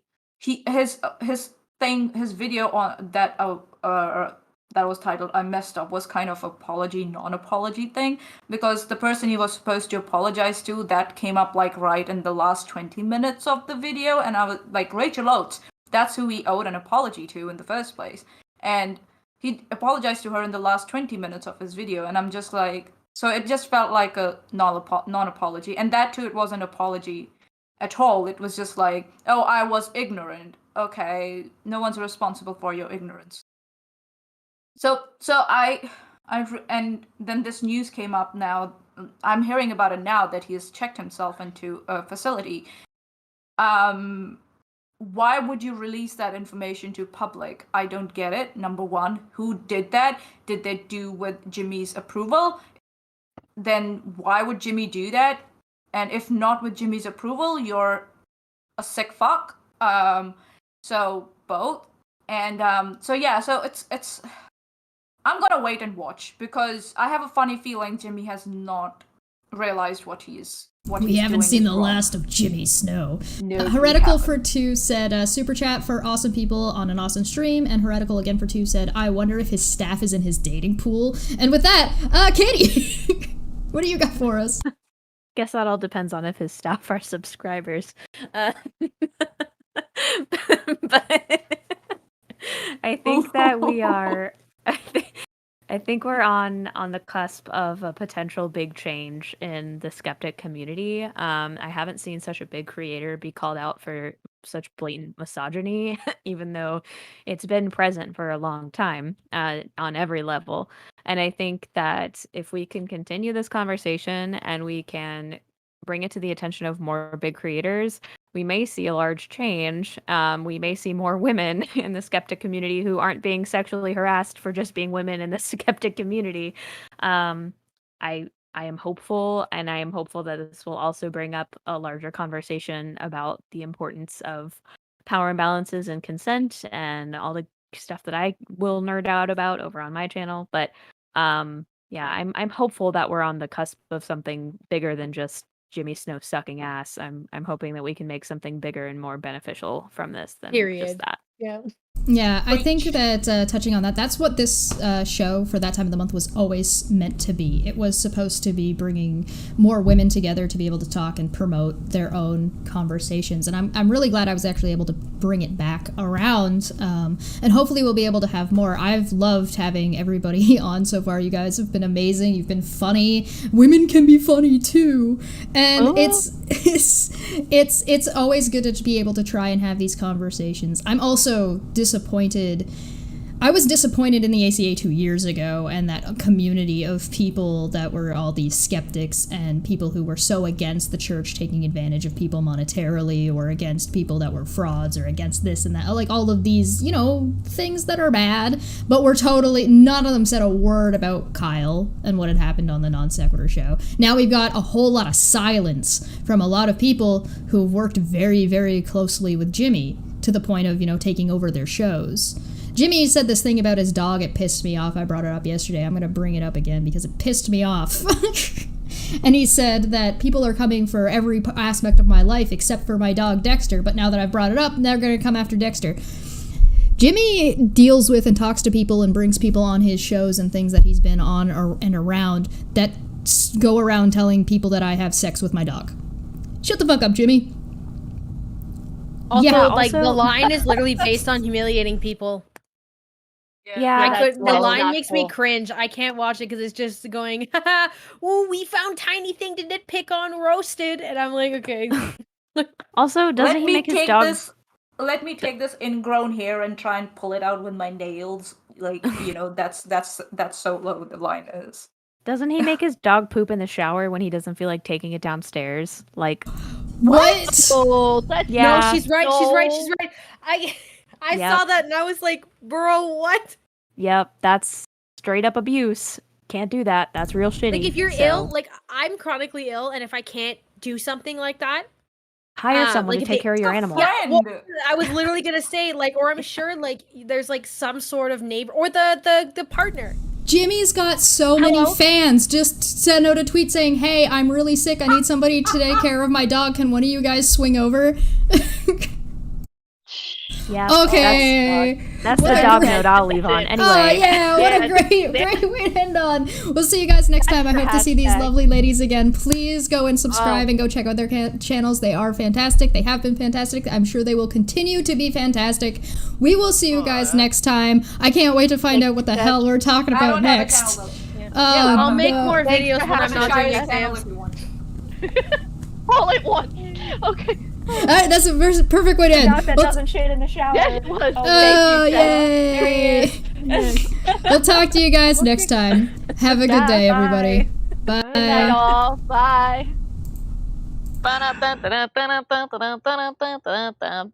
video on that was titled "I Messed Up" was kind of apology, non-apology thing, because the person he was supposed to apologize to, that came up like right in the last 20 minutes of the video, and I was like, Rachel Oates, that's who he owed an apology to in the first place. And he apologized to her in the last 20 minutes of his video, and I'm just like, so it just felt like a non-apology. And that too, it wasn't an apology at all. It was just like, oh, I was ignorant. Okay, no one's responsible for your ignorance. So and then this news came up now. I'm hearing about it now that he has checked himself into a facility. Why would you release that information to public? I don't get it. Number one, who did that? Did they do with Jimmy's approval? Then why would Jimmy do that? And if not with Jimmy's approval, you're a sick fuck. So both. And so it's I'm gonna wait and watch, because I have a funny feeling Jimmy has not realized what he's we haven't seen the last of Jimmy Snow. No, Heretical for 2 said, super chat for awesome people on an awesome stream, and Heretical again for 2 said, I wonder if his staff is in his dating pool. And with that, Katie, what do you got for us? Guess that all depends on if his staff are subscribers. But I think that we are... I think we're on the cusp of a potential big change in the skeptic community. I haven't seen such a big creator be called out for such blatant misogyny, even though it's been present for a long time on every level. And I think that if we can continue this conversation and we can bring it to the attention of more big creators, we may see a large change. We may see more women in the skeptic community who aren't being sexually harassed for just being women in the skeptic community. I am hopeful, and I am hopeful that this will also bring up a larger conversation about the importance of power imbalances and consent and all the stuff that I will nerd out about over on my channel. But I'm hopeful that we're on the cusp of something bigger than just Jimmy Snow sucking ass. I'm hoping that we can make something bigger and more beneficial from this than just that. Yeah, I think that touching on that, that's what this show for that time of the month was always meant to be. It was supposed to be bringing more women together to be able to talk and promote their own conversations. And I'm really glad I was actually able to bring it back around. And hopefully we'll be able to have more. I've loved having everybody on so far. You guys have been amazing. You've been funny. Women can be funny too. And it's always good to be able to try and have these conversations. I'm also disappointed. I was disappointed in the ACA 2 years ago and that community of people that were all these skeptics and people who were so against the church taking advantage of people monetarily, or against people that were frauds, or against this and that, like all of these, things that are bad, but none of them said a word about Kyle and what had happened on the Non Sequitur show. Now we've got a whole lot of silence from a lot of people who've worked very, very closely with Jimmy, to the point of, taking over their shows. Jimmy said this thing about his dog. It pissed me off. I brought it up yesterday. I'm going to bring it up again because it pissed me off. And he said that people are coming for every aspect of my life except for my dog Dexter. But now that I've brought it up, they're going to come after Dexter. Jimmy deals with and talks to people and brings people on his shows and things that he's been on and around that go around telling people that I have sex with my dog. Shut the fuck up, Jimmy. Also, Yeah, like, also- the line is literally based on humiliating people. Yeah, The line makes me cringe. I can't watch it because it's just going, oh, we found tiny thing to nitpick on, roasted. And I'm like, okay. Also, doesn't he make his dog? Let me take this ingrown hair and try and pull it out with my nails. Like, you know, that's so low the line is. Doesn't he make his dog poop in the shower when he doesn't feel like taking it downstairs? Like, What? Oh, that's yeah, No, she's right. She's right. She's right. I Yep. saw that and I was like, bro, what? yep, that's straight up abuse. Can't do that. That's real shitty. Like, if you're So, ill, like, I'm chronically ill, and if I can't do something like that, hire someone like, to if take they- care of your a animal. friend. well, I was literally gonna say, like, or I'm sure, like, there's, like, some sort of neighbor, or the partner. Jimmy's got so many Hello? fans. Just send out a tweet saying, hey, I'm really sick. I need somebody to take care of my dog. Can one of you guys swing over? Yeah. Okay. That's the What a dog great- note I'll leave on. Anyway. Oh, yeah. What a Yeah. great way to end on. We'll see you guys next time. I hope to see these Hashtag. lovely ladies again. Please go and subscribe and go check out their channels. They are fantastic. They have been fantastic. I'm sure they will continue to be fantastic. We will see you guys next time. I can't wait to find out what the hell we're talking I about don't have a next. channel, though. Oh, I'll make no. more Thanks videos for when I'm having not Try doing the channel exams. if you want. all at once. Okay. All right, that's a perfect way to end. Dog that We'll- doesn't shade in the shower. Yes, it was. Oh, Thank you, yay! We'll talk to you guys next time. Have a good day, everybody. Bye. Good night, all. Bye. Ba-da-ba-da-da-da-da-da-da-da-da-da.